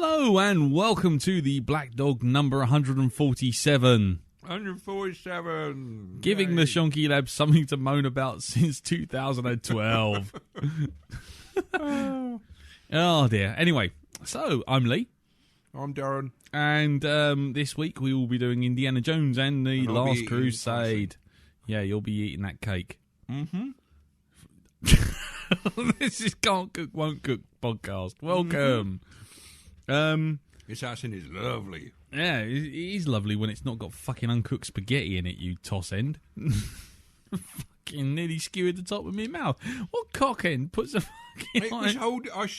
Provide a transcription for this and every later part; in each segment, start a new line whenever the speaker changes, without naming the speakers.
Hello and welcome to the Blackdog number 147.
147.
Giving the Shonky Labs something to moan about since 2012. Oh dear. Anyway, so I'm Lee.
I'm Darren.
And this week we will be doing Indiana Jones and the Last Crusade. Yeah, you'll be eating that cake.
Mm-hmm.
This is Can't Cook, Won't Cook podcast. Welcome.
This accent is lovely.
Yeah, it is lovely when it's not got fucking uncooked spaghetti in it, you toss end. Fucking nearly skewered the top of my mouth. What cock end puts a fucking...
It was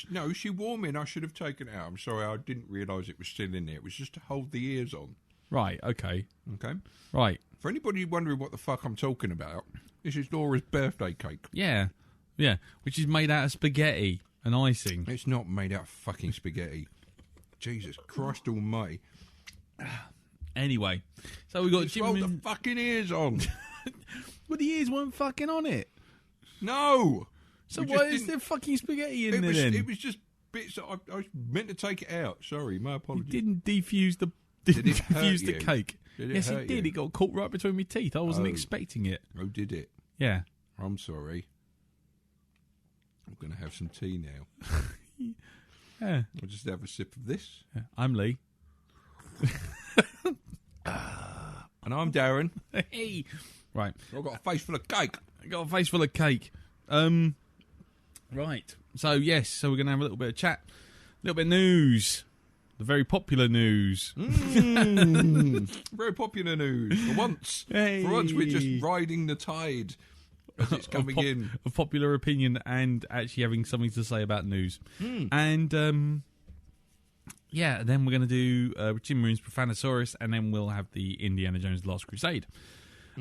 no, she wore me and I should have taken it out. I'm sorry, I didn't realise it was still in there. It was just to hold the ears on.
Right, okay.
Okay?
Right.
For anybody wondering what the fuck I'm talking about, this is Laura's birthday cake.
Yeah, which is made out of spaghetti and icing.
It's not made out of fucking spaghetti. Jesus Christ almighty.
Anyway, so we got
Just roll the fucking ears on.
Well, the ears weren't fucking on it.
No!
So why is there fucking spaghetti in there then?
It was just bits that I was meant to take it out. Sorry, my apologies.
You didn't defuse the cake. Yes, it did. It got caught right between my teeth. I wasn't expecting it.
Oh, did it?
Yeah.
I'm sorry. I'm going to have some tea now.
Yeah.
I'll just have a sip of this.
Yeah. I'm Lee.
And I'm Darren.
Hey. Right.
I've got a face full of cake.
I got a face full of cake. Right. So, yes. So, we're going to have a little bit of chat. A little bit of news. The very popular news.
Very popular news. For once.
Hey.
For once, we're just riding the tide as it's coming in.
Of popular opinion and actually having something to say about news. And, then we're going to do Jim Moon's Profanasaurus, and then we'll have the Indiana Jones Last Crusade.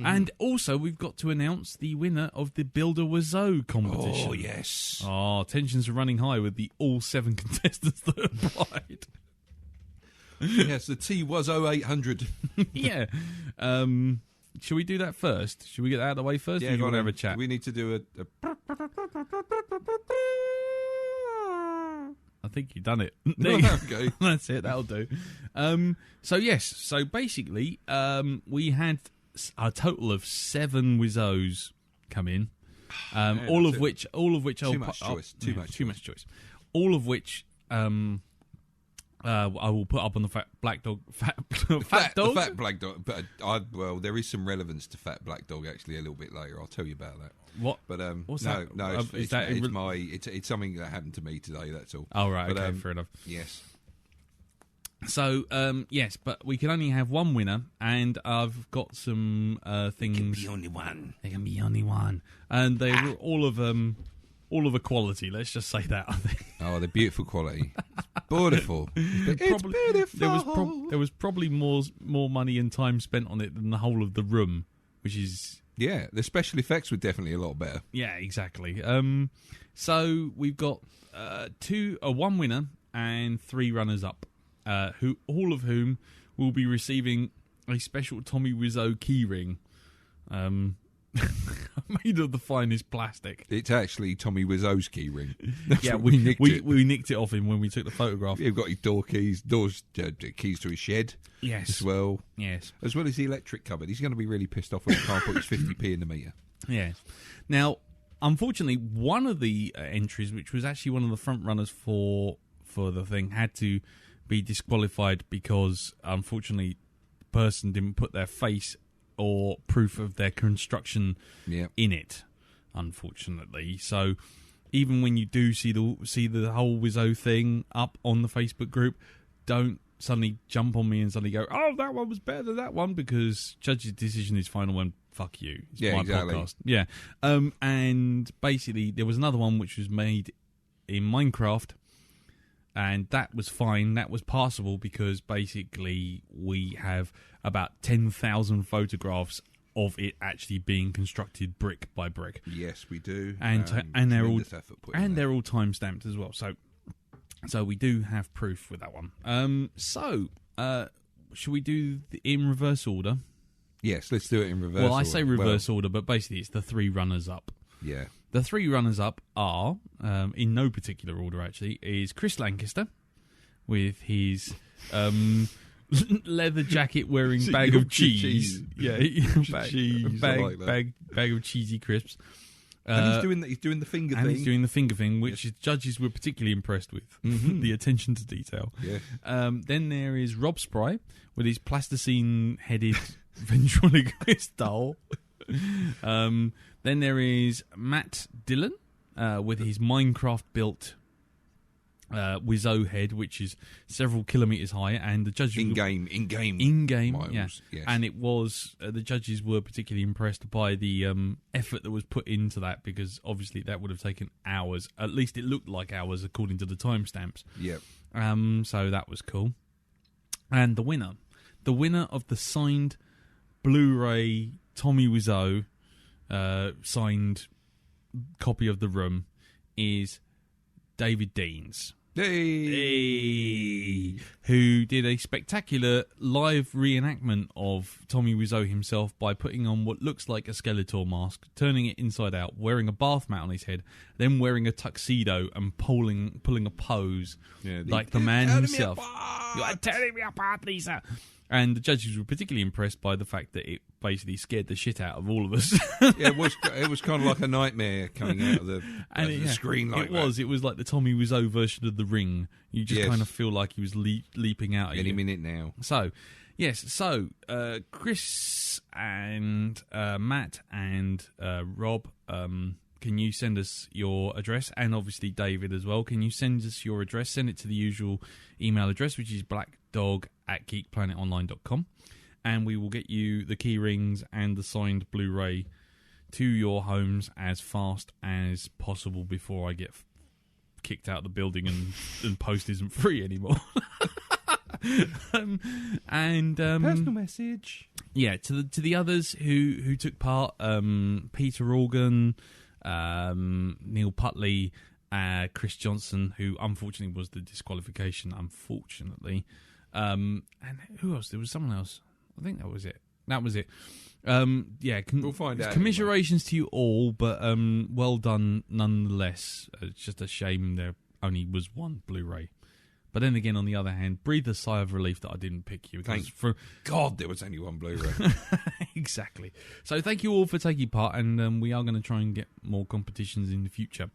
And also, we've got to announce the winner of the Builder Wiseau competition.
Oh, yes.
Oh, tensions are running high with the all 7 contestants that applied.
Yes, the T was 0800.
Yeah. Should we do that first? Should we get that out of the way first?
Yeah,
or you want to have a chat?
We need to do a...
I think you've done it.
Okay.
That's it. That'll do. So basically, we had a total of 7 Wiseaus come in. All of which
Too much choice.
Too much choice. All of which I will put up on the Black Dog. Fat Dog?
The Fat Black Dog. But there is some relevance to Fat Black Dog actually a little bit later. I'll tell you about that.
What?
But
what's
no,
that?
no, it's something that happened to me today. That's all.
Oh right, okay, fair enough.
Yes.
So yes, but we can only have one winner, and I've got some things.
There can be only one.
There can be only one, and they were all of a quality. Let's just say that. I think.
Oh, they're beautiful quality. Beautiful. It's beautiful.
There was probably more money and time spent on it than the whole of the room, which is.
Yeah, the special effects were definitely a lot better.
Yeah, exactly. So we've got one winner and 3 runners up, all of whom will be receiving a special Tommy Wiseau keyring, made of the finest plastic.
It's actually Tommy Wiseau's key ring.
Yeah, we nicked it off him when we took the photograph.
You've got his keys to his shed.
Yes,
as well.
Yes,
as well as the electric cupboard. He's going to be really pissed off when he can't put his 50p in the meter.
Yes. Now, unfortunately, one of the entries, which was actually one of the front runners for the thing, had to be disqualified because, unfortunately, the person didn't put their face or proof of their construction in it, unfortunately. So even when you do see the whole Wiseau thing up on the Facebook group, don't suddenly jump on me and suddenly go, oh, that one was better than that one, because judge's decision is final and fuck you. It's my podcast. Yeah. And basically there was another one which was made in Minecraft, and that was fine. That was passable because basically we have about 10,000 photographs of it actually being constructed brick by brick.
Yes, we do.
And they're all time stamped as well. So we do have proof with that one. Should we do in reverse order?
Yes, let's do it in reverse order.
Well, I say reverse order, but basically it's the 3 runners up.
Yeah.
The 3 runners up are, in no particular order actually, is Chris Lancaster, with his leather jacket wearing bag of cheese. Yeah, bag of cheesy crisps.
And he's doing the finger thing.
And he's doing the finger thing, which judges were particularly impressed with.
Mm-hmm.
The attention to detail.
Yeah.
Then there is Rob Spry with his plasticine-headed ventriloquist doll. Then there is Matt Dillon with his Minecraft-built Wiseau head, which is several kilometres high, and the judges
in game,
miles, yeah. Yes. And it was the judges were particularly impressed by the effort that was put into that, because obviously that would have taken hours. At least it looked like hours according to the timestamps.
Yep.
So that was cool. And the winner of the signed Blu-ray Tommy Wiseau signed copy of The Room is David Deans.
Hey.
Who did a spectacular live reenactment of Tommy Wiseau himself by putting on what looks like a Skeletor mask, turning it inside out, wearing a bath mat on his head, then wearing a tuxedo and pulling a pose like the man himself. You are tearing me apart, Lisa. And the judges were particularly impressed by the fact that it basically scared the shit out of all of us.
Yeah, it was kind of like a nightmare coming out of the screen like that.
It was like the Tommy Wiseau version of The Ring. You just kind of feel like he was leaping out at you.
Any minute now.
So, yes. So, Chris and Matt and Rob, can you send us your address? And obviously David as well. Can you send us your address? Send it to the usual email address, which is blackdog@geekplanetonline.com. And we will get you the key rings and the signed Blu-ray to your homes as fast as possible before I get kicked out of the building and post isn't free anymore.
Personal message.
Yeah, to the others who took part, Peter Organ, Neil Putley, Chris Johnson, who unfortunately was the disqualification, unfortunately. And who else? There was someone else. I think that was it.
We'll find out.
Commiserations to you all, but well done nonetheless. It's just a shame there only was one Blu-ray. But then again, on the other hand, breathe a sigh of relief that I didn't pick you.
Thank God there was only one Blu-ray.
Exactly. So thank you all for taking part, and we are going to try and get more competitions in the future.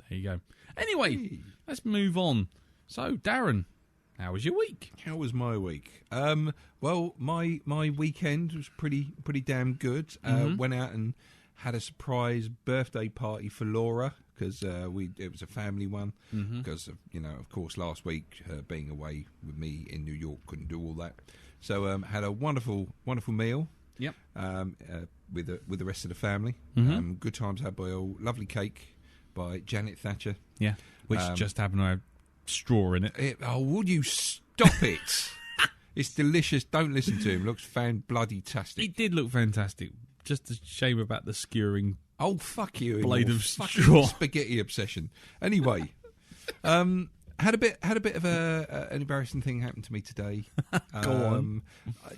There you go. Anyway, let's move on. So, Darren, how was your week?
How was my week? Well, my weekend was pretty damn good. Went out and had a surprise birthday party for Laura, because it was a family one. Because of course, last week being away with me in New York, couldn't do all that. So had a wonderful meal.
Yep.
With the rest of the family. Good times had by all. Lovely cake by Janet Thatcher.
Yeah. Which just happened to have straw in it.
Would you stop it? It's delicious. Don't listen to him. Looks fan-bloody-tastic.
It did look fantastic. Just a shame about the skewering.
Oh, fuck you!
Blade of straw.
Spaghetti obsession. Anyway, had a bit of an embarrassing thing happen to me today.
Go on.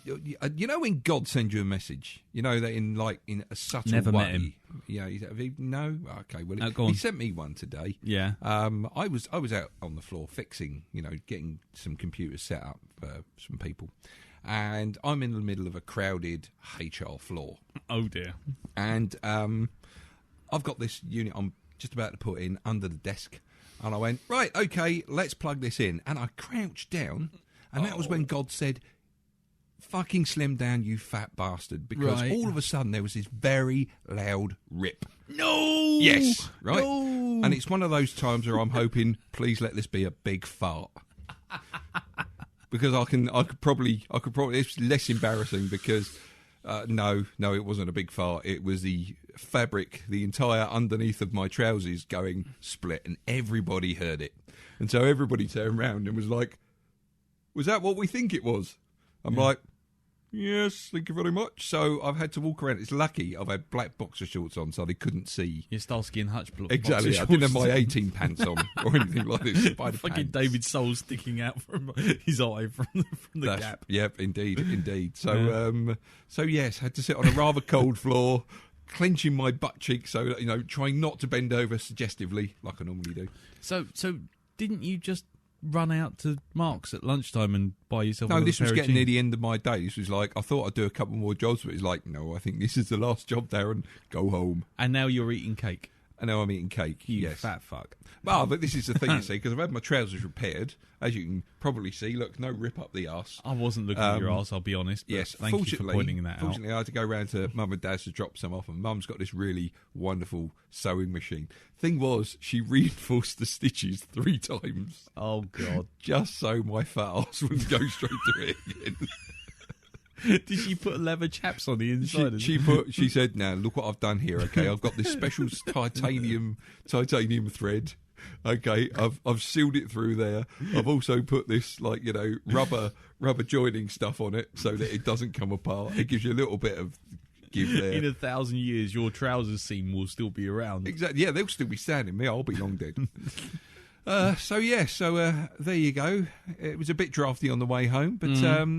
You know when God sends you a message, that in a subtle
Never
way.
Met him.
Yeah, no. Okay, well,
go on.
he sent me one today.
Yeah.
I was out on the floor fixing, getting some computers set up for some people. And I'm in the middle of a crowded HR floor.
Oh, dear.
And I've got this unit I'm just about to put in under the desk. And I went, right, okay, let's plug this in. And I crouched down. And that was when God said, fucking slim down, you fat bastard. Because all of a sudden there was this very loud rip.
No!
Yes, right?
No!
And it's one of those times where I'm hoping, please let this be a big fart. Because I could probably, it's less embarrassing because, no, it wasn't a big fart. It was the fabric, the entire underneath of my trousers going split, and everybody heard it. And so everybody turned around and was like, was that what we think it was? I'm like, yes, thank you very much. So I've had to walk around. It's lucky I've had black boxer shorts on so they couldn't see.
Your Starsky and Hutch boxer
exactly.
shorts.
I didn't have my 18 pants on or anything like this.
Fucking David Soul sticking out from his eye from the gap.
Yep, indeed. So, so yes, had to sit on a rather cold floor, clenching my butt cheek, so trying not to bend over suggestively like I normally do.
So didn't you just run out to Mark's at lunchtime and buy yourself?
No, this was getting near
jeans?
the end of my day. This was like, I thought I'd do a couple more jobs, but it's like, no, I think this is the last job, Darren. Go home.
And now you're eating cake.
And now I'm eating cake.
You
yes.
fat fuck.
Well, but this is the thing, you see, because I've had my trousers repaired. As you can probably see, look, no rip up the arse.
I wasn't looking at your arse, I'll be honest. But
Yes,
thank you for pointing that out.
Fortunately, I had to go round to Mum and Dad's to drop some off, and Mum's got this really wonderful sewing machine. Thing was, she reinforced the stitches 3 times.
Oh, God.
Just so my fat arse wouldn't go straight through it again.
Did she put leather chaps on the inside?
She said, "Now look what I've done here. Okay, I've got this special titanium thread. Okay, I've sealed it through there. I've also put this rubber joining stuff on it so that it doesn't come apart. It gives you a little bit of give there.
In 1,000 years, your trousers seam will still be around.
Exactly. Yeah, they'll still be standing. Me, I'll be long dead." So there you go. It was a bit drafty on the way home, but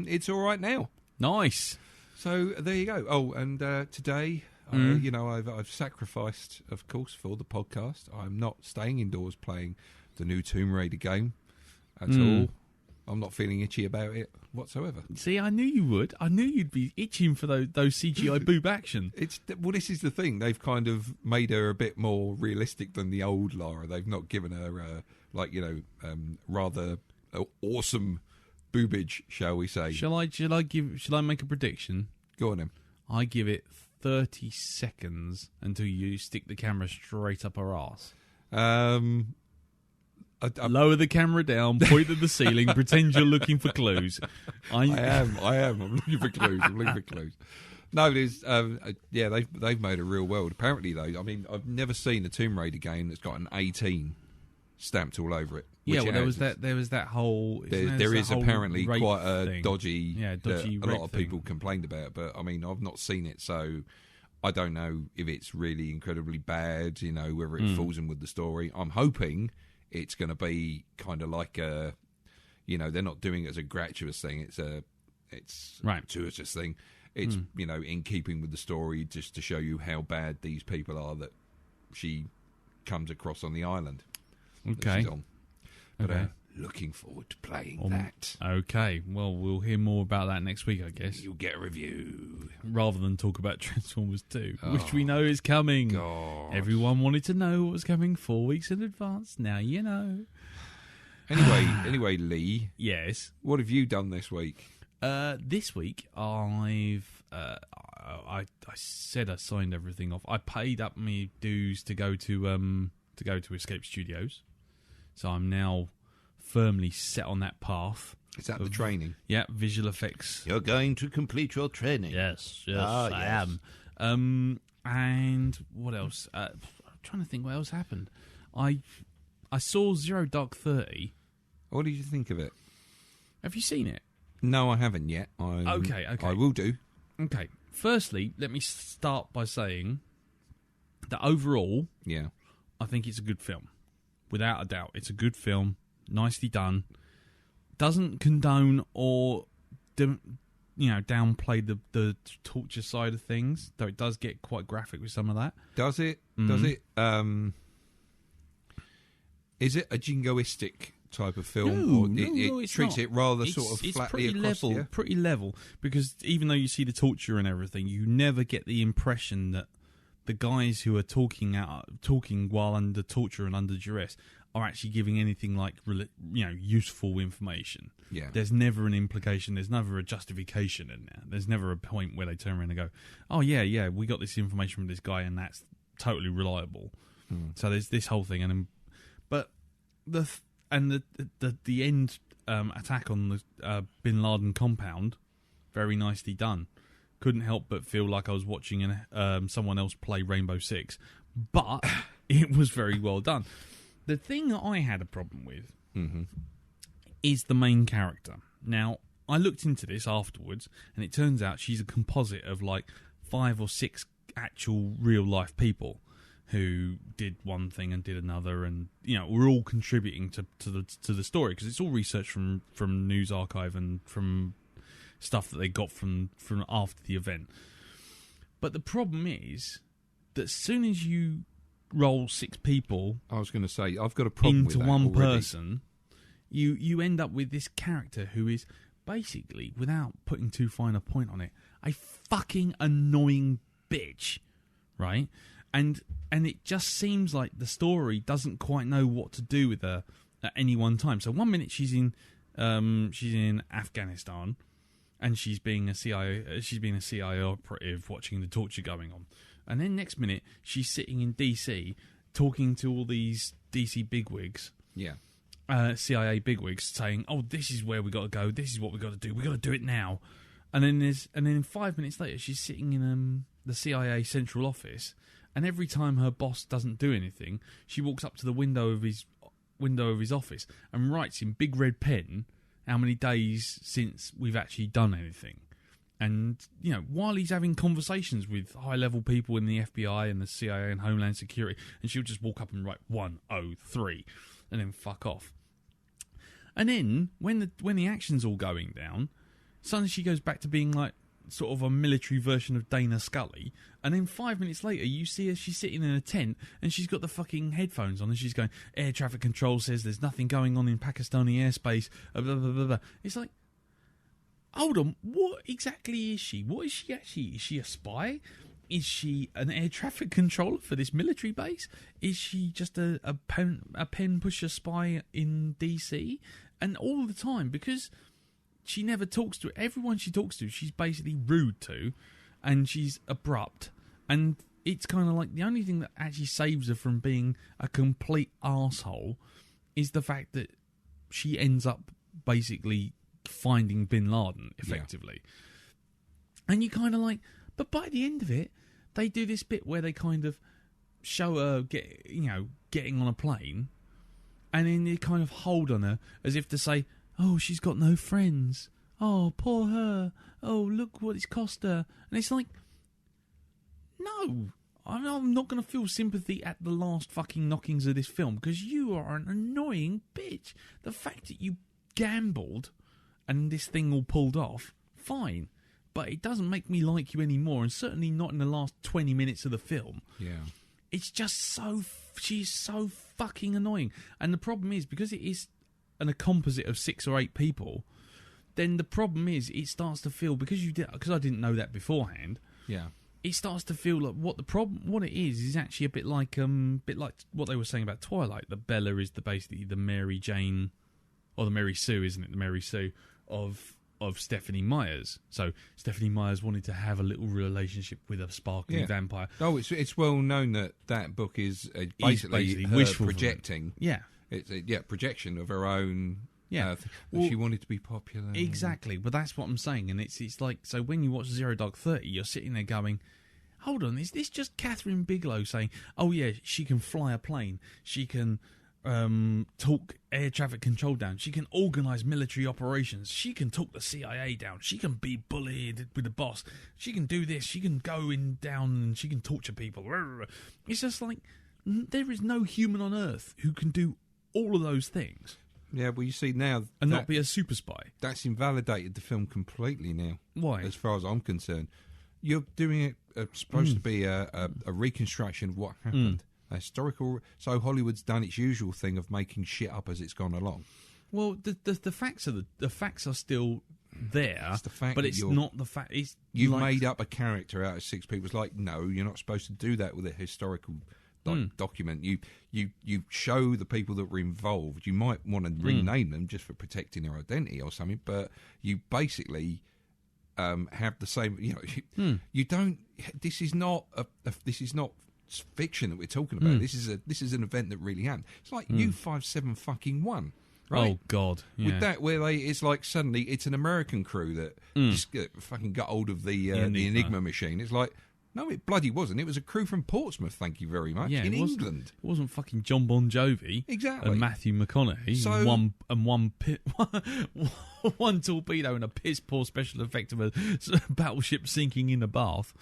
it's all right now.
Nice.
So there you go. Oh, and today, I've sacrificed, of course, for the podcast. I'm not staying indoors playing the new Tomb Raider game at all. I'm not feeling itchy about it whatsoever.
See, I knew you would. I knew you'd be itching for those CGI boob action.
Well, this is the thing. They've kind of made her a bit more realistic than the old Lara. They've not given her rather awesome boobage, shall we say?
Shall I make a prediction?
Go on, then.
I give it 30 seconds until you stick the camera straight up her arse. Lower the camera down, point at the ceiling, pretend you're looking for clues.
I am. I'm looking for clues. No, it is. They've made a real world. Apparently, though, I mean, I've never seen a Tomb Raider game that's got an 18 stamped all over it.
Yeah, well, there was that whole.
There is apparently quite a
thing.
dodgy.
Yeah, dodgy.
A lot of people complained about, but I mean, I've not seen it, so I don't know if it's really incredibly bad. Whether it falls in with the story. I'm hoping it's going to be kind of like a, they're not doing it as a gratuitous thing. It's
right.
gratuitous thing. It's in keeping with the story, just to show you how bad these people are that she comes across on the island.
Okay.
But looking forward to playing that.
Okay. Well, we'll hear more about that next week, I guess.
You'll get a review.
Rather than talk about Transformers 2, which we know is coming.
God.
Everyone wanted to know what was coming 4 weeks in advance. Now you know.
Anyway, Lee.
Yes.
What have you done this week?
This week, I said I signed everything off. I paid up my dues to go to Escape Studios. So I'm now firmly set on that path.
Is that the training?
Yeah, visual effects.
You're going to complete your training.
Yes, I am. And what else? I'm trying to think what else happened. I saw Zero Dark 30.
What did you think of it?
Have you seen it?
No, I haven't yet.
Okay.
I will do.
Okay. Firstly, let me start by saying that overall, I think it's a good film. Without a doubt, it's a good film, nicely done. Doesn't condone or downplay the torture side of things, though it does get quite graphic with some of that.
Does it? Does it? Is it a jingoistic type of film?
No,
it treats it rather sort of
it's
flatly
pretty
across.
Level, pretty level, because even though you see the torture and everything, you never get the impression that the guys who are talking while under torture and under duress are actually giving anything like useful information.
Yeah.
There's never an implication. There's never a justification in there. There's never a point where they turn around and go, "Oh yeah, we got this information from this guy, and that's totally reliable." So there's this whole thing, but the end attack on the Bin Laden compound, very nicely done. Couldn't help but feel like I was watching someone else play Rainbow Six, but it was very well done. The thing that I had a problem with is the main character. Now, I looked into this afterwards, and it turns out she's a composite of like 5 or 6 actual real-life people who did one thing and did another, and we're all contributing to the story, because it's all research from News Archive and from stuff that they got from after the event. But the problem is that as soon as you roll 6 people,
I was going to say, I've got a problem
into
with that
one
already.
person, you end up with this character who is basically, without putting too fine a point on it, a fucking annoying bitch, right? And it just seems like the story doesn't quite know what to do with her at any one time. So 1 minute she's in Afghanistan, and she's being a CIA operative watching the torture going on, and then next minute she's sitting in DC talking to all these DC bigwigs, CIA bigwigs, saying, "Oh, this is where we got to go. This is what we got to do. We got to do it now." And then 5 minutes later, she's sitting in the CIA central office, and every time her boss doesn't do anything, she walks up to the window of his office and writes in big red pen how many days since we've actually done anything. And, you know, while he's having conversations with high-level people in the FBI and the CIA and Homeland Security, and she'll just walk up and write 103 and then fuck off. And then, when the action's all going down, suddenly she goes back to being like sort of a military version of Dana Scully, and then 5 minutes later you see her, she's sitting in a tent and she's got the fucking headphones on and she's going, "Air traffic control says there's nothing going on in Pakistani airspace, blah, blah, blah, blah." It's like, hold on, what exactly is she? What is she actually? Is she a spy? Is she an air traffic controller for this military base? Is she just a pen pusher spy in DC? And all the time, because she never talks to everyone she talks to, she's basically rude to, and she's abrupt, and it's kind of like the only thing that actually saves her from being a complete arsehole is the fact that she ends up basically finding Bin Laden, effectively. Yeah. And you kind of like, but by the end of it, they do this bit where they kind of show her getting on a plane, and then they kind of hold on her as if to say, "Oh, she's got no friends. Oh, poor her. Oh, look what it's cost her." And it's like, no, I'm not going to feel sympathy at the last fucking knockings of this film, because you are an annoying bitch. The fact that you gambled and this thing all pulled off, fine. But it doesn't make me like you anymore, and certainly not in the last 20 minutes of the film.
Yeah.
It's just she's so fucking annoying. And the problem is, because it is a composite of 6 or 8 people, then the problem is it starts to feel, because I didn't know that beforehand.
Yeah.
It starts to feel like what it is actually a bit like what they were saying about Twilight. That Bella is basically the Mary Jane, or the Mary Sue, isn't it? The Mary Sue of Stephanie Myers. So Stephanie Myers wanted to have a little relationship with a sparkling vampire.
Oh, it's well known that book is basically her
wishful
projecting.
Yeah.
It's a projection of her own.
Yeah.
She wanted to be popular.
Exactly, but that's what I'm saying. And it's like, so when you watch Zero Dark 30, you're sitting there going, hold on, is this just Catherine Bigelow saying, "Oh yeah, she can fly a plane, she can talk air traffic control down, she can organise military operations, she can talk the CIA down, she can be bullied with the boss, she can do this, she can go down and she can torture people." It's just like, there is no human on earth who can do all of those things.
Yeah, well, you see now,
and not be a super spy.
That's invalidated the film completely now.
Why?
As far as I'm concerned, you're doing it supposed to be a reconstruction of what happened. A historical. So Hollywood's done its usual thing of making shit up as it's gone along.
Well, the facts are the facts are still there.
It's the fact,
but it's not the fact.
You've made up a character out of 6 people. It's like, no, you're not supposed to do that with a historical document. You show the people that were involved. You might want to rename them just for protecting their identity or something, but you basically have the same. You don't. This is not this is not fiction that we're talking about. This is an event that really happened. It's like U-57 fucking won. Right? Oh
God! Yeah.
With that, it's like suddenly it's an American crew that just fucking got hold of the Enigma machine. It's like, no, it bloody wasn't. It was a crew from Portsmouth. Thank you very much. In England,
it wasn't fucking John Bon Jovi,
exactly,
and Matthew McConaughey. So one torpedo and a piss poor special effect of a battleship sinking in a bath.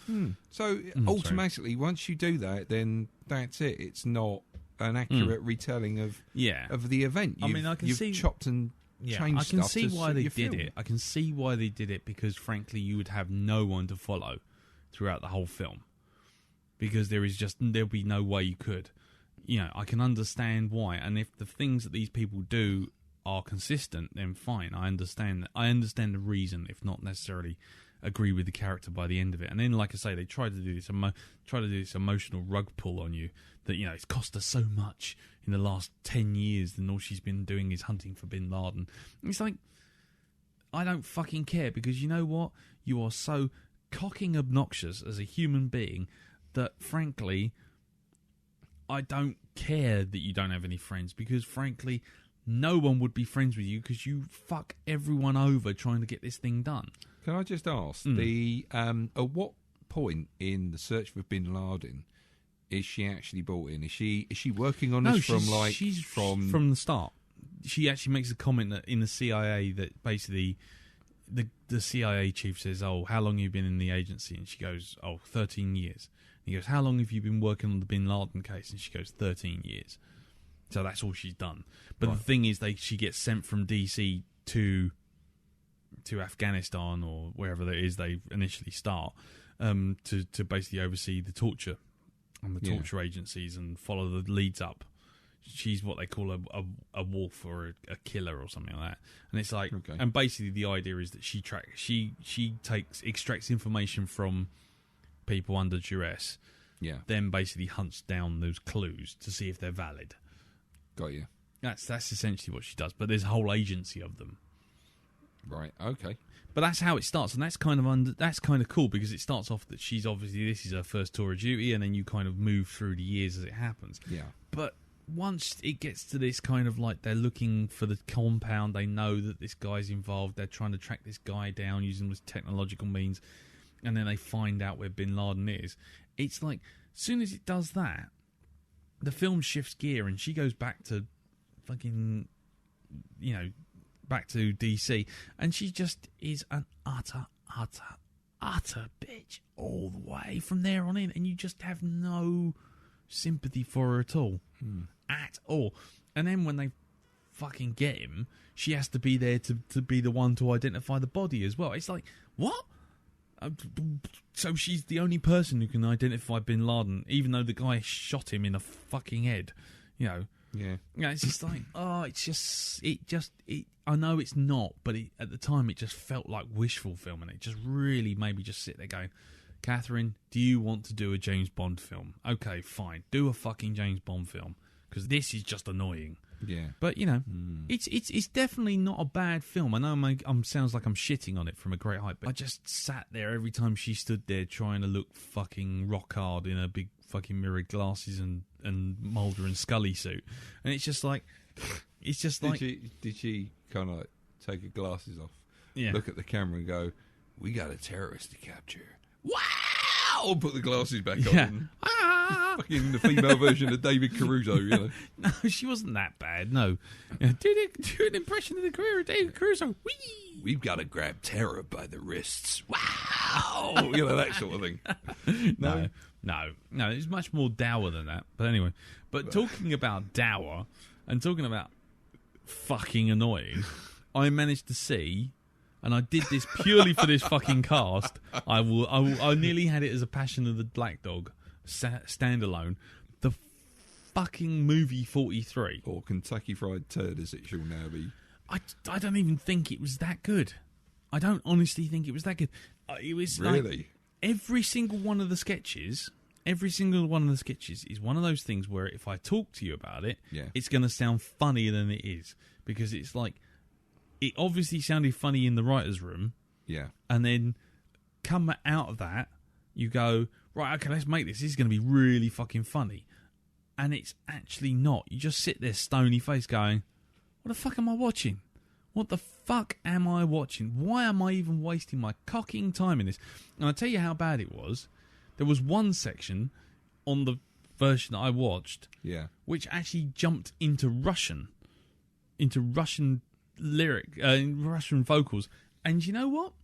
So automatically, once you do that, then that's it. It's not an accurate retelling of the event. I can see chopped and changed.
I can
stuff
see why they did
film.
it. I can see why they did it, because frankly, you would have no one to follow throughout the whole film, because there'll be no way you could. I can understand why, and if the things that these people do are consistent, then fine. I understand that. I understand the reason, if not necessarily agree with the character by the end of it. And then, like I say, they try to do this emotional rug pull on you that, you know, it's cost her so much in the last 10 years, and all she's been doing is hunting for Bin Laden. And it's like, I don't fucking care, because you know what? You are so cocking obnoxious as a human being that, frankly, I don't care that you don't have any friends, because, frankly, no one would be friends with you because you fuck everyone over trying to get this thing done.
Can I just ask, at what point in the search for Bin Laden is she actually brought in? Is she working on this from
the start? She actually makes a comment that in the CIA that basically the CIA chief says, "Oh, how long have you been in the agency?" And she goes, "Oh, 13 years." And he goes, "How long have you been working on the Bin Laden case?" And she goes, 13 years. So that's all she's done. But the thing is, she gets sent from DC to Afghanistan or wherever it is they initially start to basically oversee the torture and the torture agencies and follow the leads up. She's what they call a wolf or a killer or something like that. And it's like, and basically the idea is that she extracts information from people under duress.
Yeah.
Then basically hunts down those clues to see if they're valid.
Got you.
That's essentially what she does. But there's a whole agency of them.
Right. Okay.
But that's how it starts, and that's kind of cool, because it starts off that she's obviously, this is her first tour of duty, and then you kind of move through the years as it happens.
Yeah.
But once it gets to this kind of like they're looking for the compound, they know that this guy's involved, they're trying to track this guy down using this technological means, and then they find out where Bin Laden is. It's like, as soon as it does that, the film shifts gear, and she goes back to fucking, you know, back to DC, and she just is an utter bitch all the way from there on in, and you just have no sympathy for her at all. At all. And then when they fucking get him, she has to be there to be the one to identify the body as well. It's like, what? So she's the only person who can identify Bin Laden, even though the guy shot him in the fucking head, you know.
Yeah.
Yeah, it's just like, I know it's not, but at the time it just felt like wishful filming. It just really made me just sit there going, Catherine, do you want to do a James Bond film? Okay, fine. Do a fucking James Bond film, because this is just annoying.
Yeah.
But, you know, it's definitely not a bad film. I know sounds like I'm shitting on it from a great height, but I just sat there every time she stood there trying to look fucking rock hard in her big fucking mirrored glasses and Mulder and Scully suit. And it's just like... Did she kind of like take her glasses off, look at the camera and go, "We got a terrorist to capture." Wow! Put the glasses back on. Fucking the female version of David Caruso, you know. No, she wasn't that bad. No, do an impression of the career of David Caruso. Whee!
We've got to grab terror by the wrists. Wow! You know, that sort of thing.
No, it's much more dour than that. But anyway, talking about dour and talking about fucking annoying, I managed to see, and I did this purely for this fucking cast. I nearly had it as a Passion of the Blackdog standalone. The fucking movie 43,
or Kentucky Fried Turd, as it shall now be.
I don't even think it was that good. I don't honestly think it was that good. It was
really
like, every single one of the sketches is one of those things where if I talk to you about it, it's going to sound funnier than it is, because it's like, it obviously sounded funny in the writer's room.
Yeah.
And then come out of that, you go, right, okay, let's make this. This is going to be really fucking funny. And it's actually not. You just sit there stony face going, what the fuck am I watching? What the fuck am I watching? Why am I even wasting my cocking time in this? And I'll tell you how bad it was. There was one section on the version that I watched, which actually jumped into Russian Russian vocals. And you know what?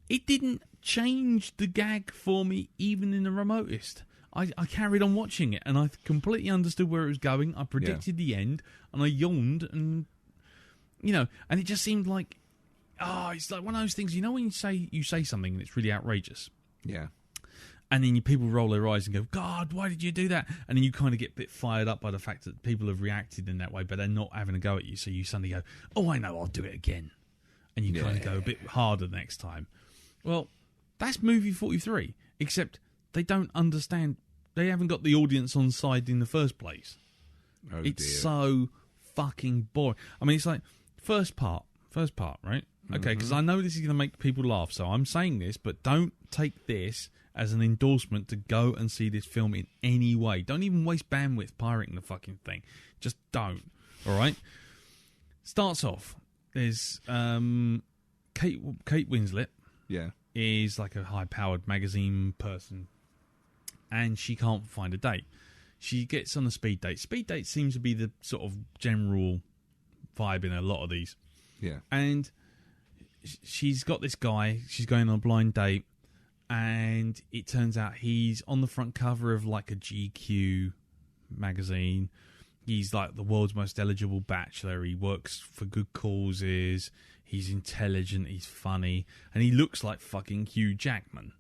It didn't change the gag for me, even in the remotest. I carried on watching it, and I completely understood where it was going. I predicted the end, and I yawned, and you know, and it just seemed like, it's like one of those things. You know, when you say something and it's really outrageous, And then people roll their eyes and go, God, why did you do that? And then you kind of get a bit fired up by the fact that people have reacted in that way, but they're not having a go at you. So you suddenly go, oh, I know, I'll do it again. And you kind of go a bit harder next time. Well, that's movie 43, except they don't understand. They haven't got the audience on side in the first place.
Oh,
it's
dear.
so fucking boring. I mean, it's like, first part, right? Okay, because I know this is going to make people laugh, so I'm saying this, but don't take this as an endorsement to go and see this film in any way. Don't even waste bandwidth pirating the fucking thing. Just don't. All right? Starts off, there's Kate Winslet.
Yeah.
Is like a high-powered magazine person, and she can't find a date. She gets on a speed date. Speed date seems to be the sort of general vibe in a lot of these.
Yeah.
And she's got this guy. She's going on a blind date. And it turns out he's on the front cover of like a GQ magazine. He's like the world's most eligible bachelor. He works for good causes. He's intelligent. He's funny. And he looks like fucking Hugh Jackman.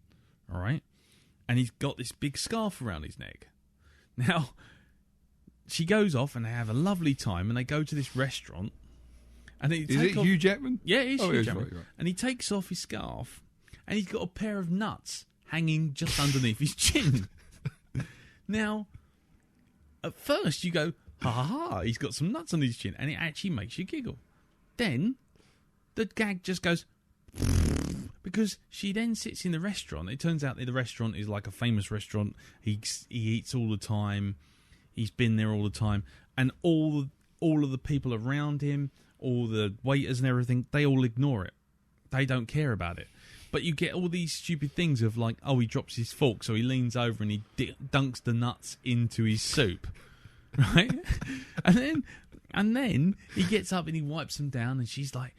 All right? And he's got this big scarf around his neck. Now, she goes off and they have a lovely time. And they go to this restaurant. And
Is it Hugh Jackman?
Yeah, it is Hugh Jackman.
Right.
And he takes off his scarf. And he's got a pair of nuts hanging just underneath his chin. Now, at first you go, ha ha ha, he's got some nuts on his chin, and it actually makes you giggle. Then, the gag just goes, because she then sits in the restaurant. It turns out that the restaurant is like a famous restaurant. He eats all the time. He's been there all the time. And all of the people around him, all the waiters and everything, they all ignore it. They don't care about it. But you get all these stupid things of like, oh, he drops his fork, so he leans over and he dunks the nuts into his soup, right? and then he gets up and he wipes them down, and she's like,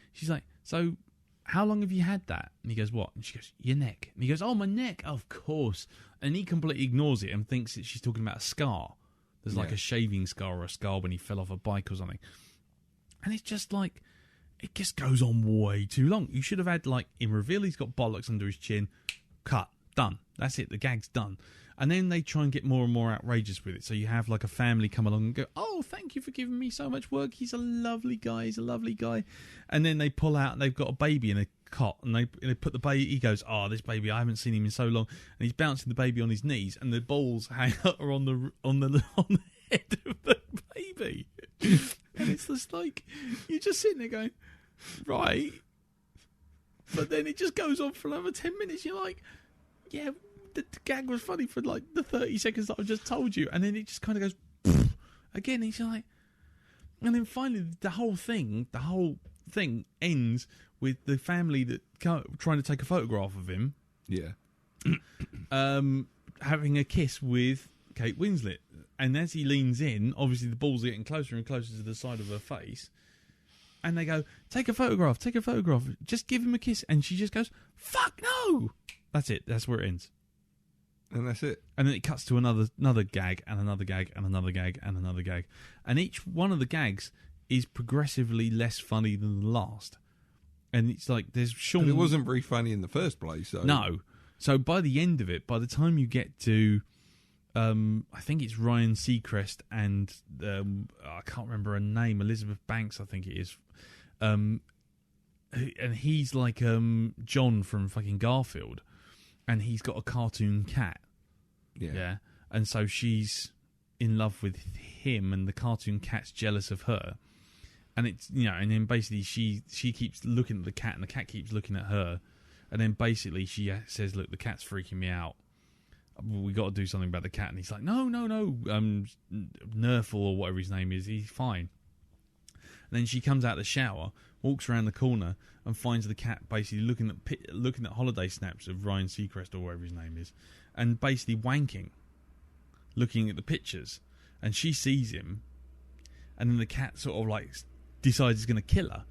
so how long have you had that? And he goes, what? And she goes, your neck. And he goes, oh, my neck, of course. And he completely ignores it and thinks that she's talking about a scar. There's like a shaving scar or a scar when he fell off a bike or something. And it's just like, it just goes on way too long. You should have had, like, in reveal, he's got bollocks under his chin. Cut. Done. That's it. The gag's done. And then they try and get more and more outrageous with it. So you have, like, a family come along and go, oh, thank you for giving me so much work. He's a lovely guy. He's a lovely guy. And then they pull out and they've got a baby in a cot. And they put the baby, he goes, oh, this baby, I haven't seen him in so long. And he's bouncing the baby on his knees. And the balls hang are on the head of the baby. And it's just like, you're just sitting there going, right, but then it just goes on for another 10 minutes. You're like, yeah, the gag was funny for like the 30 seconds that I've just told you, and then it just kind of goes again. He's like, and then finally the whole thing ends with the family that trying to take a photograph of him, having a kiss with Kate Winslet, and as he leans in, obviously the balls are getting closer and closer to the side of her face. And they go, take a photograph, just give him a kiss. And she just goes, fuck no! That's it, that's where it ends.
And that's it.
And then it cuts to another gag, and another gag, and another gag, and another gag. And each one of the gags is progressively less funny than the last. And it's like, there's Sean...
And it wasn't very funny in the first place, so...
No. So by the end of it, by the time you get to... I think it's Ryan Seacrest and I can't remember her name, Elizabeth Banks, I think it is. And he's like John from fucking Garfield, and he's got a cartoon cat. Yeah. And so she's in love with him, and the cartoon cat's jealous of her. And it's, you know, and then basically she keeps looking at the cat, and the cat keeps looking at her. And then basically she says, look, the cat's freaking me out. We got to do something about the cat. And he's like, no, Nerfle or whatever his name is, he's fine. And then she comes out of the shower, walks around the corner, and finds the cat basically looking at holiday snaps of Ryan Seacrest or whatever his name is, and basically wanking, looking at the pictures. And she sees him, and then the cat sort of like decides he's going to kill her,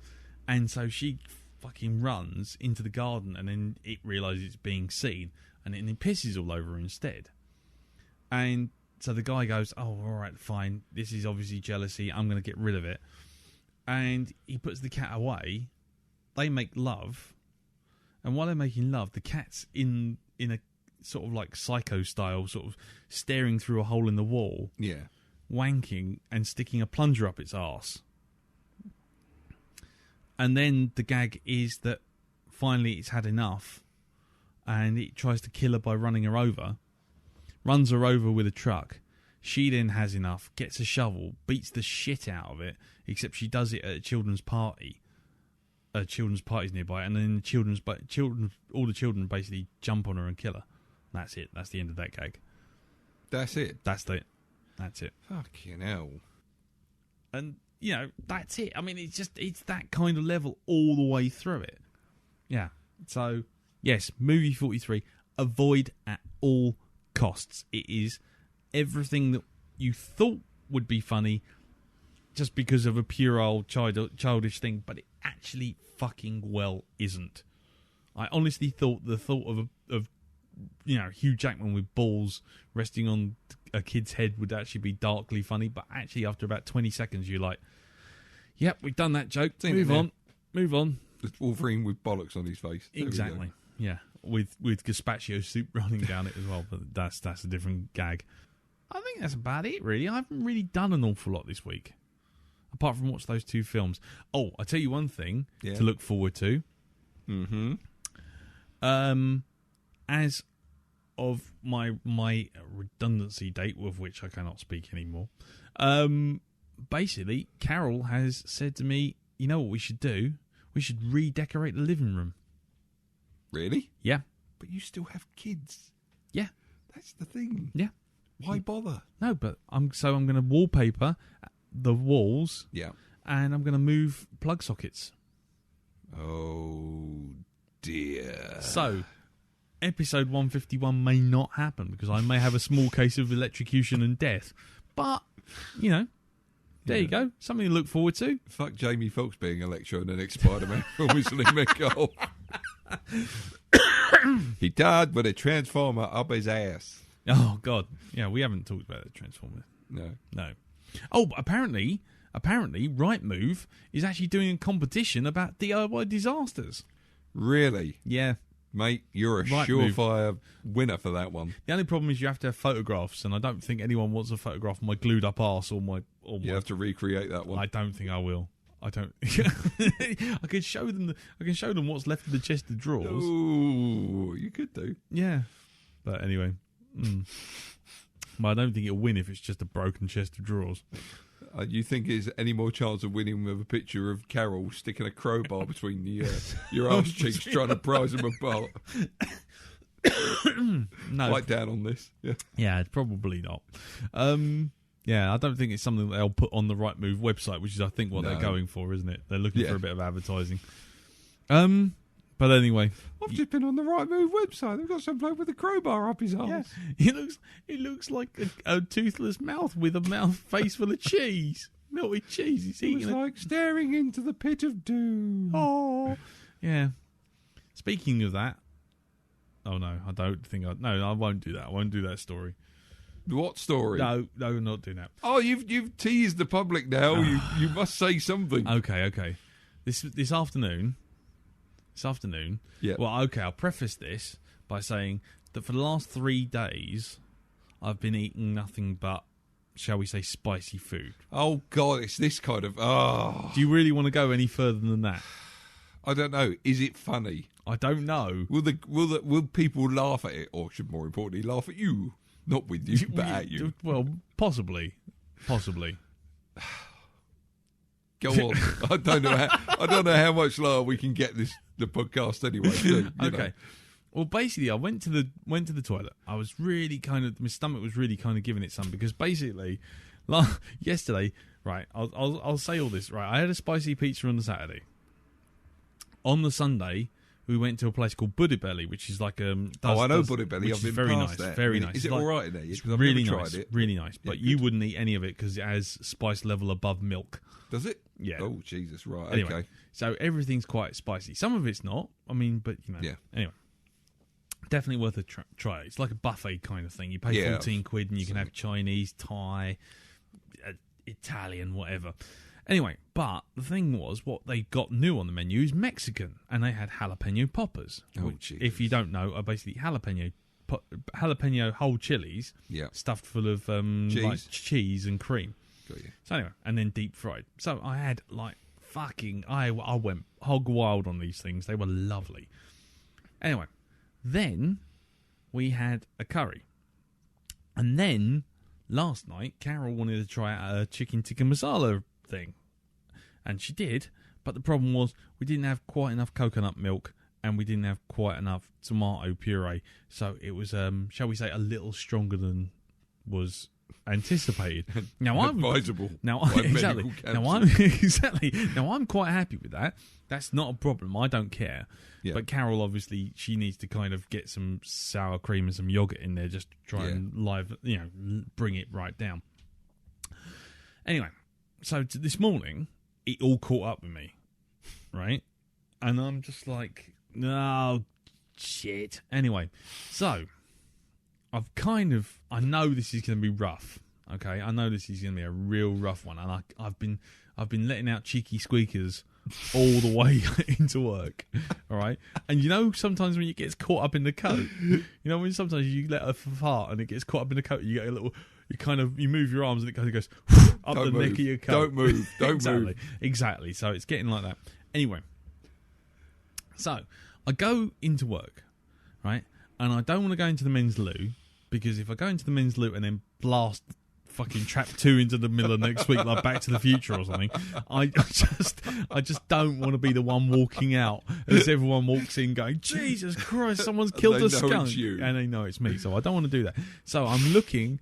and so she fucking runs into the garden, and then it realises it's being seen. And it pisses all over her instead. And so the guy goes, oh, all right, fine. This is obviously jealousy. I'm going to get rid of it. And he puts the cat away. They make love. And while they're making love, the cat's in a sort of like Psycho style, sort of staring through a hole in the wall,
Yeah.
wanking and sticking a plunger up its arse. And then the gag is that finally it's had enough and it tries to kill her by running her over, runs her over with a truck. She then has enough, gets a shovel, beats the shit out of it, except she does it at a children's party. A children's party's nearby, and then all the children basically jump on her and kill her. That's it. That's the end of that gag.
That's it.
That's it.
Fucking hell.
And, you know, that's it. I mean, it's that kind of level all the way through it. Yeah. So, yes, movie 43, avoid at all costs. It is everything that you thought would be funny just because of a pure old childish thing, but it actually fucking well isn't. I honestly thought the thought of you know, Hugh Jackman with balls resting on a kid's head would actually be darkly funny, but actually after about 20 seconds you're like, yep, we've done that joke. Move on.
It's Wolverine with bollocks on his face. There
Exactly. Yeah. With gazpacho soup running down it as well, but that's a different gag. I think that's about it, really. I haven't really done an awful lot this week, apart from watch those 2 films. Oh, I'll tell you one thing to look forward to.
Mm-hmm.
As of my redundancy date, of which I cannot speak anymore, basically, Carol has said to me, you know what we should do? We should redecorate the living room.
Really?
Yeah.
But you still have kids.
Yeah.
That's the thing.
Yeah.
Why bother?
No, but I'm going to wallpaper the walls.
Yeah.
And I'm going to move plug sockets.
Oh, dear.
So, episode 151 may not happen because I may have a small case of electrocution and death. But, you know, there you go. Something to look forward to.
Fuck Jamie Foxx being Electro and the next Spider-Man from Whistling McCall. He died with a transformer up his ass.
Oh, God. Yeah, we haven't talked about the Transformers.
No.
Oh, but apparently, Right Move is actually doing a competition about DIY disasters.
Really?
Yeah.
Mate, you're a surefire winner for that one.
The only problem is you have to have photographs, and I don't think anyone wants a photograph of my glued up arse or my...
You have to recreate that one.
I don't think I will. I don't... I can show them what's left of the chest of drawers.
Ooh, you could do.
Yeah. But anyway... But I don't think it'll win if it's just a broken chest of drawers.
You think there's any more chance of winning with a picture of Carol sticking a crowbar between your arse cheeks trying to prise them apart?
No.
Write down on this.
Yeah, probably not. Yeah, I don't think it's something that they'll put on the Right Move website, which is, I think, what they're going for, isn't it? They're looking for a bit of advertising. But anyway,
I've just been on the Right Move website. They've got some bloke with a crowbar up his arse.
Yeah, it looks like a toothless mouth with a face full of cheese, melted cheese. He's eating
like staring into the pit of doom.
Oh, yeah. Speaking of that, oh no, I don't think I won't do that. I won't do that story.
What story?
No, not doing that.
Oh, you've teased the public now. You must say something.
Okay. This afternoon.
Yeah.
Well, okay, I'll preface this by saying that for the last 3 days, I've been eating nothing but, shall we say, spicy food.
Oh, God, it's this kind of... Oh.
Do you really want to go any further than that?
I don't know. Is it funny?
I don't know.
Will people laugh at it, or should more importantly laugh at you? Not with you, but at you.
Well, possibly.
Go on. I don't know how much lower we can get the podcast anyway. So,
okay.
know.
Well, basically, I went to the toilet. I was really my stomach was really kind of giving it some because basically, yesterday, right? I'll say all this right. I had a spicy pizza on the Saturday. On the Sunday, we went to a place called Buddha Belly, which is like
I know Buddha Belly. I've been
very
past
nice,
that.
very nice.
Is it all right in there?
It's
I've
really
never
nice,
tried it.
really nice. But you wouldn't eat any of it because it has spice level above milk.
Does it?
Yeah.
Oh, Jesus, right.
Anyway,
okay.
So everything's quite spicy. Some of it's not. I mean, but you know.
Yeah.
Anyway, definitely worth a try. It's like a buffet kind of thing. You pay 14 quid and you can have Chinese, Thai, Italian, whatever. Anyway, but the thing was, what they got new on the menu is Mexican, and they had jalapeno poppers.
Oh,
which,
Jesus.
if you don't know, are basically jalapeno jalapeno whole chilies, stuffed full of cheese and cream.
Got you.
So anyway, and then deep fried. So I had I went hog wild on these things. They were lovely. Anyway, then we had a curry, and then last night Carol wanted to try out a chicken tikka masala thing, and she did. But the problem was we didn't have quite enough coconut milk, and we didn't have quite enough tomato puree. So it was, shall we say, a little stronger than was anticipated. Now I'm
advisable.
Now exactly. Now I'm quite happy with that. That's not a problem. I don't care. Yeah. But Carol, obviously, she needs to kind of get some sour cream and some yogurt in there, just to try and bring it right down. Anyway, so this morning it all caught up with me, right? And I'm just like, no, shit. Anyway, so I know this is going to be rough. Okay, I know this is going to be a real rough one, and I've been letting out cheeky squeakers all the way into work. All right, and sometimes when it gets caught up in the coat, when sometimes you let a fart and it gets caught up in the coat, you get a little. You move your arms and it kind of goes up the neck of your coat.
Don't move. Don't move.
Exactly. So it's getting like that. Anyway, so I go into work, right, and I don't want to go into the men's loo. Because if I go into the men's loo and then blast fucking Trap 2 into the middle of next week, like Back to the Future or something, I just don't want to be the one walking out as everyone walks in going, Jesus Christ, someone's killed a skunk. And they know it's me, so I don't want to do that. So I'm looking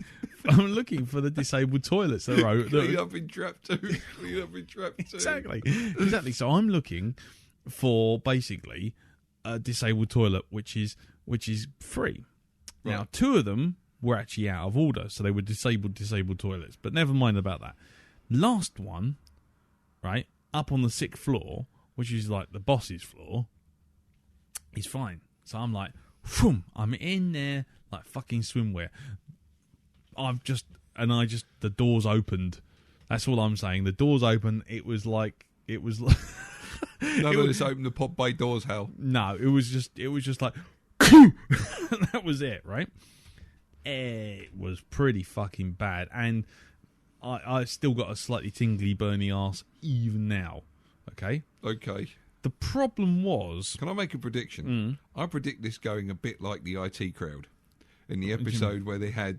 for the disabled toilets that are
Clean up in Trap 2. Clean up in Trap 2.
Exactly. So I'm looking for basically a disabled toilet which is free. Right. Now, 2 of them were actually out of order, so they were disabled toilets. But never mind about that. Last one, right, up on the 6th floor, which is like the boss's floor, is fine. So I'm like, whoom, I'm in there like fucking swimwear. The doors opened. That's all I'm saying. The doors opened. It was like.
None of this opened the pop bay doors, Hal.
No, it was just like. That was it, right? It was pretty fucking bad, and I still got a slightly tingly, burny arse even now. Okay. The problem was...
Can I make a prediction? I predict this going a bit like the IT crowd in the episode where they had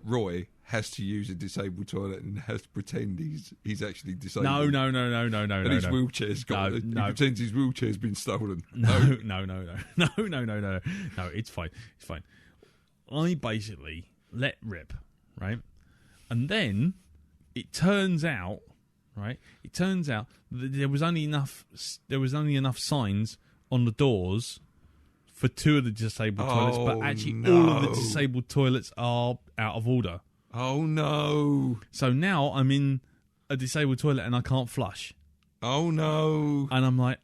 Roy has to use a disabled toilet and has to pretend he's actually disabled.
No.
And his wheelchair's got. He pretends his wheelchair's been stolen.
No. It's fine. I basically let rip, right, and then it turns out that there was only enough signs on the doors for 2 of the disabled toilets, but actually all of the disabled toilets are out of order.
Oh, no.
So now I'm in a disabled toilet and I can't flush.
Oh, no.
And I'm like,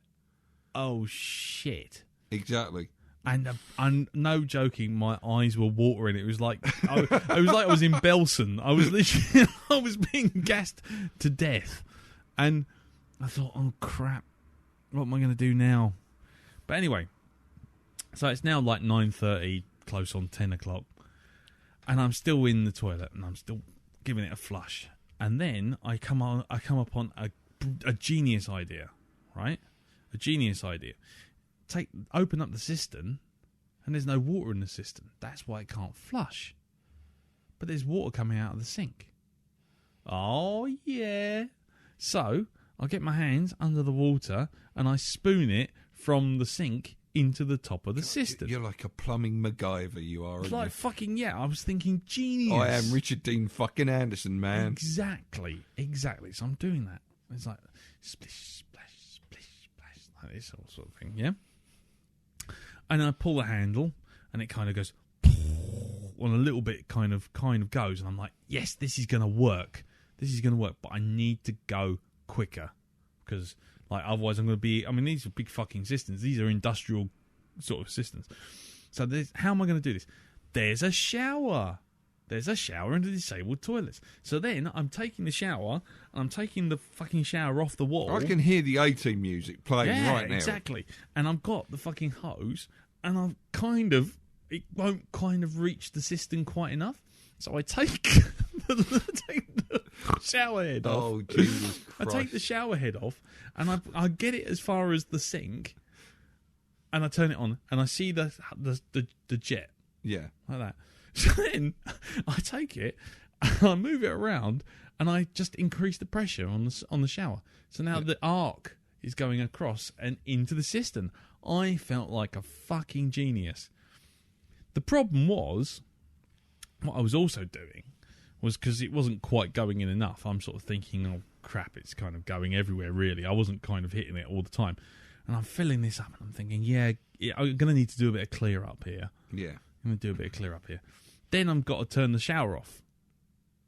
oh, shit.
Exactly.
And no joking, my eyes were watering. It was like I was in Belson. I was being gassed to death. And I thought, oh, crap. What am I going to do now? But anyway, so it's now like 9:30, close on 10 o'clock. And I'm still in the toilet, and I'm still giving it a flush. And then I come upon a genius idea, right? A genius idea. Open up the cistern, and there's no water in the cistern. That's why it can't flush. But there's water coming out of the sink. Oh yeah. So I get my hands under the water, and I spoon it from the sink into the top of the cistern.
You're like a plumbing MacGyver, you are.
It's like fucking, yeah, I was thinking genius.
I am Richard Dean fucking Anderson, man.
Exactly. So I'm doing that. It's like splish, splash, splish, splash, like this sort of thing, yeah? And I pull the handle, and it kind of goes, well, a little bit kind of goes, and I'm like, yes, this is going to work. But I need to go quicker, because... like, otherwise I'm going to be... I mean, these are big fucking cisterns. These are industrial sort of cisterns. So how am I going to do this? There's a shower. There's a shower in the disabled toilets. So then I'm taking the shower, and I'm taking the fucking shower off the wall.
I can hear the A-Team music playing right now.
Exactly. And I've got the fucking hose, and I'm kind of it won't kind of reach the cistern quite enough. So I take the shower head off.
Oh, Jesus Christ.
I take the shower head off, and I get it as far as the sink, and I turn it on, and I see the jet.
Yeah.
Like that. So then I take it, and I move it around, and I just increase the pressure on the shower. So now the arc is going across and into the cistern. I felt like a fucking genius. The problem was, what I was also doing was, because it wasn't quite going in enough, I'm sort of thinking, oh crap, it's kind of going everywhere really. I wasn't kind of hitting it all the time. And I'm filling this up and I'm thinking, yeah, I'm going to need to do a bit of clear up here.
Yeah.
I'm going to do a bit of clear up here. Then I've got to turn the shower off.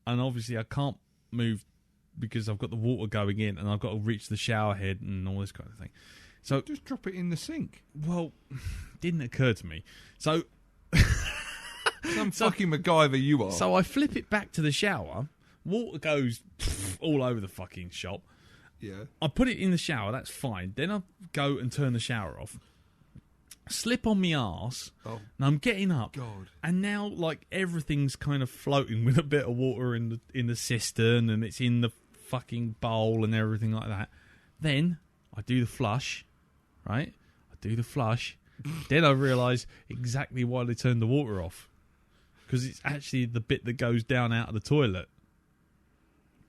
And obviously I can't move because I've got the water going in and I've got to reach the shower head and all this kind of thing. So
just drop it in the sink.
Well, didn't occur to me. So
fucking MacGyver you are.
So I flip it back to the shower. Water goes all over the fucking shop.
Yeah.
I put it in the shower. That's fine. Then I go and turn the shower off. Slip on my arse.
Oh.
And I'm getting up.
God.
And now, like, everything's kind of floating with a bit of water in the cistern, and it's in the fucking bowl and everything like that. Then I do the flush, right? I do the flush. Then I realise exactly why they turned the water off. Because it's actually the bit that goes down out of the toilet.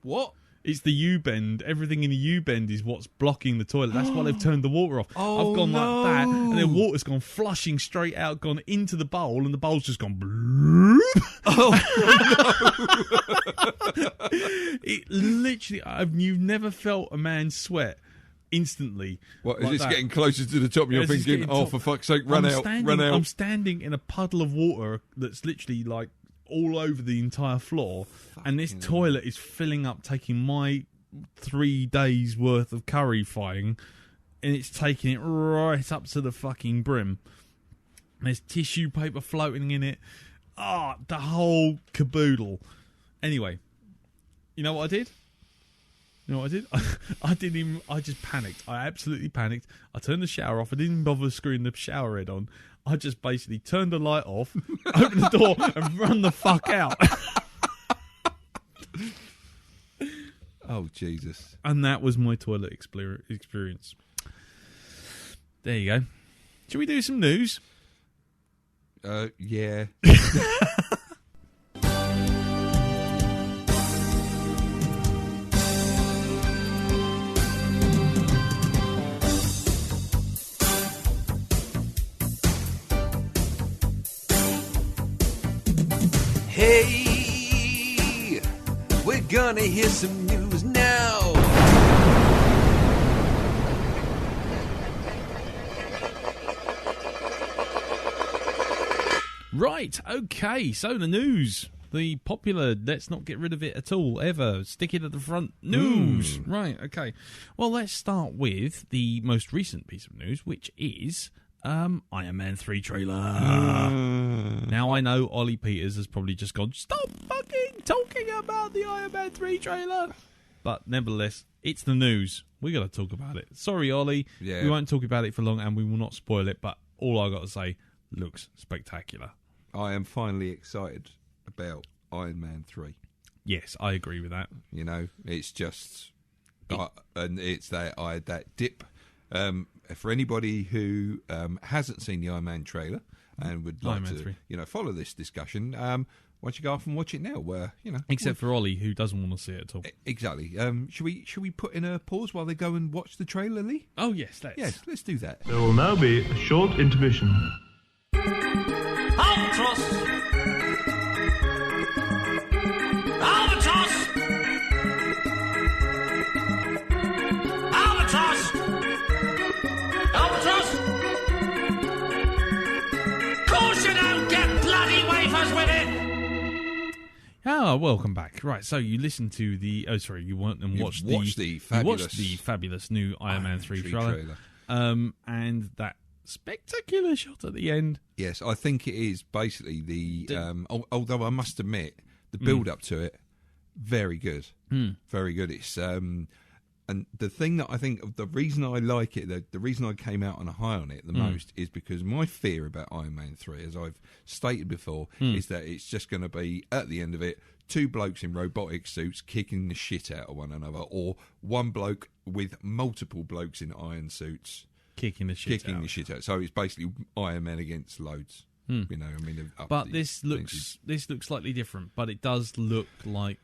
What?
It's the U-bend. Everything in the U-bend is what's blocking the toilet. That's why they've turned the water off.
Oh,
I've gone
no.
like that, and then water's gone flushing straight out, gone into the bowl, and the bowl's just gone bloop.
Oh,
no. It literally, you've never felt a man sweat instantly.
What, is
like
this
that.
getting closer to the top and you're thinking, oh, for fuck's sake, run out.
I'm standing in a puddle of water that's literally like all over the entire floor, and this toilet is filling up, taking my 3 days worth of curry frying, and it's taking it right up to the fucking brim. There's tissue paper floating in it. The whole caboodle. Anyway, you know what I did? You know what I did? I just panicked. I absolutely panicked. I turned the shower off. I didn't bother screwing the shower head on. I just basically turned the light off, opened the door, and run the fuck out.
Oh, Jesus.
And that was my toilet experience. There you go. Shall we do some news?
Yeah.
Hey, we're gonna hear some news now.
Right, okay, so the news. The popular, let's not get rid of it at all, ever. Stick it at the front news. Right, okay. Well, let's start with the most recent piece of news, which is Iron Man 3 trailer. Now, I know Ollie Peters has probably just gone, stop fucking talking about the Iron Man 3 trailer. But nevertheless, it's the news. We got to talk about it. Sorry, Ollie.
Yeah.
We won't talk about it for long, and we will not spoil it, but all I got to say, looks spectacular.
I am finally excited about Iron Man 3.
Yes, I agree with that.
You know, it's just... and it's that dip... for anybody who hasn't seen the Iron Man trailer and would like to, follow this discussion, why don't you go off and watch it now? Where
except for Ollie, who doesn't want to see it at all.
Exactly. Should we put in a pause while they go and watch the trailer, Lee?
Oh yes,
let's do that.
There will now be a short intermission.
Albatross! Albatross! Albatross! Albatross! Course you don't get bloody wafers with it!
Welcome back. Right, so you listened to the... Oh, sorry, you went and watched the fabulous new Iron Man 3 trailer. And that spectacular shot at the end.
Yes, I think it is basically the although I must admit, the build-up to it, very good. Very good. It's... and And the thing that I think, the reason I like it, the reason I came out on a high on it the most, is because my fear about Iron Man 3, as I've stated before, is that it's just going to be, at the end of it, two blokes in robotic suits kicking the shit out of one another, or one bloke with multiple blokes in iron suits
kicking the shit out.
So it's basically Iron Man against loads. You know, I mean,
but this looks slightly different. But it does look like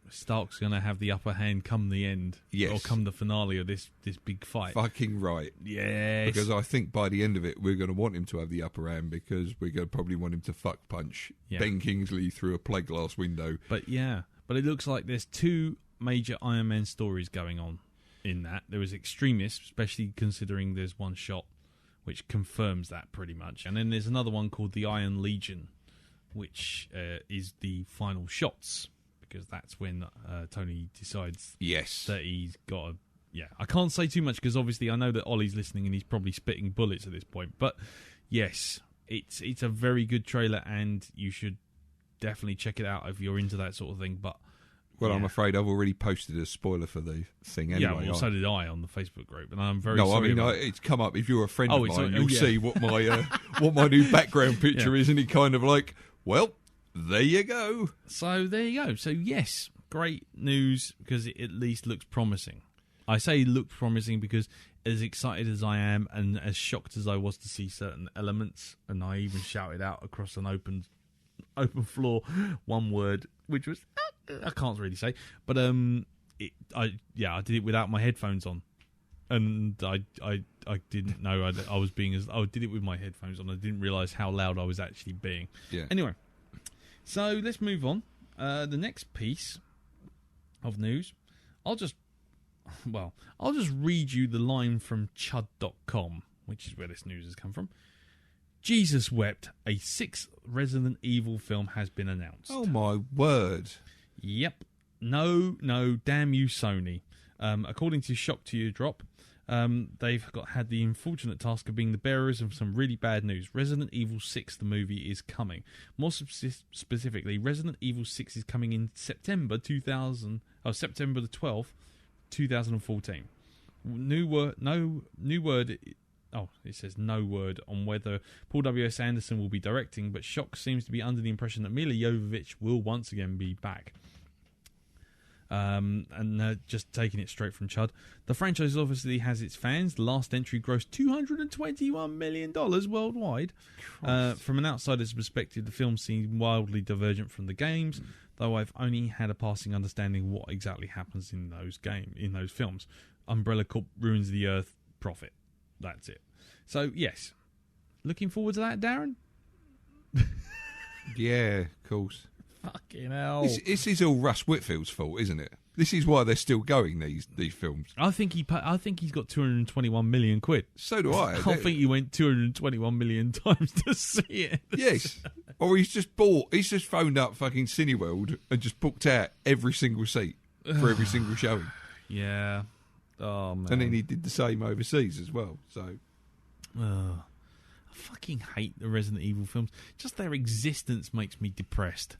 Stark's going to have the upper hand come the end, or come the finale of this big fight.
Fucking right.
Yes.
Because I think by the end of it, we're going to want him to have the upper hand, because we're going to probably want him to fuck punch Ben Kingsley through a plate glass window.
But it looks like there's two major Iron Man stories going on in that. There is Extremist, especially considering there's one shot which confirms that pretty much. And then there's another one called the Iron Legion, which is the final shots, because that's when Tony decides that he's got a... Yeah, I can't say too much because obviously I know that Ollie's listening and he's probably spitting bullets at this point. But yes, it's a very good trailer and you should definitely check it out if you're into that sort of thing. But
well, I'm afraid I've already posted a spoiler for the thing anyway.
Yeah, well, so did I on the Facebook group, and I'm very sorry.
No, I mean, it's come up. If you're a friend of mine, you'll see what my new background picture is, and he kind of like, well, there you go.
So there you go. So yes, great news, because it at least looks promising. I say looks promising because as excited as I am and as shocked as I was to see certain elements, and I even shouted out across an open floor one word, which was I can't really say, but I did it without my headphones on, and I didn't know I was being I did it with my headphones on. I didn't realise how loud I was actually being.
Yeah.
Anyway, so let's move on. The next piece of news, I'll just read you the line from chud.com, which is where this news has come from. Jesus wept. A 6th Resident Evil film has been announced.
Oh my word.
Yep. No, damn you, Sony. According to Shock to Your Drop, they've had the unfortunate task of being the bearers of some really bad news. Resident Evil 6, the movie, is coming. More specifically, Resident Evil 6 is coming in September the 12th, 2014. It says no word on whether Paul W.S. Anderson will be directing, but Shock seems to be under the impression that Mila Jovovich will once again be back. And just taking it straight from Chud. The franchise obviously has its fans. The last entry grossed $221 million worldwide. From an outsider's perspective, the film seemed wildly divergent from the games, though I've only had a passing understanding of what exactly happens in those films. Umbrella Corp ruins the Earth, profit. That's it. So, yes. Looking forward to that, Darren?
Yeah, of course.
Fucking hell.
This is all Russ Whitfield's fault, isn't it? This is why they're still going, these films.
I think he's got 221 million quid.
So do I.
I think he went 221 million times to see it.
Yes. Or he's just phoned up fucking Cineworld and just booked out every single seat for every single showing.
Yeah. Oh, man.
And then he did the same overseas as well. So,
I fucking hate the Resident Evil films. Just their existence makes me depressed.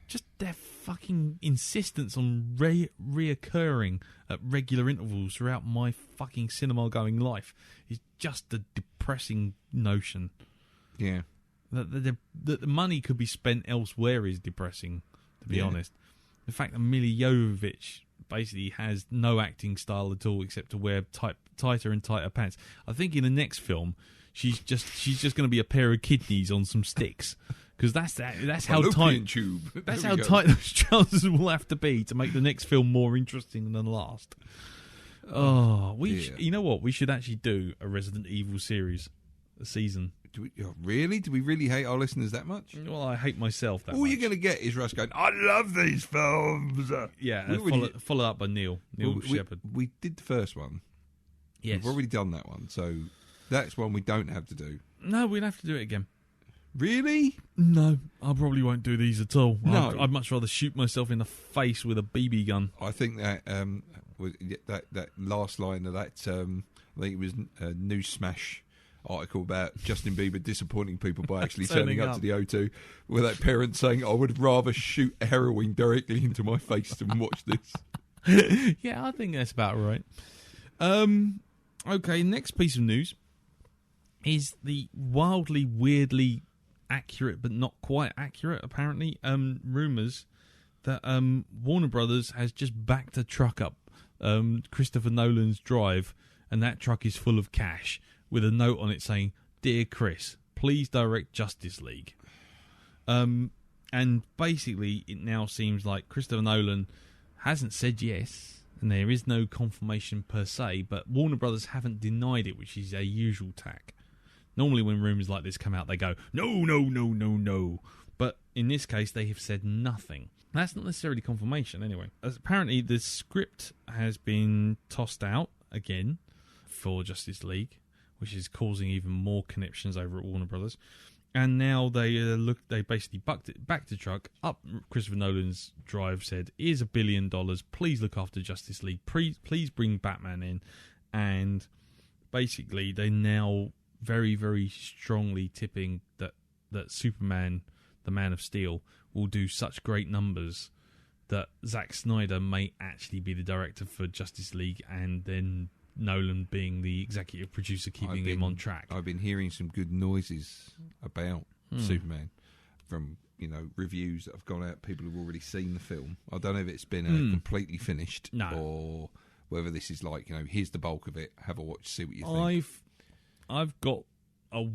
Just their fucking insistence on reoccurring at regular intervals throughout my fucking cinema-going life is just a depressing notion.
Yeah.
That the money could be spent elsewhere is depressing, to be honest. The fact that Mila Jovovich basically has no acting style at all except to wear tighter and tighter pants. I think in the next film, she's just going to be a pair of kidneys on some sticks, because that's how tight
tube.
That's how tight those trousers will have to be to make the next film more interesting than the last. You know what? We should actually do a Resident Evil series, a season.
Do we really hate our listeners that much?
Well, I hate myself that much.
All you're going to get is Russ going, I love these films.
Yeah, follow up by Neil Shepherd.
We did the first one.
Yes.
We've already done that one, so that's one we don't have to do.
No, we'd have to do it again.
Really?
No, I probably won't do these at all.
No.
I'd much rather shoot myself in the face with a BB gun.
I think that that last line of that, I think it was a News Smash article about Justin Bieber disappointing people by actually turning up to the O2, with that parent saying, I would rather shoot heroin directly into my face than watch this.
Yeah, I think that's about right. Okay, next piece of news is the wildly, weirdly accurate, but not quite accurate, apparently, rumours that Warner Brothers has just backed a truck up Christopher Nolan's drive, and that truck is full of cash with a note on it saying, "Dear Chris, please direct Justice League." And basically, it now seems like Christopher Nolan hasn't said yes, and there is no confirmation per se, but Warner Brothers haven't denied it, which is a usual tack. Normally when rumours like this come out, they go, no, no, no, no, no. But in this case, they have said nothing. That's not necessarily confirmation, anyway. As apparently, the script has been tossed out again for Justice League, which is causing even more conniptions over at Warner Brothers. And now they basically backed the truck up Christopher Nolan's drive, said, "Here's $1 billion. Please look after Justice League. Please bring Batman in." And basically, they now very, very strongly tipping that Superman, the Man of Steel, will do such great numbers that Zack Snyder may actually be the director for Justice League, and then Nolan being the executive producer, keeping him on track.
I've been hearing some good noises about Superman from reviews that have gone out. People who've already seen the film. I don't know if it's been completely finished, or whether this is like here's the bulk of it. Have a watch, see what you think.
I've got a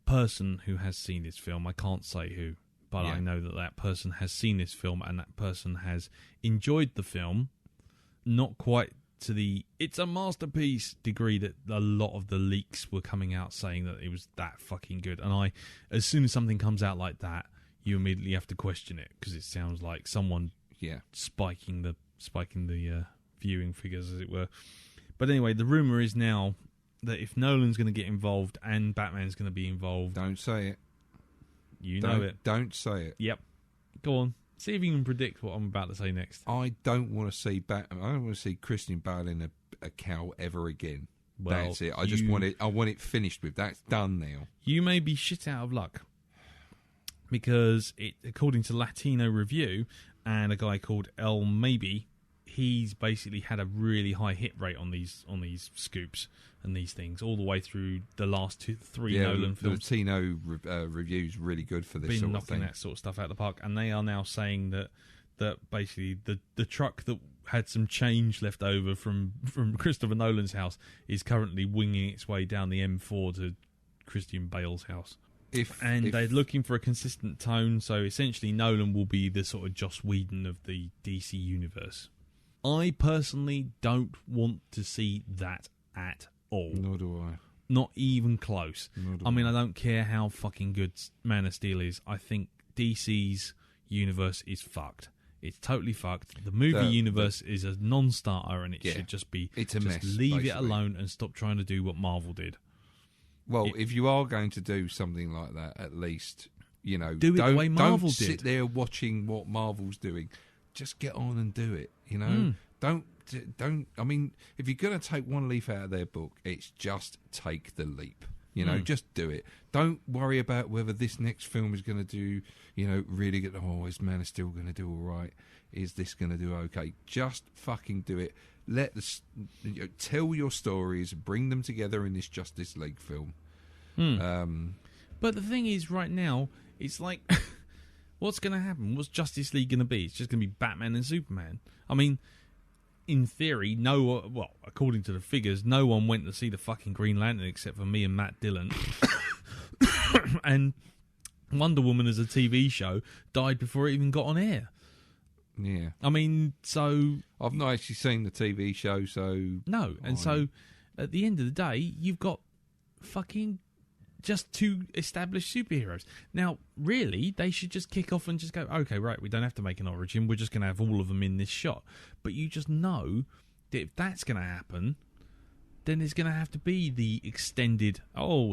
person who has seen this film. I can't say who, but I know that person has seen this film, and that person has enjoyed the film. Not quite to the "it's a masterpiece" degree that a lot of the leaks were coming out saying that it was that fucking good. And as soon as something comes out like that, you immediately have to question it, because it sounds like someone spiking the viewing figures, as it were. But anyway, the rumour is now that if Nolan's going to get involved and Batman's going to be involved...
Don't say it.
Know it.
Don't say it.
Yep. Go on. See if you can predict what I'm about to say next.
I don't want to see Batman. I don't want to see Christian Bale in a cowl ever again. Well, that's it. I just want it. I want it finished with. That's done now.
You may be shit out of luck, because according to Latino Review and a guy called El Maybe, he's basically had a really high hit rate on these scoops and these things all the way through the last 2-3 Nolan films.
The Latino review's really good for this sort of thing.
Been knocking that sort of stuff out of the park, and they are now saying that basically the truck that had some change left over from Christopher Nolan's house is currently winging its way down the M4 to Christian Bale's house. They're looking for a consistent tone, so essentially Nolan will be the sort of Joss Whedon of the DC universe. I personally don't want to see that at all.
Nor do I.
Not even close. I mean, I don't care how fucking good Man of Steel is. I think DC's universe is fucked. It's totally fucked. The movie universe is a non-starter, and it should just be...
It's a mess,
leave
basically.
it alone and stop trying to do what Marvel did.
Well, if you are going to do something like that, at least, do it
the way Marvel did.
Don't sit there watching what Marvel's doing. Just get on and do it, Don't. I mean, if you're going to take one leaf out of their book, it's just take the leap. Just do it. Don't worry about whether this next film is going to do, really good. Oh, is Man of Steel going to do all right? Is this going to do okay? Just fucking do it. Tell your stories, bring them together in this Justice League film.
But the thing is, right now, it's like, what's going to happen? What's Justice League going to be? It's just going to be Batman and Superman. I mean, in theory, according to the figures, no one went to see the fucking Green Lantern except for me and Matt Dillon. And Wonder Woman as a TV show died before it even got on air.
Yeah.
I mean, so...
I've not actually seen the TV show, so...
No, and so, at the end of the day, you've got fucking just two established superheroes. Now, really, they should just kick off and just go, okay, right, we don't have to make an origin, we're just going to have all of them in this shot. But you just know that if that's going to happen, then there's going to have to be the extended,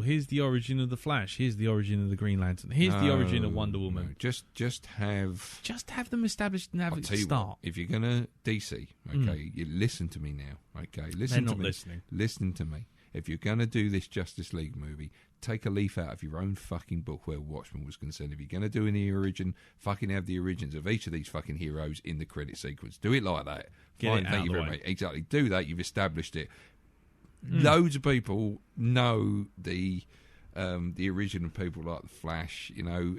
here's the origin of the Flash, here's the origin of the Green Lantern, here's the origin of Wonder Woman.
No, just have them
established and have it start.
What, if you're going to DC, okay, you listen to me now, okay? Listen to me.
Listening.
Listen to me. if you're going to do this Justice League movie, take a leaf out of your own fucking book where Watchmen was concerned. If you're going to do any origin, fucking have the origins of each of these fucking heroes in the credit sequence. Do it like that.
Get it out of the way.
Much. Exactly. Do that. You've established it. Loads of people know the original people like the Flash. You know,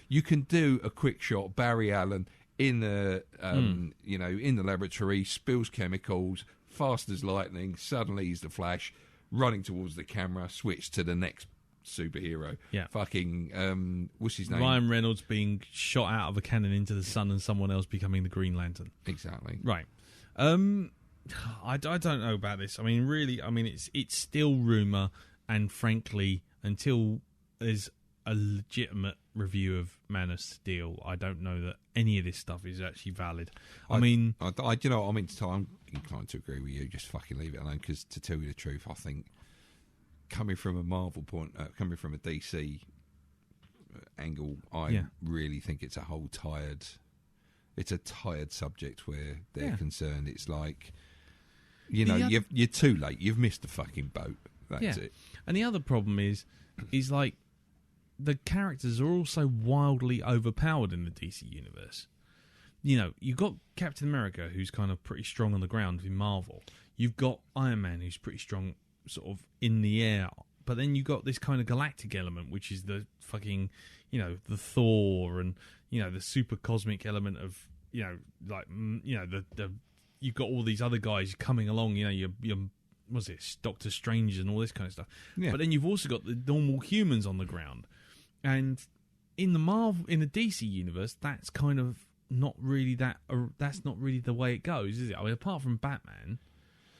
you can do a quick shot. Barry Allen in the in the laboratory, spills chemicals, fast as lightning. Suddenly he's the Flash, running towards the camera. Switch to the next superhero.
Yeah.
Fucking what's his name?
Ryan Reynolds being shot out of a cannon into the sun, and someone else becoming the Green Lantern.
Exactly.
Right. I don't know about this. I mean, really, it's still rumour, and frankly, until there's a legitimate review of Man of Steel, I don't know that any of this stuff is actually valid. I'm
inclined to agree with you. Just fucking leave it alone, because to tell you the truth, I think coming from a Marvel coming from a DC angle, I really think it's a tired subject where they're concerned. It's like, you're too late. You've missed the fucking boat. That's it.
And the other problem is like the characters are also wildly overpowered in the DC universe. You know, you've got Captain America, who's kind of pretty strong on the ground in Marvel. You've got Iron Man, who's pretty strong sort of in the air. But then you've got this kind of galactic element, which is the fucking, the Thor and, the super cosmic element of, you've got all these other guys coming along, your what's it, Doctor Strange and all this kind of stuff. Yeah. But then you've also got the normal humans on the ground. And in the DC universe, that's kind of not really that's not really the way it goes, is it? I mean, apart from Batman,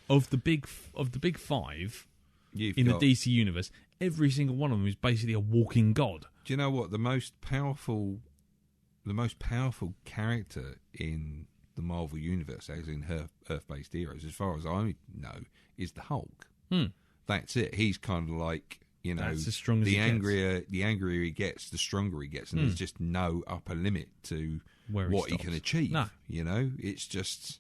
of the big five the DC universe, every single one of them is basically a walking god.
Do you know what the most powerful character in the Marvel universe, as in her Earth-based heroes, as far as I know, is the Hulk. That's it. He's kind of like,
that's as strong as
the angrier he gets, the stronger he gets, and there's just no upper limit to what he can achieve. No. It's just,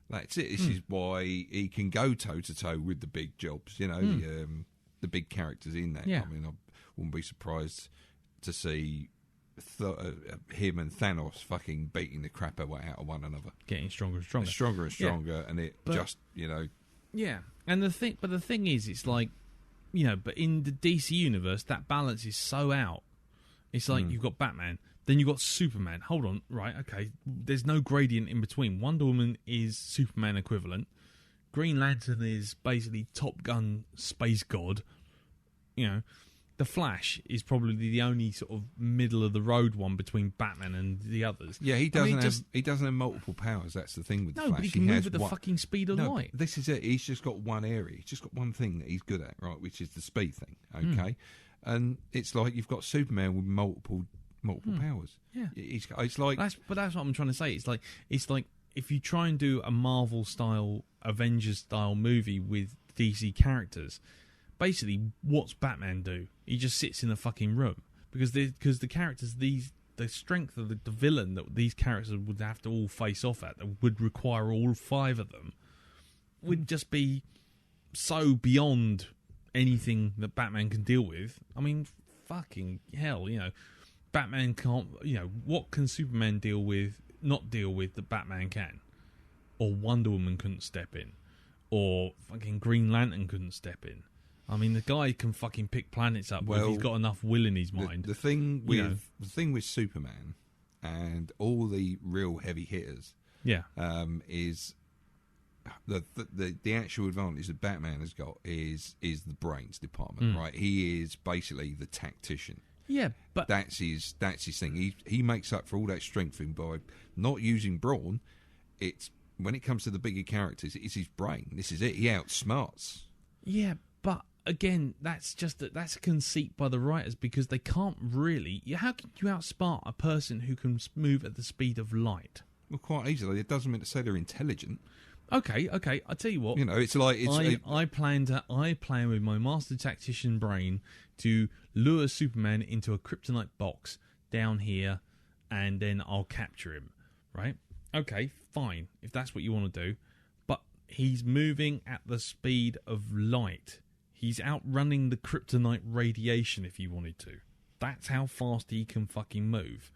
that's it. This is why he can go toe to toe with the big jobs. The big characters in that.
Yeah.
I mean, I wouldn't be surprised to see him and Thanos fucking beating the crap out of one another,
getting stronger and stronger,
and
yeah. And the thing is, it's like, but in the DC universe, that balance is so out. It's like you've got Batman, then you've got Superman. Hold on, right? Okay, there's no gradient in between. Wonder Woman is Superman equivalent. Green Lantern is basically Top Gun space god. The Flash is probably the only sort of middle of the road one between Batman and the others.
Yeah, he doesn't have multiple powers. That's the thing with the Flash.
But he can move at the fucking speed of light.
This is it. He's just got one area. He's just got one thing that he's good at, right? Which is the speed thing. Okay, and it's like you've got Superman with multiple powers.
Yeah,
it's like
that's what I'm trying to say. It's like if you try and do a Marvel style, Avengers style movie with DC characters. Basically, what's Batman do? He just sits in a fucking room because the characters, the strength of the villain that these characters would have to all face off at, that would require all five of them, would just be so beyond anything that Batman can deal with. I mean, fucking hell, Batman can't. What can Superman not deal with that Batman can, or Wonder Woman couldn't step in, or fucking Green Lantern couldn't step in. I mean, the guy can fucking pick planets up if he's got enough will in his mind.
The thing with Superman and all the real heavy hitters, is the actual advantage that Batman has got is the brains department, right? He is basically the tactician.
Yeah, but
that's his thing. He makes up for all that strength by not using brawn. It's when it comes to the bigger characters, it's his brain. This is it. He outsmarts.
Yeah, but again, that's a conceit by the writers, because they can't really. How can you outsmart a person who can move at the speed of light?
Well, quite easily. It doesn't mean to say they're intelligent.
Okay. I tell you what.
It's like
I plan with my master tactician brain to lure Superman into a kryptonite box down here, and then I'll capture him. Right? Okay, fine. If that's what you want to do, but he's moving at the speed of light. He's outrunning the kryptonite radiation if he wanted to. That's how fast he can fucking move.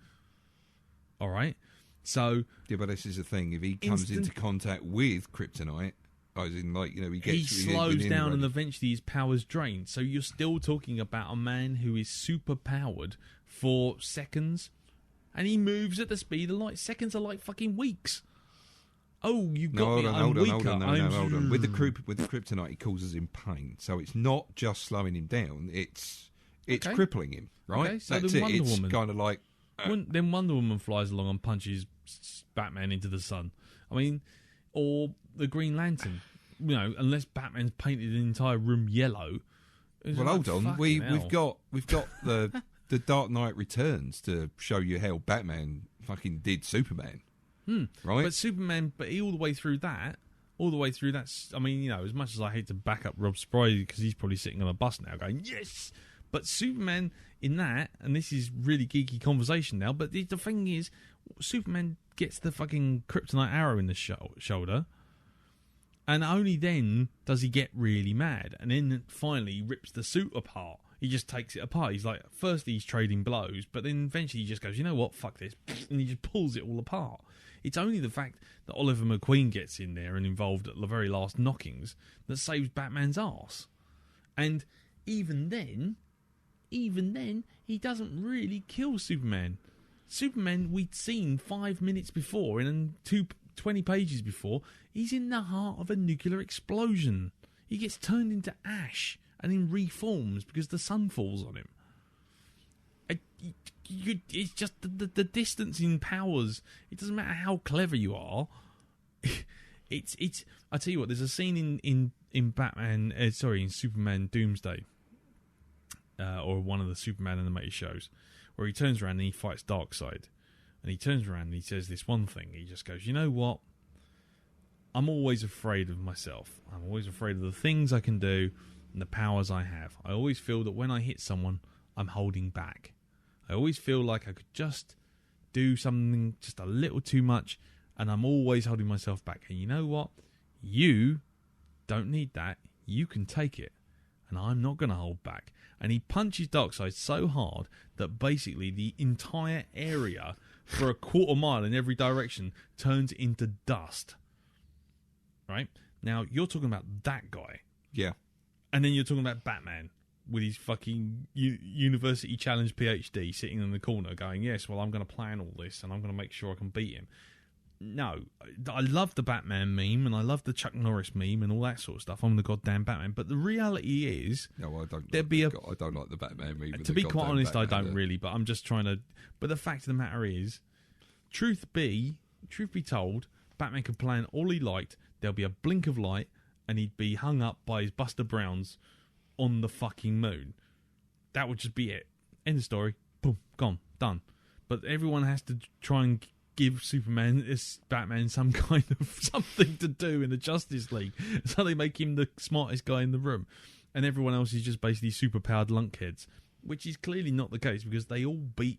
All right? So...
Yeah, but this is the thing. If he comes into contact with kryptonite, as in, like, you know, he
slows down and eventually his power's drained. So you're still talking about a man who is super powered for seconds, and he moves at the speed of light. Seconds are like fucking weeks. Oh, you got me.
Hold on. With the kryptonite, it causes him pain. So it's not just slowing him down; it's crippling him. Right?
Okay, so
that's
the
it.
Wonder
It's
Woman.
kind of like
then Wonder Woman flies along and punches Batman into the sun. I mean, or the Green Lantern. You know, unless Batman's painted the entire room yellow.
Well, hold on. We've got the Dark Knight Returns to show you how Batman fucking did Superman. Right?
But Superman, all the way through that, I mean, you know, as much as I hate to back up Rob Spry because he's probably sitting on a bus now going, yes! But Superman in that, and this is really geeky conversation now, but the thing is, Superman gets the fucking kryptonite arrow in the shoulder, and only then does he get really mad, and then finally he rips the suit apart. He just takes it apart. He's like, first he's trading blows, but then eventually he just goes, you know what, fuck this, and he just pulls it all apart. It's only the fact that Oliver McQueen gets in there and involved at the very last knockings that saves Batman's arse. And even then, he doesn't really kill Superman. Superman, we'd seen 5 minutes before, and 20 pages before, he's in the heart of a nuclear explosion. He gets turned into ash and then reforms because the sun falls on him. It's just the distance in powers. It doesn't matter how clever you are. It's. I tell you what. There's a scene in Batman. In Superman Doomsday, or one of the Superman animated shows, where he turns around and he fights Darkseid, and he turns around and he says this one thing. He just goes, "You know what? I'm always afraid of myself. I'm always afraid of the things I can do and the powers I have. I always feel that when I hit someone, I'm holding back. I always feel like I could just do something just a little too much, and I'm always holding myself back. And you know what? You don't need that. You can take it, and I'm not going to hold back." And he punches Darkseid so hard that basically the entire area for a quarter mile in every direction turns into dust. Right? Now, you're talking about that guy.
Yeah.
And then you're talking about Batman with his fucking university challenge PhD sitting in the corner going, yes, well, I'm going to plan all this and I'm going to make sure I can beat him. No, I love the Batman meme and I love the Chuck Norris meme and all that sort of stuff. I'm the goddamn Batman. But the reality is...
No, I don't. I don't like the Batman meme.
To be quite honest, I don't really, but I'm just trying to... But the fact of the matter is, truth be told, Batman could plan all he liked. There'll be a blink of light and he'd be hung up by his Buster Browns on the fucking moon. That would just be it. End of story. Boom. Gone. Done. But everyone has to try and give Batman some kind of something to do in the Justice League. So they make him the smartest guy in the room. And everyone else is just basically superpowered lunkheads. Which is clearly not the case because they all beat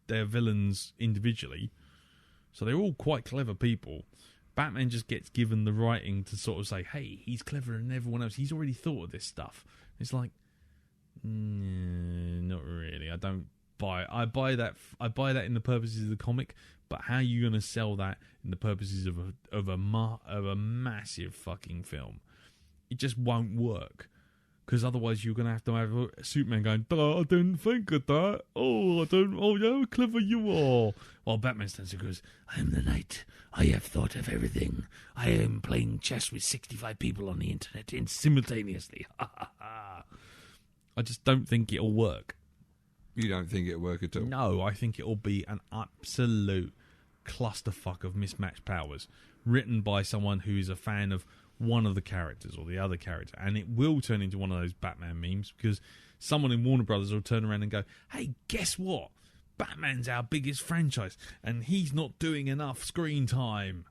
their villains individually. So they're all quite clever people. Batman just gets given the writing to sort of say, hey, he's cleverer than everyone else. He's already thought of this stuff. It's like, not really. I don't buy it. I buy that in the purposes of the comic, but how are you going to sell that in the purposes of a massive fucking film? It just won't work. Because otherwise you're going to have Superman going, I didn't think of that. Oh, how clever you are. While Batman stands there and goes, I am the knight. I have thought of everything. I am playing chess with 65 people on the internet simultaneously. I just don't think it'll work.
You don't think it'll work at all?
No, I think it'll be an absolute clusterfuck of mismatched powers written by someone who is a fan of one of the characters or the other character, and it will turn into one of those Batman memes because someone in Warner Brothers will turn around and go, hey, guess what? Batman's our biggest franchise and he's not doing enough screen time.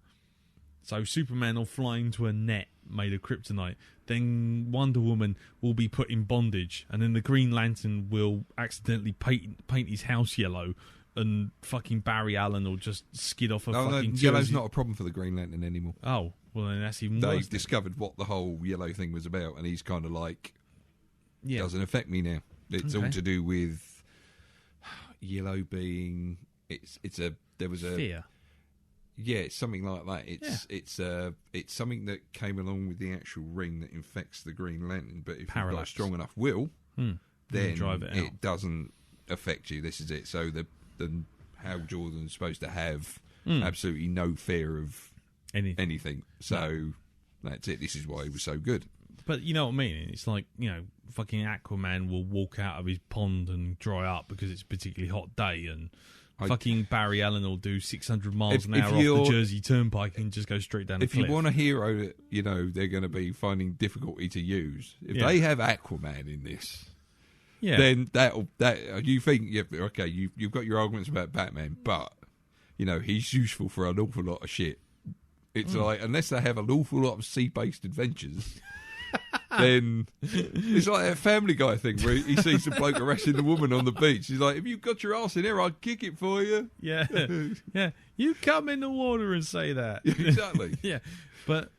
So Superman will fly into a net made of kryptonite, then Wonder Woman will be put in bondage, and then the Green Lantern will accidentally paint his house yellow, and fucking Barry Allen will just skid off a fucking...
No, yellow's not a problem for the Green Lantern anymore.
Oh, well then that's even
worse.
They've
discovered what the whole yellow thing was about, and he's kind of like, doesn't affect me now. It's all
Okay.
to do with yellow being. There was a
fear.
Yeah, it's something like that. It's something that came along with the actual ring that infects the Green Lantern. But if you've got a
Parallax.
strong enough will, then
drive it out.
doesn't affect you. This is it. So the Hal Jordan's supposed to have absolutely no fear of anything. So that's it. This is why he was so good.
But you know what I mean? It's like, fucking Aquaman will walk out of his pond and dry up because it's a particularly hot day, and fucking Barry Allen will do 600 miles an hour off the Jersey Turnpike and just go straight down the cliff.
If you want a hero that, they're going to be finding difficulty to use, if they have Aquaman in this, then that you think, okay, you've got your arguments about Batman, but, he's useful for an awful lot of shit. It's like, unless they have an awful lot of sea-based adventures... then it's like that Family Guy thing where he sees the bloke arresting the woman on the beach. He's like, if you've got your ass in there, I'll kick it for you.
Yeah. Yeah. You come in the water and say that.
Exactly.
Yeah. But,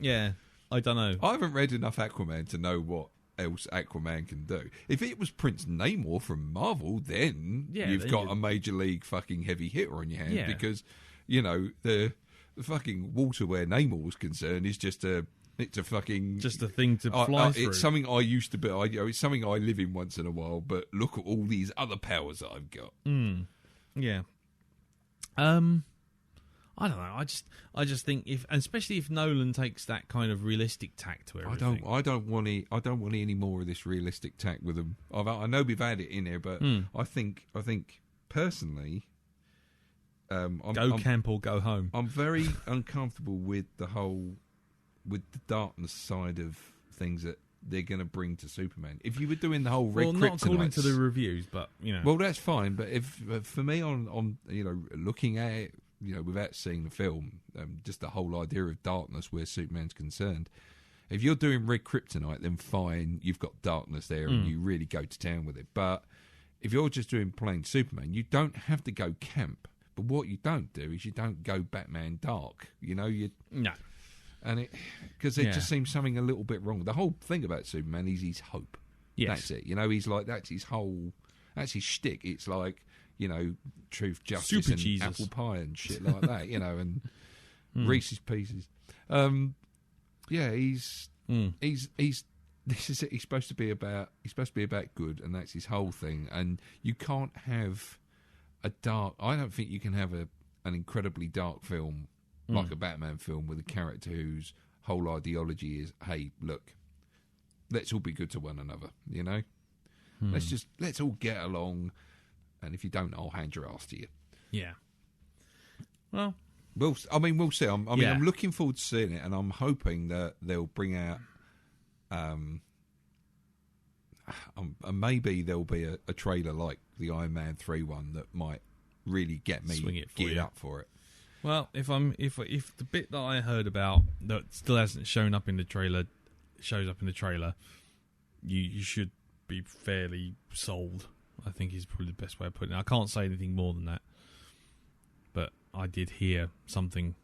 I don't know.
I haven't read enough Aquaman to know what else Aquaman can do. If it was Prince Namor from Marvel, then you've got a major league fucking heavy hitter on your hands because, the fucking water where Namor was concerned is just it's a fucking...
Just a thing to fly through.
It's something I used to be... it's something I live in once in a while, but look at all these other powers that I've got.
Yeah. I don't know. I just think especially if Nolan takes that kind of realistic tack to everything.
I don't want any more of this realistic tack with them. I know we've had it in there, but I think personally...
go camp or go home.
I'm very uncomfortable with the darkness side of things that they're going to bring to Superman. If you were doing the whole red kryptonite,
not according to the reviews, but
well, that's fine. But if for me, on looking at it, without seeing the film, just the whole idea of darkness where Superman's concerned. If you're doing red kryptonite, then fine, you've got darkness there, and you really go to town with it. But if you're just doing plain Superman, you don't have to go camp. But what you don't do is you don't go Batman dark.
No.
And because it just seems something a little bit wrong. The whole thing about Superman is his hope.
Yes.
That's it. He's like, that's his shtick. It's like, truth, justice,
Super
and
Jesus.
apple pie and shit like that, and Reese's Pieces. He's this is it. He's supposed to be about good, and that's his whole thing. And you can't have I don't think you can have an incredibly dark film like a Batman film with a character whose whole ideology is, hey, look, let's all be good to one another, Let's all get along, and if you don't, I'll hand your ass to you.
Yeah. Well,
we'll see. I'm looking forward to seeing it, and I'm hoping that they'll bring out, maybe there'll be a trailer like the Iron Man 3 one that might really get me geared up for it.
Well, if the bit that I heard about that still hasn't shown up in the trailer shows up in the trailer, you should be fairly sold. I think is probably the best way of putting it. I can't say anything more than that, but I did hear something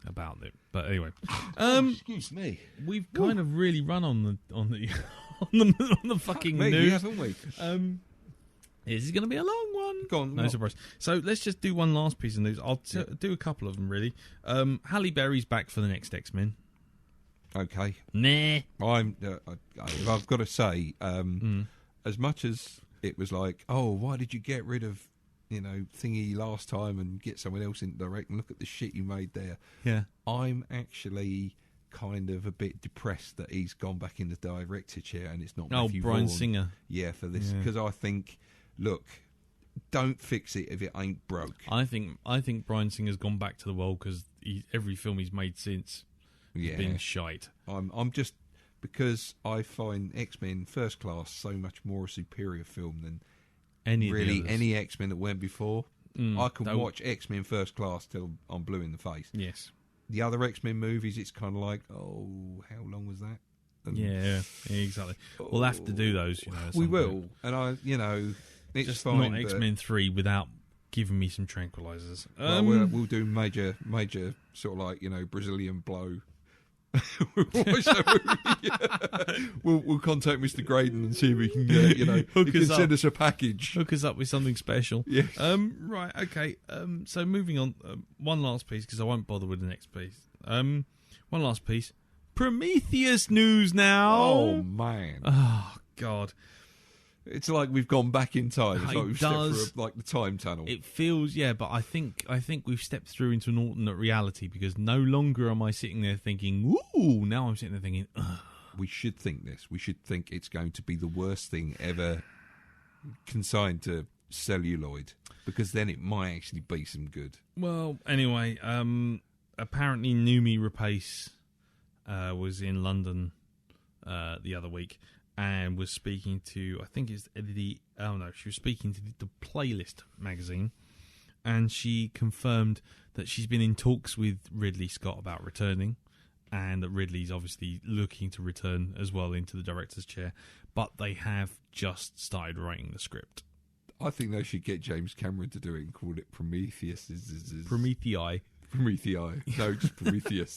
about it. But anyway,
excuse me,
we've kind of really run on the on the fucking news,
haven't we?
This is going to be a long one.
Go on,
no surprise. So let's just do one last piece of news. I'll do a couple of them, really. Halle Berry's back for the next X-Men.
Okay.
Nah.
I've got to say, as much as it was like, oh, why did you get rid of, Thingy last time and get someone else in direct and look at the shit you made there.
Yeah.
I'm actually kind of a bit depressed that he's gone back in the director chair and it's not Matthew
Brian
Vaughn.
Singer.
Yeah, for this. Because I think... Look, don't fix it if it ain't broke.
I think Brian Singer's gone back to the world because every film he's made since has been shite.
I'm just because I find X-Men First Class so much more a superior film than any X-Men that went before. I can watch X-Men First Class till I'm blue in the face.
Yes.
The other X-Men movies, it's kind of like, oh, how long was that? And
yeah, exactly. We'll have to do those.
We will, and it's
just
fine,
not X-Men 3 without giving me some tranquilizers.
We'll do major sort of like Brazilian blow We'll watch that movie. We'll contact Mr. Graydon and see if we can, he can send us a package.
Hook us up with something special.
Yes.
Right, okay. So moving on, one last piece, because I won't bother with the next piece. One last piece. Prometheus news now.
Oh, man.
Oh, God.
It's like we've gone back in time. It's
It
like we've
does.
stepped through the time tunnel.
It feels, but I think we've stepped through into an alternate reality, because no longer am I sitting there thinking, ooh, now I'm sitting there thinking, ugh.
We should think this. We should think it's going to be the worst thing ever consigned to celluloid, because then it might actually be some good.
Well, anyway, apparently Noomi Rapace was in London the other week and was speaking to, I think it's she was speaking to the Playlist magazine, and she confirmed that she's been in talks with Ridley Scott about returning, and that Ridley's obviously looking to return as well into the director's chair, but they have just started writing the script.
I think they should get James Cameron to do it and call it Prometheus.
Promethei.
Promethei. No, just Prometheus.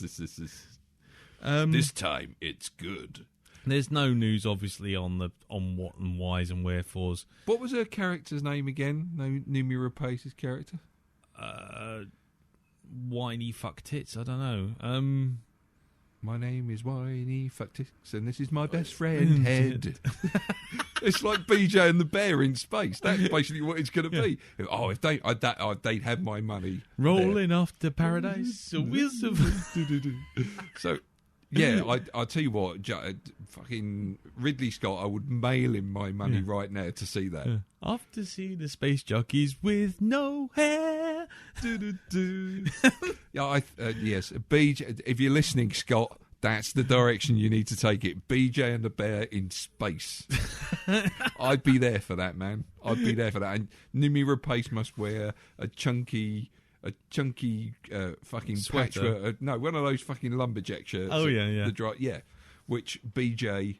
This time it's good.
There's no news, obviously, on what and whys and wherefores.
What was her character's name again? Noomi Rapace's character?
Whiny fuck tits. I don't know.
My name is Whiny Fuck Tits, and this is my best friend, Head. It's like BJ and the Bear in space. That's basically what it's going to be. Oh, if they'd have my money.
Rolling off to paradise.
So, yeah, I tell you what, fucking Ridley Scott, I would mail him my money right now to see that.
Off to see the space jockeys with no hair.
Yeah, yes, BJ. If you're listening, Scott, that's the direction you need to take it. BJ and the Bear in space. I'd be there for that, man. I'd be there for that. And Noomi Rapace must wear a chunky fucking
sweater.
patchwork. No, one of those fucking lumberjack shirts.
Oh yeah.
Which BJ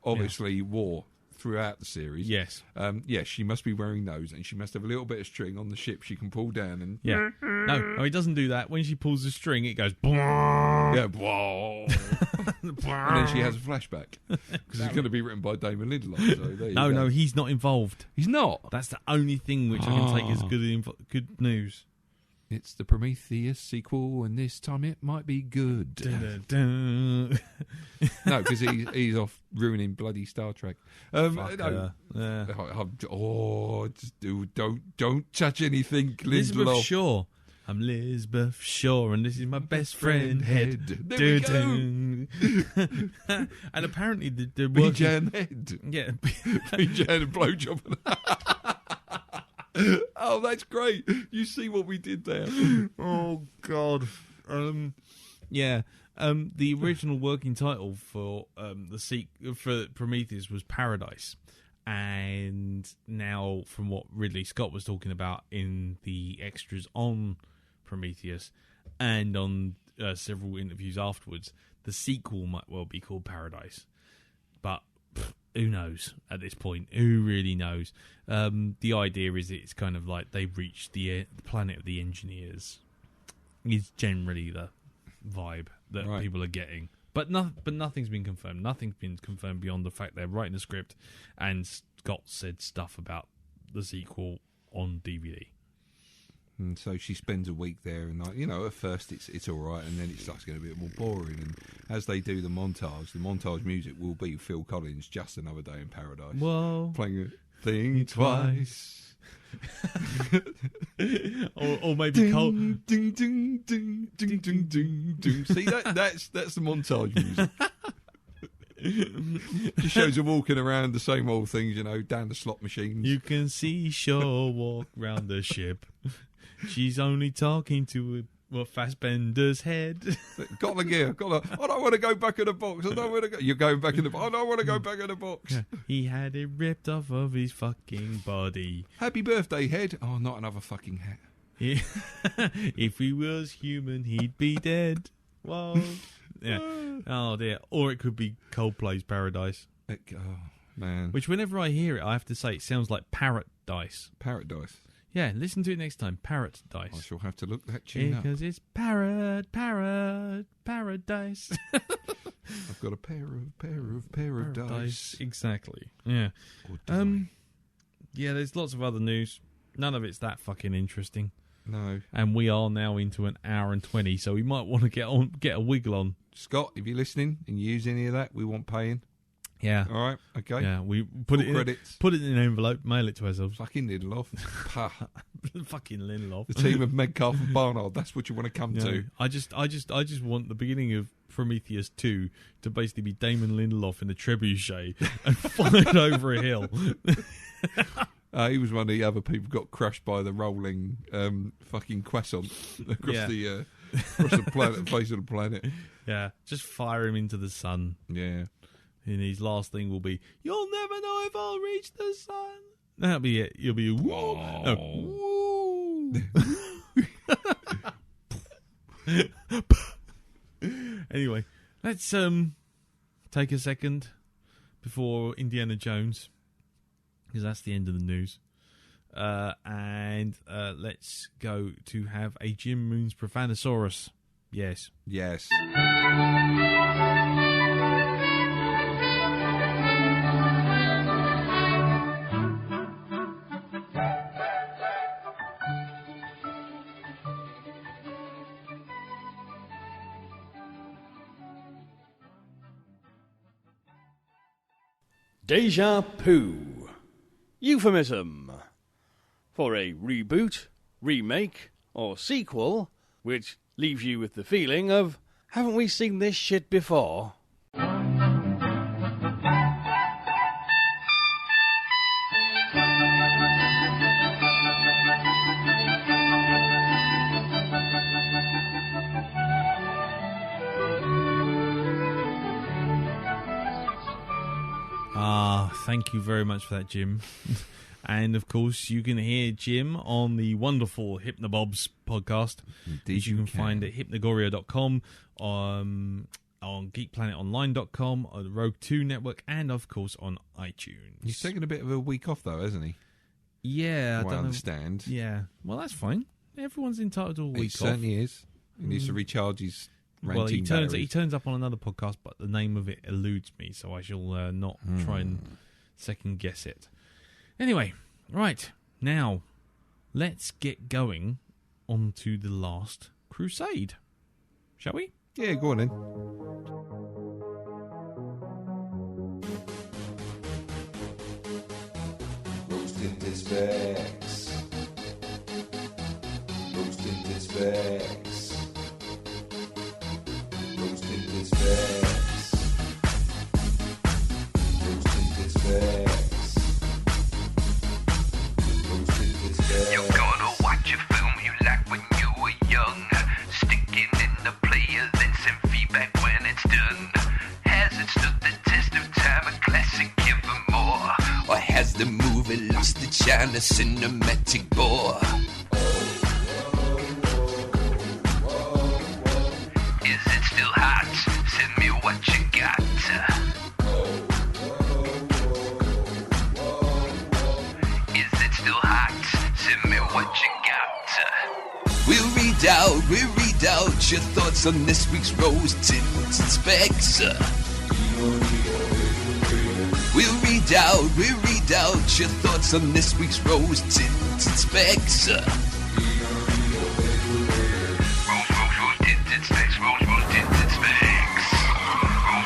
obviously wore throughout the series.
Yes.
She must be wearing those, and she must have a little bit of string on the ship she can pull down. And
no, he doesn't do that. When she pulls the string, it goes.
Yeah, and then she has a flashback because it's going to be written by Damon Lindelof. So there you go.
No, he's not involved.
He's not.
That's the only thing which I can take as good news.
It's the Prometheus sequel, and this time it might be good.
Dun.
No, because he's off ruining bloody Star Trek. Don't touch anything,
Elizabeth
Lindelof.
Shaw. I'm Elizabeth Shaw, and this is my best friend, Head.
There we go.
And apparently the
BJ and Head.
Yeah.
BJ and a blowjob. Oh, that's great. You see what we did there.
Oh, God. The original working title for for Prometheus was Paradise. And now, from what Ridley Scott was talking about in the extras on Prometheus and on several interviews afterwards, the sequel might well be called Paradise. But who knows at this point? Who really knows? The idea is it's kind of like they've reached the planet of the engineers. Is generally the vibe that people are getting. But nothing's been confirmed. Nothing's been confirmed beyond the fact they're writing the script, and Scott said stuff about the sequel on DVD.
And so she spends a week there, and at first it's all right, and then it starts getting a bit more boring. And as they do the montage music will be Phil Collins' "Just Another Day in Paradise."
Whoa.
Playing a thing twice.
or maybe Cole.
Ding, ding, ding, ding, ding, ding, ding, ding. See that's the montage music. Just shows her walking around the same old things, down the slot machines.
You can see Shaw walk round the ship. She's only talking to Fassbender's head.
Got the gear. I don't want to go back in the box. I don't want to go. You're going back in the box. I don't want to go back in the box.
He had it ripped off of his fucking body.
Happy birthday, Head. Oh, not another fucking hat.
If he was human, he'd be dead. Whoa. Yeah. Oh, dear. Or it could be Coldplay's Paradise.
Oh, man.
Which, whenever I hear it, I have to say it sounds like Parrot Dice.
Parrot Dice.
Yeah, listen to it next time. Parrot Dice.
I shall have to look that tune up.
Because it's Parrot paradise.
I've got a pair of dice.
Exactly. Yeah. Yeah, there's lots of other news. None of it's that fucking interesting.
No.
And we are now into an hour and 20, so we might want to get a wiggle on.
Scott, if you're listening and you use any of that, we want paying.
Yeah.
All right. Okay.
Yeah, we put it in an envelope, mail it to ourselves.
Fucking Lindelof.
Fucking Lindelof.
The team of Medcalf and Barnard. That's what you want to come to.
I just want the beginning of Prometheus 2 to basically be Damon Lindelof in a trebuchet and fired over a hill.
He was one of the other people got crushed by the rolling fucking croissant across the planet, face of the planet.
Yeah, just fire him into the sun.
Yeah.
And his last thing will be, "You'll never know if I'll reach the sun." That'll be it. You'll be, whoa. Anyway, let's take a second before Indiana Jones, because that's the end of the news. And let's go to have a Jim Moon's Profanasaurus. Yes.
Yes.
Deja Poo. Euphemism for a reboot, remake, or sequel which leaves you with the feeling of, haven't we seen this shit before?
Thank you very much for that, Jim. And, of course, you can hear Jim on the wonderful Hypnobobs podcast, which you can find at hypnogoria.com, on geekplanetonline.com, on the Rogue 2 network, and, of course, on iTunes.
He's taken a bit of a week off, though, hasn't he?
Yeah.
I understand.
Yeah. Well, that's fine. Everyone's entitled to a week off.
He certainly is. He needs to recharge his ranting
batteries. He turns up on another podcast, but the name of it eludes me, so I shall not try and second guess it. Anyway, right, now let's get going on to the Last Crusade. Shall we?
Yeah, go on then.
Roasting his facts. Roasting his facts. Roasting his facts. Roasting his facts. Roasting his facts.
You gotta watch a film you like when you were young. Sticking in the player, then send feedback when it's done. Has it stood the test of time? A classic even more? Or has the movie lost its shine? A cinematic bore? Is it still hot? Send me what you got. Is it still hot? Send me what you got. We'll read out your thoughts on this week's Rose Tinted Specs. We'll read out your thoughts on this week's Rose Tinted Specs. Rose tinted specs. Rose tinted specs.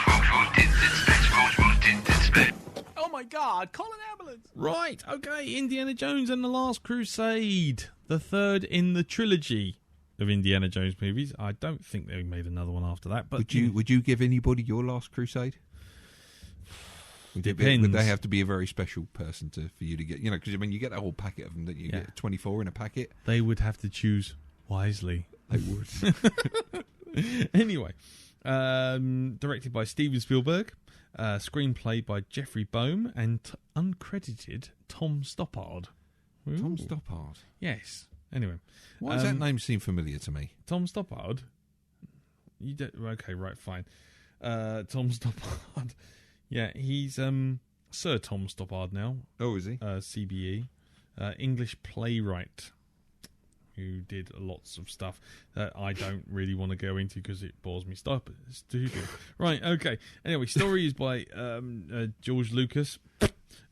Rose tinted specs. Rose tinted specs.
Oh my God, call an ambulance! Right, okay, Indiana Jones and the Last Crusade, the third in the trilogy of Indiana Jones movies. I don't think they made another one after that. But
would you give anybody your Last Crusade?
Depends.
Would they have to be a very special person for you to get? You know, because I mean, you get a whole packet of them. That you get 24 in a packet.
They would have to choose wisely.
They would.
Anyway, directed by Steven Spielberg, screenplay by Jeffrey Boehm, and uncredited Tom Stoppard. Ooh.
Tom Stoppard.
Yes. Anyway,
why does that name seem familiar to me?
Tom Stoppard. You don't, okay, right, fine. Tom Stoppard. Yeah, he's Sir Tom Stoppard now.
Oh, is he?
CBE, English playwright. who did lots of stuff that I don't really want to go into because it bores me. Stop it. It's stupid. Right, okay. Anyway, story is by George Lucas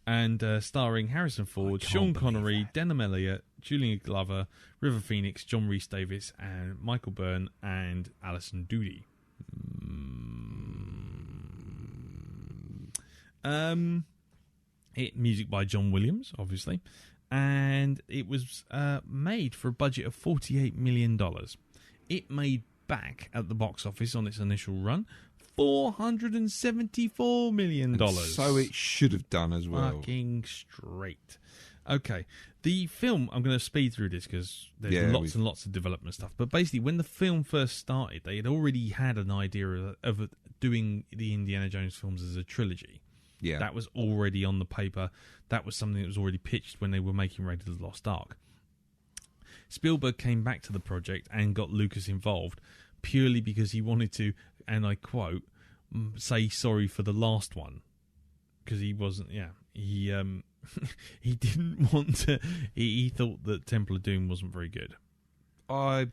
and starring Harrison Ford, Sean Connery, Denham Elliott, Julian Glover, River Phoenix, John Rhys Davies, and Michael Byrne and Alison Doody. Music by John Williams, obviously. And it was made for a budget of $48 million. It made back at the box office on its initial run $474 million.
And so it should have done as well.
Fucking straight. Okay, the film, I'm going to speed through this because there's lots and lots of development stuff. But basically, when the film first started, they had already had an idea of doing the Indiana Jones films as a trilogy.
Yeah.
That was already on the paper. That was something that was already pitched when they were making Raiders of the Lost Ark. Spielberg came back to the project and got Lucas involved purely because he wanted to, and I quote, say sorry for the last one. Because he wasn't, he didn't want to, he thought that Temple of Doom wasn't very good.
Do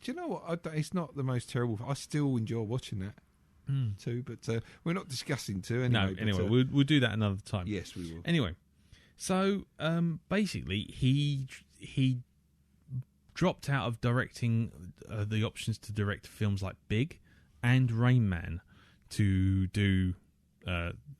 you know what? It's not the most terrible. I still enjoy watching that. Too, but we're not discussing too anyway.
No, anyway, we'll do that another time.
Yes, we will.
Anyway, so basically, he dropped out of directing the options to direct films like Big and Rain Man to do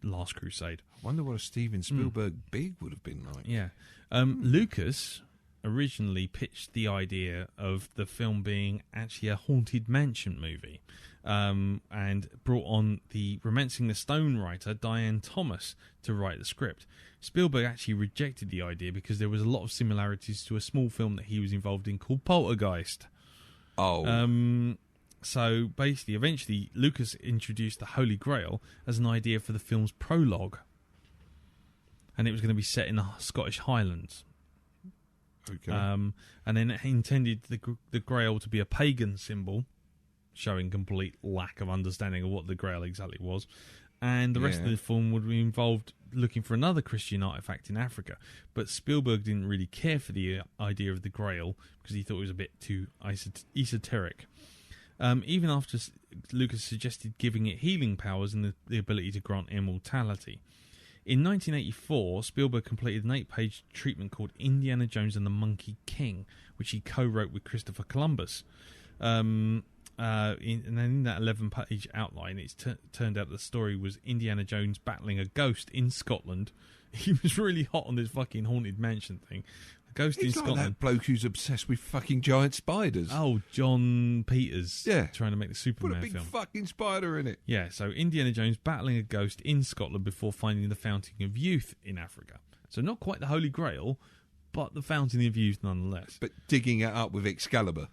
Last Crusade.
I wonder what a Steven Spielberg Big would have been like.
Yeah, Lucas originally pitched the idea of the film being actually a Haunted Mansion movie. And brought on the Romancing the Stone writer Diane Thomas to write the script. Spielberg actually rejected the idea because there was a lot of similarities to a small film that he was involved in called Poltergeist. So basically, eventually, Lucas introduced the Holy Grail as an idea for the film's prologue. And it was going to be set in the Scottish Highlands.
Okay.
And then he intended the Grail to be a pagan symbol, showing complete lack of understanding of what the Grail exactly was. And the rest of the film would be involved looking for another Christian artifact in Africa. But Spielberg didn't really care for the idea of the Grail because he thought it was a bit too esoteric. Even after Lucas suggested giving it healing powers and the ability to grant immortality. In 1984, Spielberg completed an 8-page treatment called Indiana Jones and the Monkey King, which he co-wrote with Christopher Columbus. And then in that 11-page outline, it's turned out the story was Indiana Jones battling a ghost in Scotland. He was really hot on this fucking Haunted Mansion thing. A ghost in Scotland.
Like that bloke who's obsessed with fucking giant spiders.
Oh, John Peters.
Yeah.
Trying to make the Superman
Put a big
film.
fucking spider in it.
Yeah, so Indiana Jones battling a ghost in Scotland before finding the Fountain of Youth in Africa. So not quite the Holy Grail, but the Fountain of Youth nonetheless.
But digging it up with Excalibur.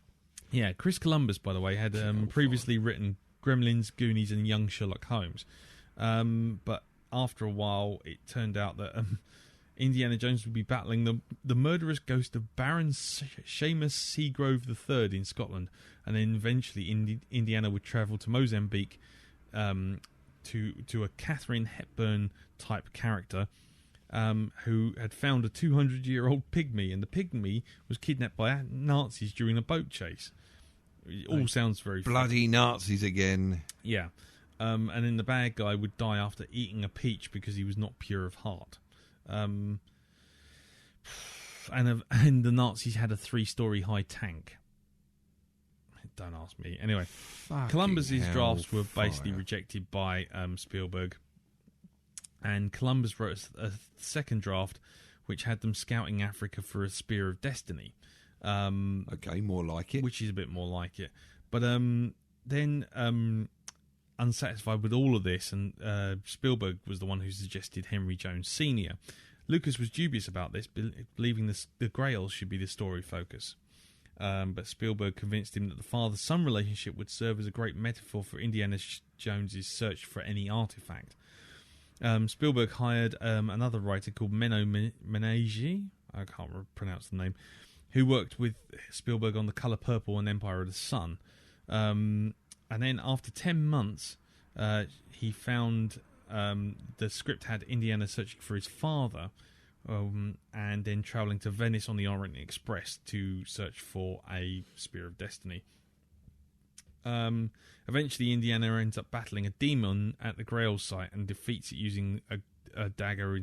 Yeah, Chris Columbus, by the way, had previously written Gremlins, Goonies, and Young Sherlock Holmes. But after a while, it turned out that Indiana Jones would be battling the murderous ghost of Baron Seamus Seagrove III in Scotland. And then eventually Indiana would travel to Mozambique to a Catherine Hepburn-type character who had found a 200-year-old pygmy. And the pygmy was kidnapped by Nazis during a boat chase. It all sounds very
bloody Nazis again.
Yeah. And then the bad guy would die after eating a peach because he was not pure of heart. And the Nazis had a 3-story high tank. Don't ask me. Anyway, Columbus's drafts were basically rejected by Spielberg. And Columbus wrote a second draft which had them scouting Africa for a Spear of Destiny.
Okay, more like it.
Which is a bit more like it. But then, unsatisfied with all of this, and Spielberg was the one who suggested Henry Jones Sr. Lucas was dubious about this, believing the Grail should be the story focus. But Spielberg convinced him that the father-son relationship would serve as a great metaphor for Indiana Jones's search for any artifact. Spielberg hired another writer called Menno Menage, I can't pronounce the name, who worked with Spielberg on The Colour Purple and Empire of the Sun. And then after 10 months, he found the script had Indiana searching for his father, and then travelling to Venice on the Orient Express to search for a Spear of Destiny. Eventually, Indiana ends up battling a demon at the Grail site and defeats it using a dagger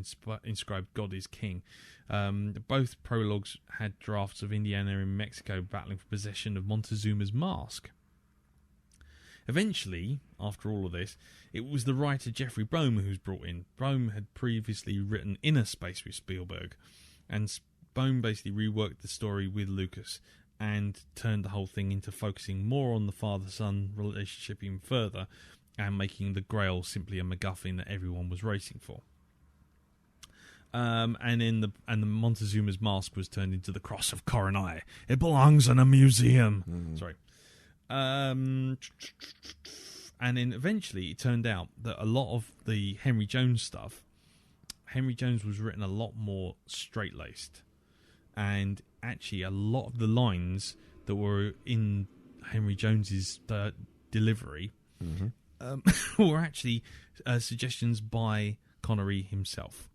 inscribed "God is King." Both prologues had drafts of Indiana in Mexico battling for possession of Montezuma's mask. Eventually, after all of this, it was the writer Jeffrey Boehm who was brought in. Boehm had previously written Inner Space with Spielberg, and Boehm basically reworked the story with Lucas and turned the whole thing into focusing more on the father-son relationship even further, and making the Grail simply a MacGuffin that everyone was racing for. And the Montezuma's mask was turned into the Cross of Coronai. It belongs in a museum. Sorry. And then eventually it turned out that a lot of the Henry Jones stuff, Henry Jones was written a lot more straight-laced. And actually a lot of the lines that were in Henry Jones's delivery were actually suggestions by Connery himself,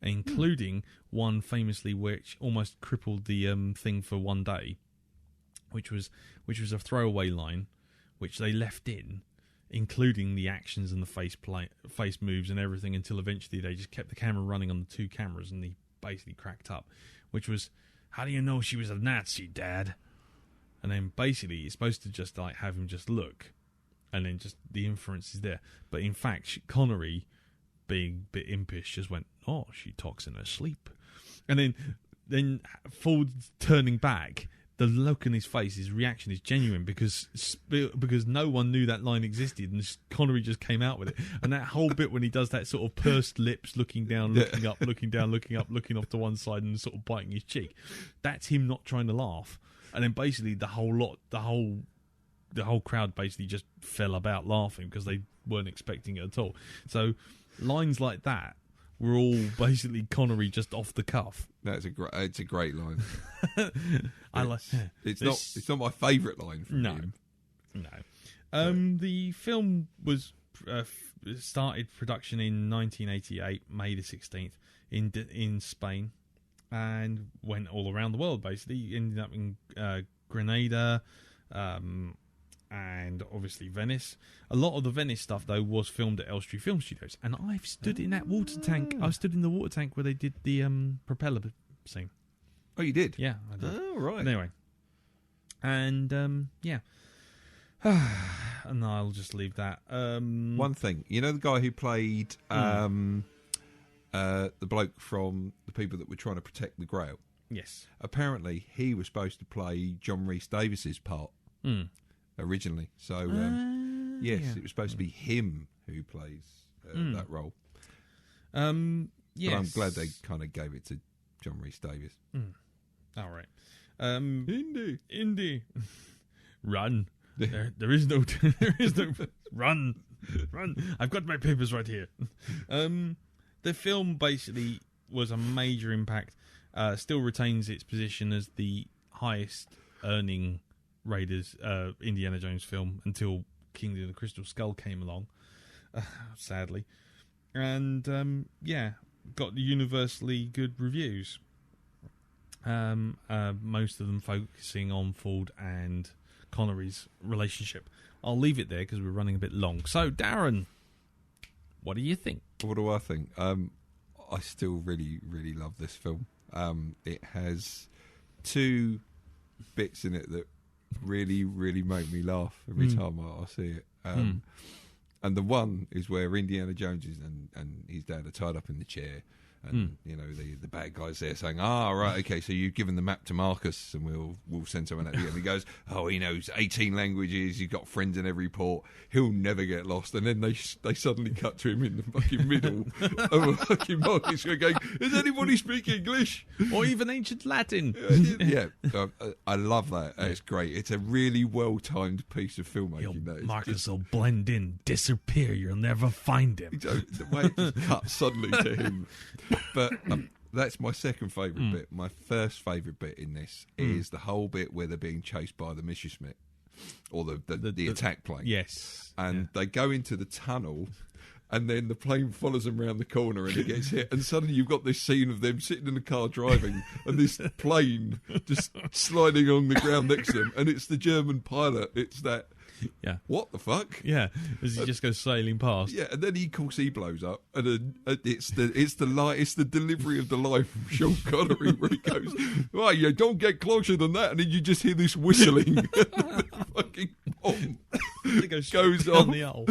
including one famously which almost crippled the thing for one day, which was a throwaway line, which they left in, including the actions and the face moves and everything, until eventually they just kept the camera running on the two cameras, and he basically cracked up, which was, "How do you know she was a Nazi, Dad?" And then basically it's supposed to just like have him just look, and then just the inference is there. But in fact, Connery, being a bit impish, just went, "Oh, she talks in her sleep." And then Ford turning back, the look in his face, his reaction is genuine because no one knew that line existed, and Connery just came out with it. And that whole bit when he does that sort of pursed lips, looking down, looking up, looking down, looking up, looking off to one side, and sort of biting his cheek, that's him not trying to laugh. And then basically the whole crowd basically just fell about laughing because they weren't expecting it at all. So lines like that were all basically Connery just off the cuff.
It's a great line.
I like.
It's not my favourite line from him.
No. The film was started production in 1988, May the 16th, in Spain, and went all around the world. Basically, ended up in Grenada, and obviously Venice. A lot of the Venice stuff, though, was filmed at Elstree Film Studios, and I've stood in that water tank. I stood in the water tank where they did the propeller scene.
Oh, you did?
Yeah, I did.
Oh, right.
Anyway, and yeah, and I'll just leave that.
One thing, you know, the guy who played the bloke from the people that were trying to protect the Grail.
Yes.
Apparently, he was supposed to play John Rhys Davis's part originally. So, yes, it was supposed to be him who plays that role.
Yes.
But I'm glad they kind of gave it to John Rhys Davis.
All right. Indy. Run. There is no run. I've got my papers right here. The film basically was a major impact. Still retains its position as the highest earning Raiders Indiana Jones film until Kingdom of the Crystal Skull came along, sadly. And got universally good reviews. Most of them focusing on Ford and Connery's relationship. I'll leave it there because we're running a bit long. So, Darren, what do you think?
What do I think? I still really, really love this film. It has two bits in it that really, really make me laugh every time I see it. And the one is where Indiana Jones is and his dad are tied up in the chair. And, you know, the bad guy's there saying, right, okay, so you've given the map to Marcus and we'll send someone at the end. He goes, he knows 18 languages, he's got friends in every port, he'll never get lost. And then they suddenly cut to him in the fucking middle of a fucking Marcus going, does anybody speak English?
Or even ancient Latin?
I love that. It's great. It's a really well-timed piece of filmmaking.
Marcus will blend in, disappear, you'll never find him.
The way it just cuts suddenly to him. But that's my second favourite bit. My first favourite bit in this is the whole bit where they're being chased by the Messerschmitt or the attack plane.
Yes.
And they go into the tunnel and then the plane follows them around the corner and it gets hit, and suddenly you've got this scene of them sitting in the car driving and this plane just sliding along the ground next to them, and it's the German pilot. It's that, what the fuck?
Yeah, as he just goes sailing past.
Yeah, and then he blows up, and then it's the delivery of the line from Sean Connery where he goes, "Well, you don't get closer than that," and then you just hear this whistling, and the fucking bomb goes
on
off.
the hole.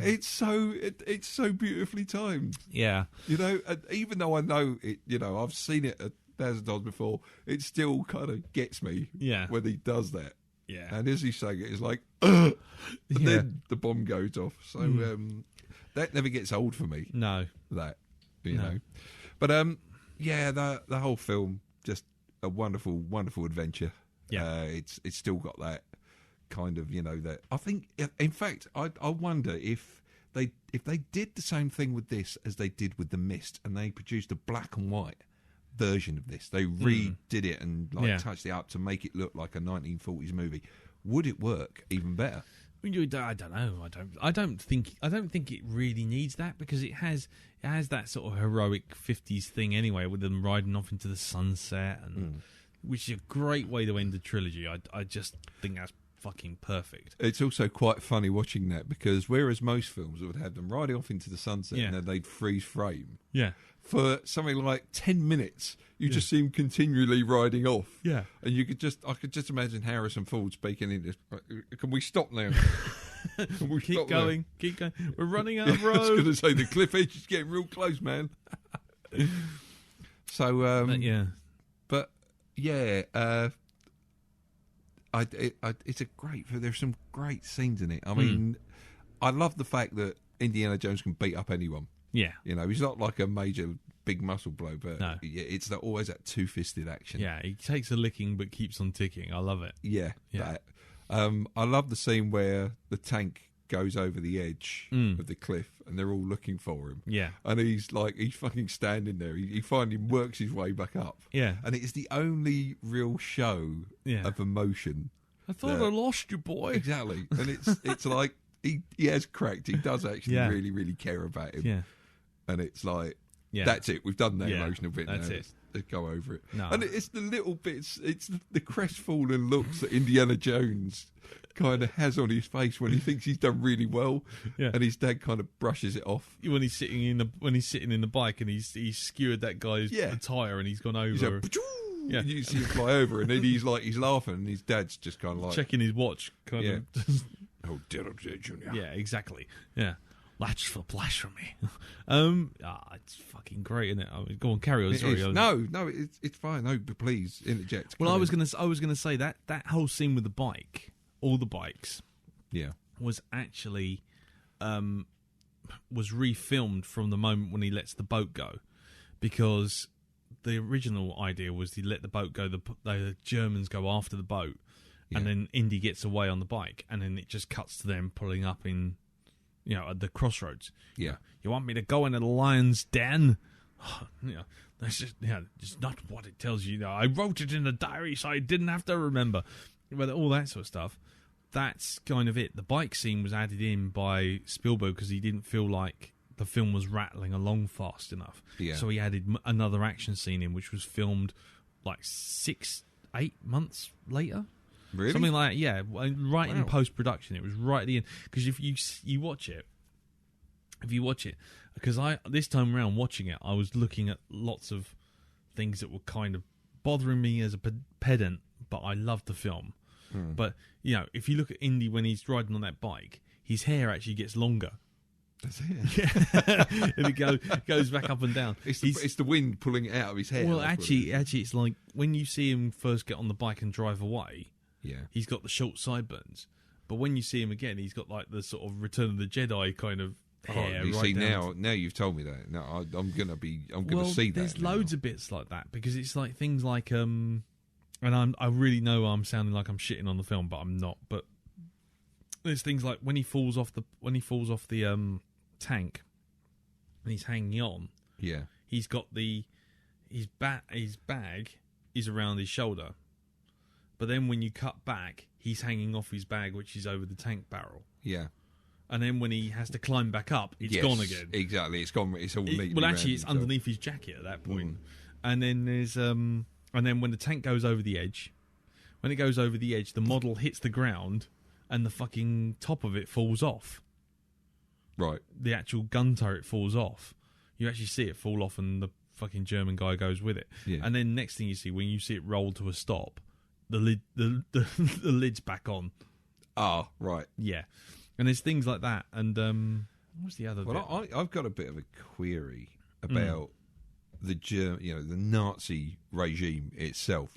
It's so beautifully timed.
Yeah,
You know, and even though I know it, you know, I've seen it 1,000 times before, it still kind of gets me.
Yeah.
When he does that.
yeah,
And as he's saying it, it's like, and then the bomb goes off. So that never gets old for me.
no,
That, you know. But yeah, the whole film, just a wonderful, wonderful adventure.
Yeah.
It's still got that kind of, you know, that I think. In fact, I wonder if they did the same thing with this as they did with The Mist, and they produced a black and white version of this. They redid it and touched it up to make it look like a 1940s movie. Would it work even better?
I don't know. I don't think it really needs that, because it has that sort of heroic 50s thing anyway, with them riding off into the sunset, and which is a great way to end the trilogy. I just think that's fucking perfect.
It's also quite funny watching that, because whereas most films would have them riding off into the sunset and then they'd freeze frame, for something like 10 minutes you just see him continually riding off, and I could just imagine Harrison Ford speaking in this, can we stop now? Can we
keep
stop
going, we're running out of road.
I was going to say the cliff edge is getting real close, man. So but it's a great. There's some great scenes in it. I mean, I love the fact that Indiana Jones can beat up anyone.
Yeah,
You know, he's not like a major big muscle blow, but
No.
it's always that two-fisted action.
yeah. He takes a licking but keeps on ticking. I love it.
Yeah. That. I love the scene where the tank goes over the edge of the cliff and they're all looking for him.
Yeah,
And he's fucking standing there. He finally works his way back up.
yeah.
And it's the only real show of emotion.
I thought I lost you, boy.
Exactly. And it's like he has cracked. He does actually really, really care about him.
Yeah,
And it's like,
yeah.
that's it. We've done the
Yeah,
emotional bit
that's
now.
it.
Let's go over it.
No.
And it's the little bits, it's the crestfallen looks that Indiana Jones kind of has on his face when he thinks he's done really well, and his dad kind of brushes it off.
When he's sitting in the bike and he's skewered that guy's the tire and he's gone over.
He's like,
Yeah.
and you see him fly over, and then he's laughing, and his dad's just kind of like
checking his watch, kind of.
oh, dear Junior.
Yeah, exactly. Yeah, that's for blasphemy. It's fucking great, isn't it? I mean, go on, carry on. Sorry.
No, it's fine. No, but please interject.
Well, I was gonna say that whole scene with the bike, all the bikes, was actually was refilmed from the moment when he lets the boat go, because the original idea was he let the boat go, the Germans go after the boat, and then Indy gets away on the bike, and then it just cuts to them pulling up in, at the crossroads.
Yeah.
You want me to go into the lion's den? That's just not what it tells you. I wrote it in the diary so I didn't have to remember. But all that sort of stuff. That's kind of it. The bike scene was added in by Spielberg because he didn't feel like the film was rattling along fast enough.
Yeah.
So he added another action scene in, which was filmed like 6-8 months later.
Really?
Something like that, yeah. Right in post-production. It was right at the end. Because if you watch it, because this time around watching it, I was looking at lots of things that were kind of bothering me as a pedant, but I loved the film. But, if you look at Indy when he's riding on that bike, his hair actually gets longer.
That's it.
And it goes back up and down.
It's the wind pulling it out of his hair.
Well, actually, it's like when you see him first get on the bike and drive away, he's got the short sideburns. But when you see him again, he's got like the sort of Return of the Jedi kind of hair.
You
right
see
down
now you've told me that. Now I'm gonna see that.
There's
now.
loads of bits like that, because it's like things like and I really know I'm sounding like I'm shitting on the film, but I'm not. But there's things like when he falls off the tank and he's hanging on.
Yeah.
He's got his bag is around his shoulder, but then when you cut back, he's hanging off his bag, which is over the tank barrel.
Yeah.
and then when he has to climb back up, it's gone again.
Exactly, it's gone. It's all neatly.
Well, actually, it's
round
underneath his jacket at that point. And then there's and then when the tank goes over the edge, the model hits the ground, and the fucking top of it falls off.
Right.
The actual gun turret falls off. You actually see it fall off, and the fucking German guy goes with it.
Yeah.
And then next thing you see, when you see it roll to a stop, the lid's back on.
Ah, right.
Yeah. And there's things like that. And what's the other bit?
Well, I've got a bit of a query about the Nazi regime itself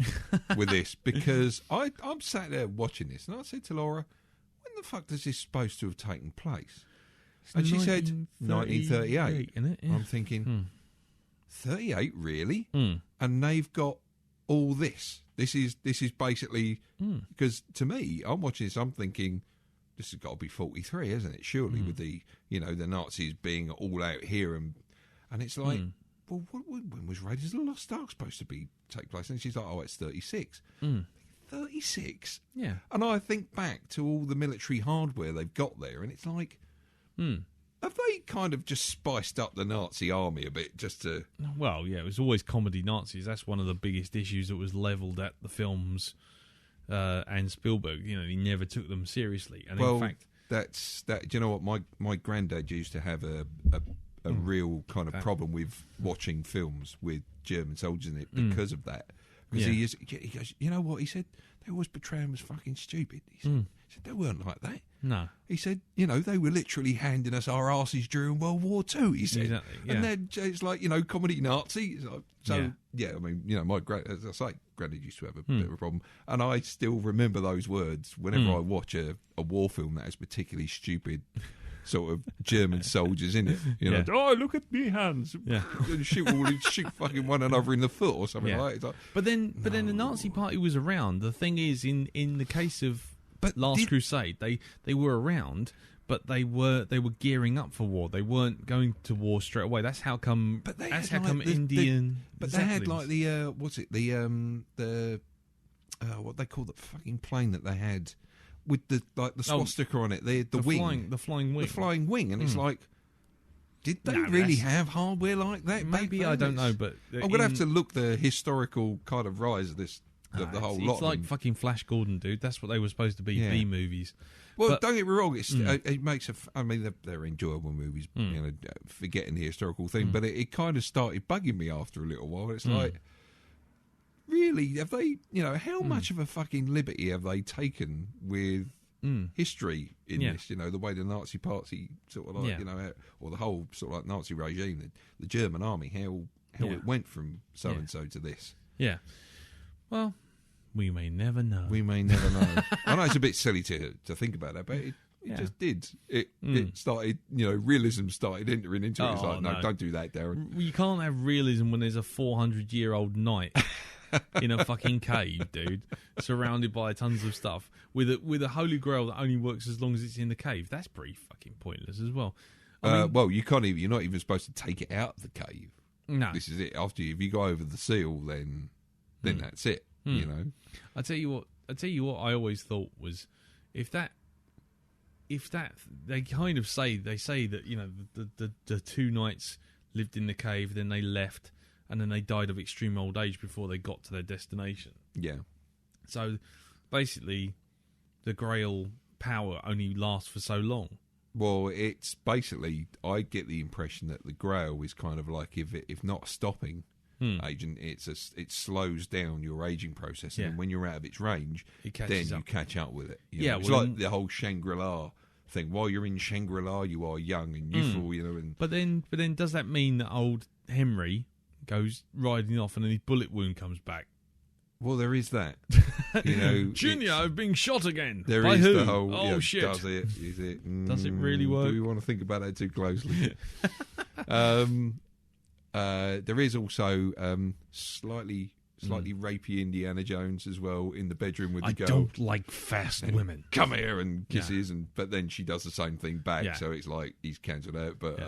with this, because I'm sat there watching this, and I said to Laura, when the fuck does this supposed to have taken place? And she said 1938.
Isn't it? Yeah.
I'm thinking, 38 really?
Mm.
And they've got all this. This is basically, because to me, I'm watching this, I'm thinking, this has got to be 43, hasn't it? Surely, with the the Nazis being all out here, and it's like, well, when was Raiders of the Lost Ark supposed to take place? And she's like, oh, it's 36. 36?
Yeah.
And I think back to all the military hardware they've got there, and it's like, have they kind of just spiced up the Nazi army a bit just to...
Well, yeah, it was always comedy Nazis. That's one of the biggest issues that was levelled at the films and Spielberg. He never took them seriously. And in fact...
Do you know what? My granddad used to have a real kind of problem with watching films with German soldiers in it because of that. Because he goes, you know what? He said, they always portray them as fucking stupid. He said, they weren't like that.
No.
He said, they were literally handing us our asses during World War II, he said.
Exactly, yeah.
And then it's like, comedy Nazi. So, I mean, my as I say, granddad used to have a bit of a problem. And I still remember those words whenever I watch a war film that has particularly stupid sort of German soldiers in it. Oh, look at me hands.
Yeah.
And shoot fucking one another in the foot or something like that.
But then the Nazi Party was around. The thing is, in the case of Last Crusade, they were around, but they were gearing up for war. They weren't going to war straight away. That's how come.
But they
that's
had
how come Indian.
But they had like the what they call the fucking plane that they had with the swastika on it. The wing,
the flying wing,
and it's like, did they really have hardware like that?
Maybe I don't know, but
I'm gonna have to look the historical kind of rise of this. The whole lot.
It's like fucking Flash Gordon, dude. That's what they were supposed to be, B movies.
Well, don't get me wrong. It makes I mean, they're enjoyable movies. Forgetting the historical thing, but it kind of started bugging me after a little while. It's like, really, have they? How much of a fucking liberty have they taken with history in this? The way the Nazi Party sort of like, or the whole sort of like Nazi regime, the German army, how it went from so and so to this.
Yeah. Well, we may never know.
We may never know. I know it's a bit silly to think about that, but it just did. It started, realism started entering into it. It's like, no, don't do that, Darren.
You can't have realism when there's a 400-year-old knight in a fucking cave, dude, surrounded by tons of stuff with a holy grail that only works as long as it's in the cave. That's pretty fucking pointless as well.
Well, you can't even. You're not even supposed to take it out of the cave.
No,
this is it. If you go over the seal, then that's it.
I tell you what I always thought was, if that they kind of say that the two knights lived in the cave, then they left, and then they died of extreme old age before they got to their destination.
Yeah.
So basically, the Grail power only lasts for so long.
Well, it's basically, I get the impression that the Grail is kind of like, if not stopping agent, it slows down your aging process, and when you're out of its range, then you catch up with it. It's like the whole Shangri-La thing. While you're in Shangri-La, you are young and youthful,
But then, does that mean that old Henry goes riding off and then his bullet wound comes back?
Well, there is that.
Junior, I've been shot again.
There
By
is
who?
the whole.
Shit.
Does it? Is it?
Does it really work?
Do we want to think about that too closely? There is also slightly rapey Indiana Jones as well in the bedroom with the girl.
I don't like fast women.
Come here and kisses, but then she does the same thing back. So it's like he's cancelled out. But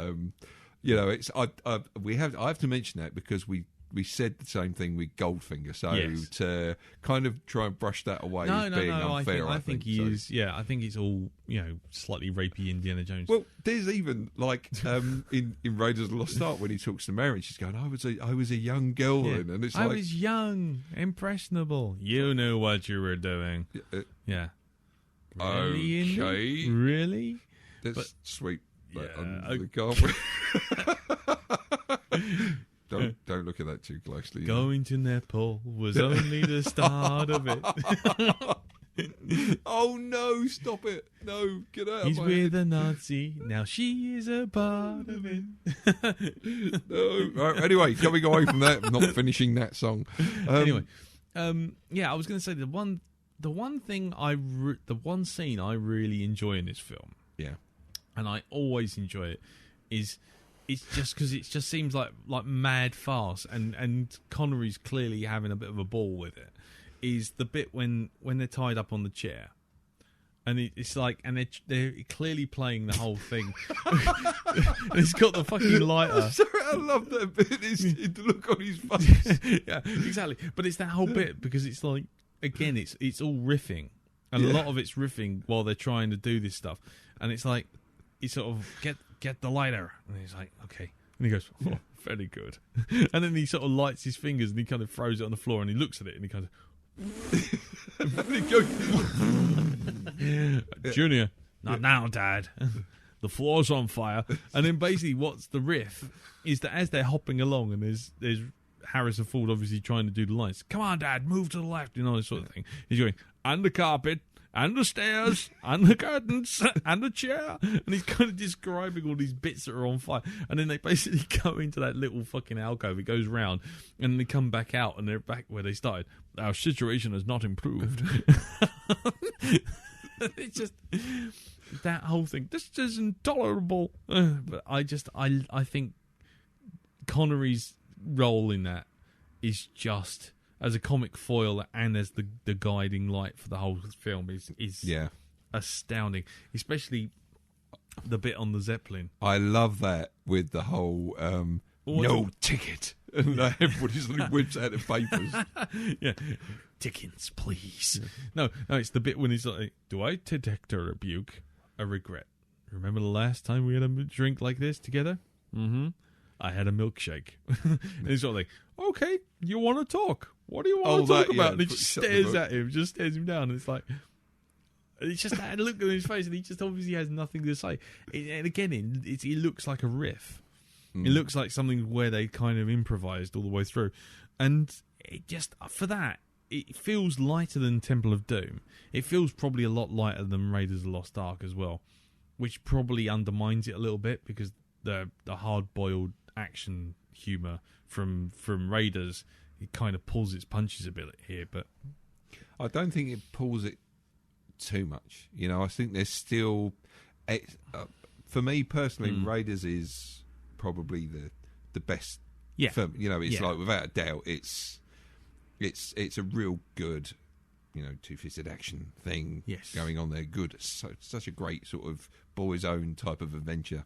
it's I have to mention that because we we said the same thing with Goldfinger. So
Yes.
to kind of try and brush that away as being unfair,
I think he
so.
is. Yeah, I think it's all slightly rapey Indiana Jones.
Well, there's even like in Raiders of the Lost Ark when he talks to Mary, and she's going, "I was a young girl then," and it's
I
like,
was young, impressionable. You knew what you were doing. Yeah. Really, Indy?
okay,
Really?
let's sweep that
Yeah,
under the carpet. Don't look at that too closely.
Going to Nepal was only the start of it.
Oh no! Stop it! No, get out!
He's
of my
with a Nazi. Now she is a part of it.
No. Right, anyway, coming away from that, I'm not finishing that song.
Anyway, I was going to say the one scene I really enjoy in this film,
Yeah.
and I always enjoy it, is it's just because it just seems like mad farce, and Connery's clearly having a bit of a ball with it. Is the bit when they're tied up on the chair, and it's like, and they're clearly playing the whole thing. And it's got the fucking lighter.
Sorry, I love that bit. It's the look on his face.
Yeah, exactly. But it's that whole bit because it's like, again, it's all riffing, and a lot of it's riffing while they're trying to do this stuff, and it's like, he sort of get the lighter, and he's like, okay, and he goes, oh, very good, and then he sort of lights his fingers and he kind of throws it on the floor and he looks at it and he kind of. Junior, not now, Dad. The floor's on fire. And then basically what's the riff is that as they're hopping along and there's Harrison Ford obviously trying to do the lines. Come on, Dad, move to the left, this sort of thing. He's going, and the carpet, and the stairs, and the curtains, and the chair. And he's kind of describing all these bits that are on fire. And then they basically go into that little fucking alcove. It goes round, and they come back out, and they're back where they started. Our situation has not improved. It's just that whole thing. This is intolerable. But I think Connery's role in that is just, as a comic foil and as the guiding light for the whole film, is astounding. Especially the bit on the Zeppelin.
I love that with the whole no ticket. And everybody suddenly whips out the papers.
Yeah. Tickets, please. No, it's the bit when he's like, do I detect a rebuke, a regret? Remember the last time we had a drink like this together? Mm-hmm. I had a milkshake. And he's sort of like, okay, you want to talk? What do you want to talk about? And he just stares at him, just stares him down. And it's like, it's just that look on his face, and he just obviously has nothing to say. And again, it looks like a riff. It looks like something where they kind of improvised all the way through. And it just, for that, it feels lighter than Temple of Doom. It feels probably a lot lighter than Raiders of the Lost Ark as well, which probably undermines it a little bit because the hard-boiled action humour from Raiders, it kind of pulls its punches a bit here. But
I don't think it pulls it too much. I think there's still... for me personally, Raiders is probably the best film. It's like, without a doubt, it's a real good, two-fisted action thing going on there. Good, such a great sort of boys' own type of adventure.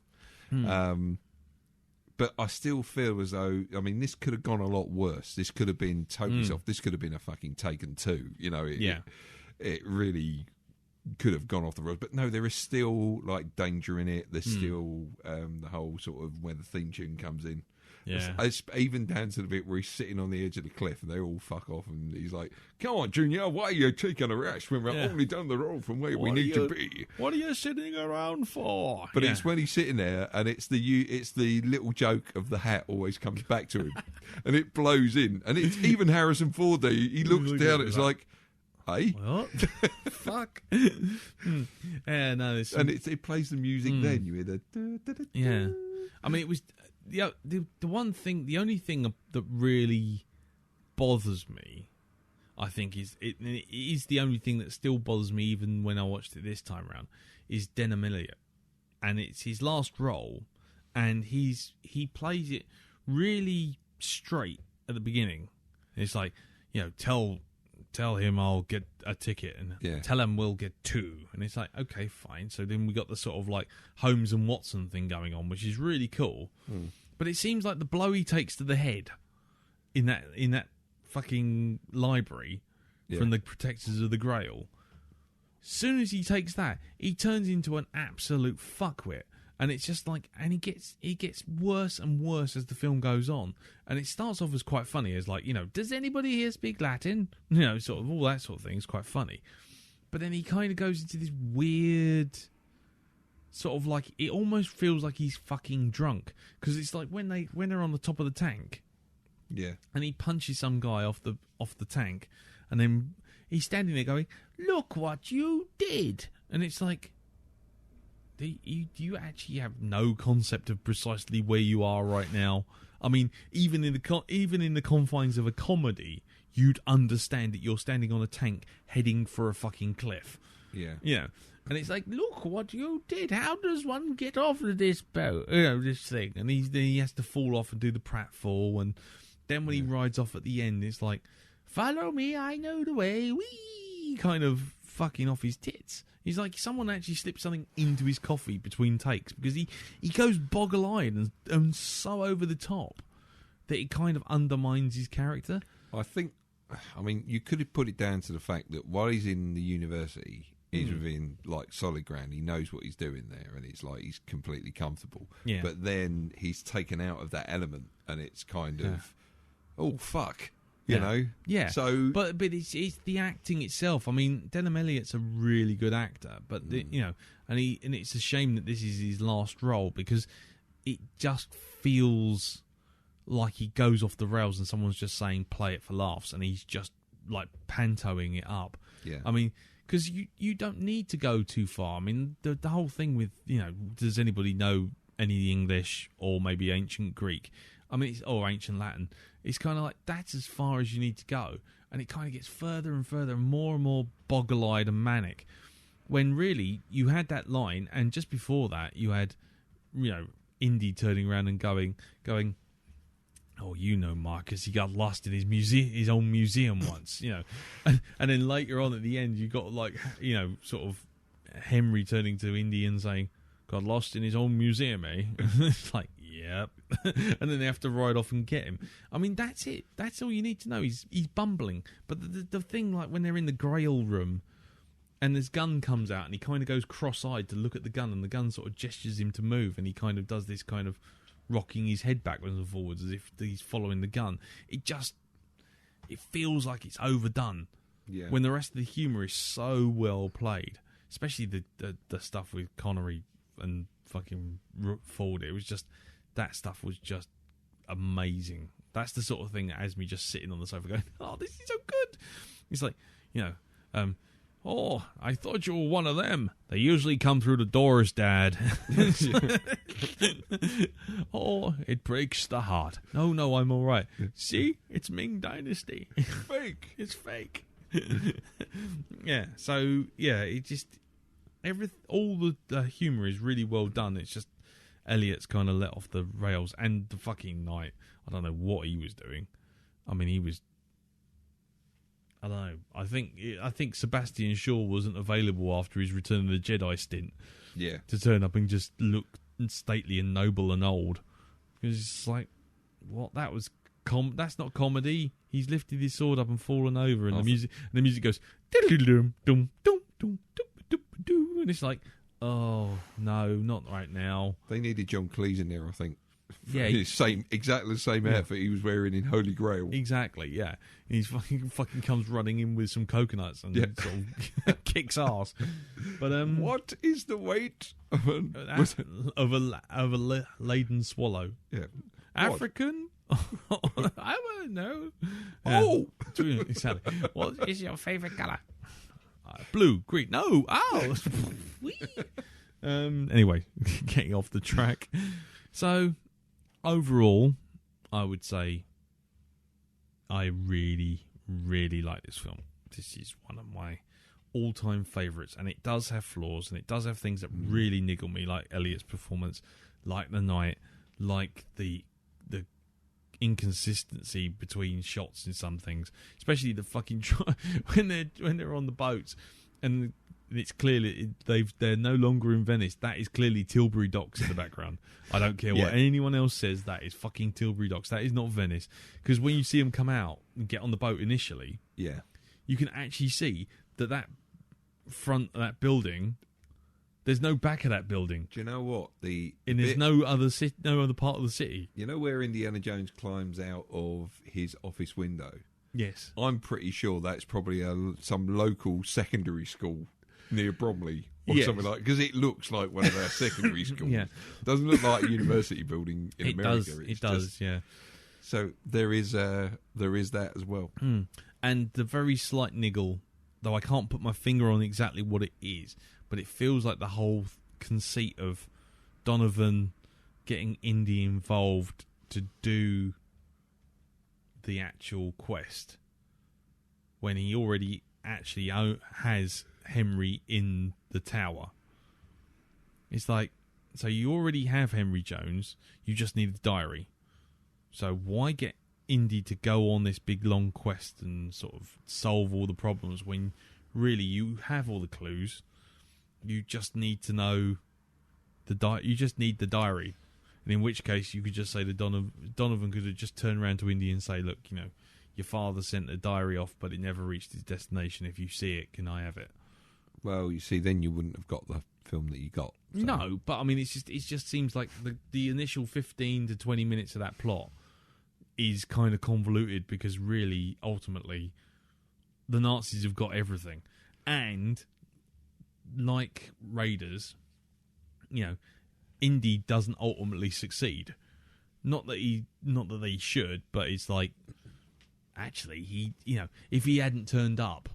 But I still feel as though, this could have gone a lot worse. This could have been totally soft. This could have been a fucking Taken 2. It really could have gone off the road. But no, there is still like danger in it. There's still the whole sort of where the theme tune comes in. Yeah, it's even down to the bit where he's sitting on the edge of the cliff and they all fuck off, and he's like, "Come on, Junior, why are you taking a rest when we're only down the road from where we need to be?
What are you sitting around for?"
But it's when he's sitting there, and it's the little joke of the hat always comes back to him, and it blows in, and it's even Harrison Ford there. He looks down, it's like, "Hey,
what? Fuck." Yeah, no,
and it plays the music. Then you hear the
yeah. It was. The only thing that really bothers me, I think, is it is the only thing that still bothers me even when I watched it this time around, is Denham Elliott, and it's his last role, and he plays it really straight at the beginning. It's like, tell him I'll get a ticket, and tell him we'll get 2. And it's like, okay, fine. So then we got the sort of like Holmes and Watson thing going on, which is really cool. But it seems like the blow he takes to the head in that fucking library from the Protectors of the Grail. Soon as he takes that, he turns into an absolute fuckwit. And it's just like, and he gets worse and worse as the film goes on. And it starts off as quite funny, as like, does anybody here speak Latin? Sort of all that sort of thing is quite funny. But then he kind of goes into this weird, sort of like, it almost feels like he's fucking drunk. Because it's like when they're on the top of the tank, and he punches some guy off the tank, and then he's standing there going, "Look what you did," and it's like, you actually have no concept of precisely where you are right now. I mean, even in the confines of a comedy, you'd understand that you're standing on a tank heading for a fucking cliff. Yeah. And it's like, look what you did. How does one get off of this boat? This thing. And he has to fall off and do the pratfall. And then when he rides off at the end, it's like, follow me, I know the way. Whee! Kind of fucking off his tits. He's like, someone actually slipped something into his coffee between takes, because he goes boggle-eyed and so over the top that it kind of undermines his character.
I mean, you could have put it down to the fact that while he's in the university, he's within like solid ground. He knows what he's doing there, and it's like he's completely comfortable. Yeah. But then he's taken out of that element, and it's kind of, oh fuck. You know, So,
but it's the acting itself. I mean, Denham Elliott's a really good actor, but and it's a shame that this is his last role, because it just feels like he goes off the rails and someone's just saying play it for laughs, and he's just like pantoing it up. Yeah, I mean, because you don't need to go too far. I mean, the whole thing with does anybody know any English or maybe ancient Greek? I mean, or ancient Latin. It's kind of like, that's as far as you need to go. And it kind of gets further and further and more boggle-eyed and manic. When really, you had that line, and just before that, you had, Indy turning around and going, oh, Marcus, he got lost in his own museum once, And then later on at the end, you got like, sort of Henry turning to Indy and saying, got lost in his own museum, eh? It's like, yep. And then they have to ride off and get him. I mean, that's it. That's all you need to know. He's bumbling. But the thing, like when they're in the Grail room and this gun comes out and he kind of goes cross-eyed to look at the gun, and the gun sort of gestures him to move, and he kind of does this kind of rocking his head backwards and forwards as if he's following the gun. It feels like it's overdone. Yeah. When the rest of the humour is so well played, especially the stuff with Connery and fucking Ford. It was just, that stuff was just amazing. That's the sort of thing that has me just sitting on the sofa going, oh, this is so good. It's like, oh, I thought you were one of them. They usually come through the doors, Dad. Oh, it breaks the heart. No, I'm all right. See, it's Ming Dynasty.
Fake.
It's fake. Yeah, so, it just, all the humour is really well done. It's just Elliot's kind of let off the rails, and the fucking Knight, I don't know what he was doing. I mean, I don't know. I think Sebastian Shaw wasn't available after his Return of the Jedi stint. Yeah, to turn up and just look stately and noble and old. It's just like, what? That was that's not comedy. He's lifted his sword up and fallen over, and the music goes dum dum dum dum dum, and it's like, oh no, not right now.
They needed John Cleese in there, I think.
Yeah,
exactly the same outfit he was wearing in Holy Grail.
Exactly, yeah. He's fucking comes running in with some coconuts and sort of kicks ass. But
what is the weight of
a laden swallow?
Yeah,
African. I want to know.
Oh,
exactly. What is your favourite colour? Blue, green. No. Oh. Anyway, getting off the track. So, overall, I would say I really, really like this film. This is one of my all-time favourites, and it does have flaws, and it does have things that really niggle me, like Elliot's performance, like the Knight, like the inconsistency between shots in some things, especially the fucking when they're on the boats and it's clearly they're no longer in Venice. That is clearly Tilbury Docks in the background. I don't care what anyone else says. That is fucking Tilbury Docks. That is not Venice. Because when you see them come out and get on the boat initially, you can actually see that front of that building. There's no back of that building.
Do you know what?
There's no other part of the city.
You know where Indiana Jones climbs out of his office window?
Yes.
I'm pretty sure that's probably some local secondary school near Bromley or something like, because it looks like one of our secondary schools. Doesn't look like a university building in America.
It does.
So there is that as well.
And the very slight niggle, though I can't put my finger on exactly what it is, but it feels like the whole conceit of Donovan getting Indy involved to do the actual quest when he already actually has Henry in the tower. It's like, so you already have Henry Jones, you just need the diary. So why get Indy to go on this big long quest and sort of solve all the problems when really you have all the clues? You just need to know you just need the diary. And in which case, you could just say that Donovan could have just turned around to Indy and say, look, your father sent a diary off, but it never reached its destination. If you see it, can I have it?
Well, you see, then you wouldn't have got the film that you got. So.
No, but I mean, it just seems like the initial 15 to 20 minutes of that plot is kind of convoluted because really, ultimately, the Nazis have got everything. And, like Raiders, Indy doesn't ultimately succeed. Not that they should, but it's like, actually, if he hadn't turned up,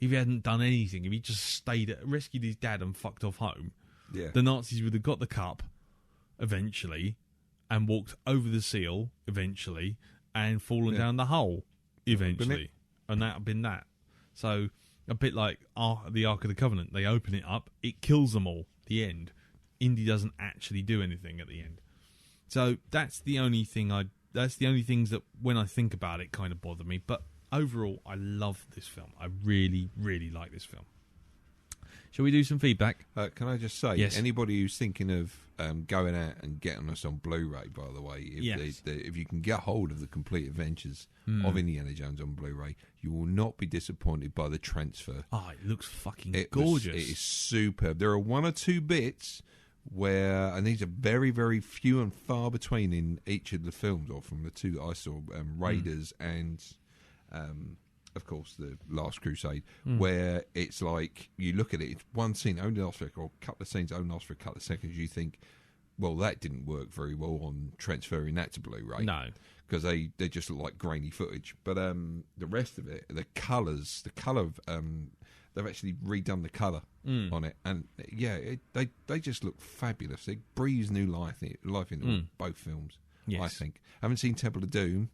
if he hadn't done anything, if he just rescued his dad and fucked off home, the Nazis would have got the cup eventually and walked over the seal eventually and fallen down the hole eventually. And that would have been that. So, a bit like the Ark of the Covenant. They open it up, it kills them all, the end. Indy doesn't actually do anything at the end. So that's the only things that when I think about it kind of bother me. But overall, I love this film. I really, really like this film. Shall we do some feedback?
Can I just say,
yes.
Anybody who's thinking of going out and getting us on Blu-ray, by the way, if you can get hold of the complete adventures of Indiana Jones on Blu-ray, you will not be disappointed by the transfer.
Oh, it looks fucking gorgeous.
It is superb. There are one or two bits where, and these are very, very few and far between in each of the films, or from the two that I saw, Raiders and, of course, the Last Crusade, where it's like, you look at it, it's one scene, only lasts for, or a couple of scenes, only lasts for a couple of seconds, you think, well, that didn't work very well on transferring that to Blu-ray.
No.
Because they just look like grainy footage. But the rest of it, the colour of... they've actually redone the colour on it, and they just look fabulous. They breathe new life into both films.
Yes.
I think. I haven't seen Temple of Doom,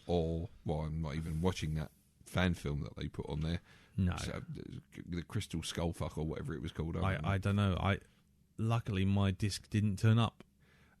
I'm not even watching that fan film that they put on there.
No,
the Crystal Skullfuck or whatever it was called.
I don't know. Luckily my disc didn't turn up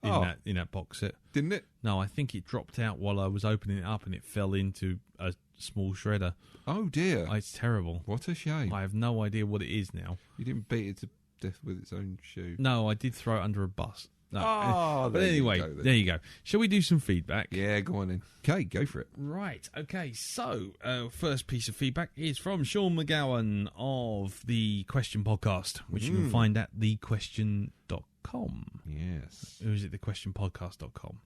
in that box set.
Didn't it?
No, I think it dropped out while I was opening it up, and it fell into a small shredder.
Oh dear!
It's terrible.
What a shame!
I have no idea what it is now.
You didn't beat it to death with its own shoe.
No, I did throw it under a bus. No.
But
anyway, there you go. Shall we do some feedback?
Yeah, go on in. Okay, go for it.
Right, okay, so first piece of feedback is from Sean McGowan of the Question Podcast, which you can find at thequestion.com.
Yes.
Or is it thequestionpodcast.com?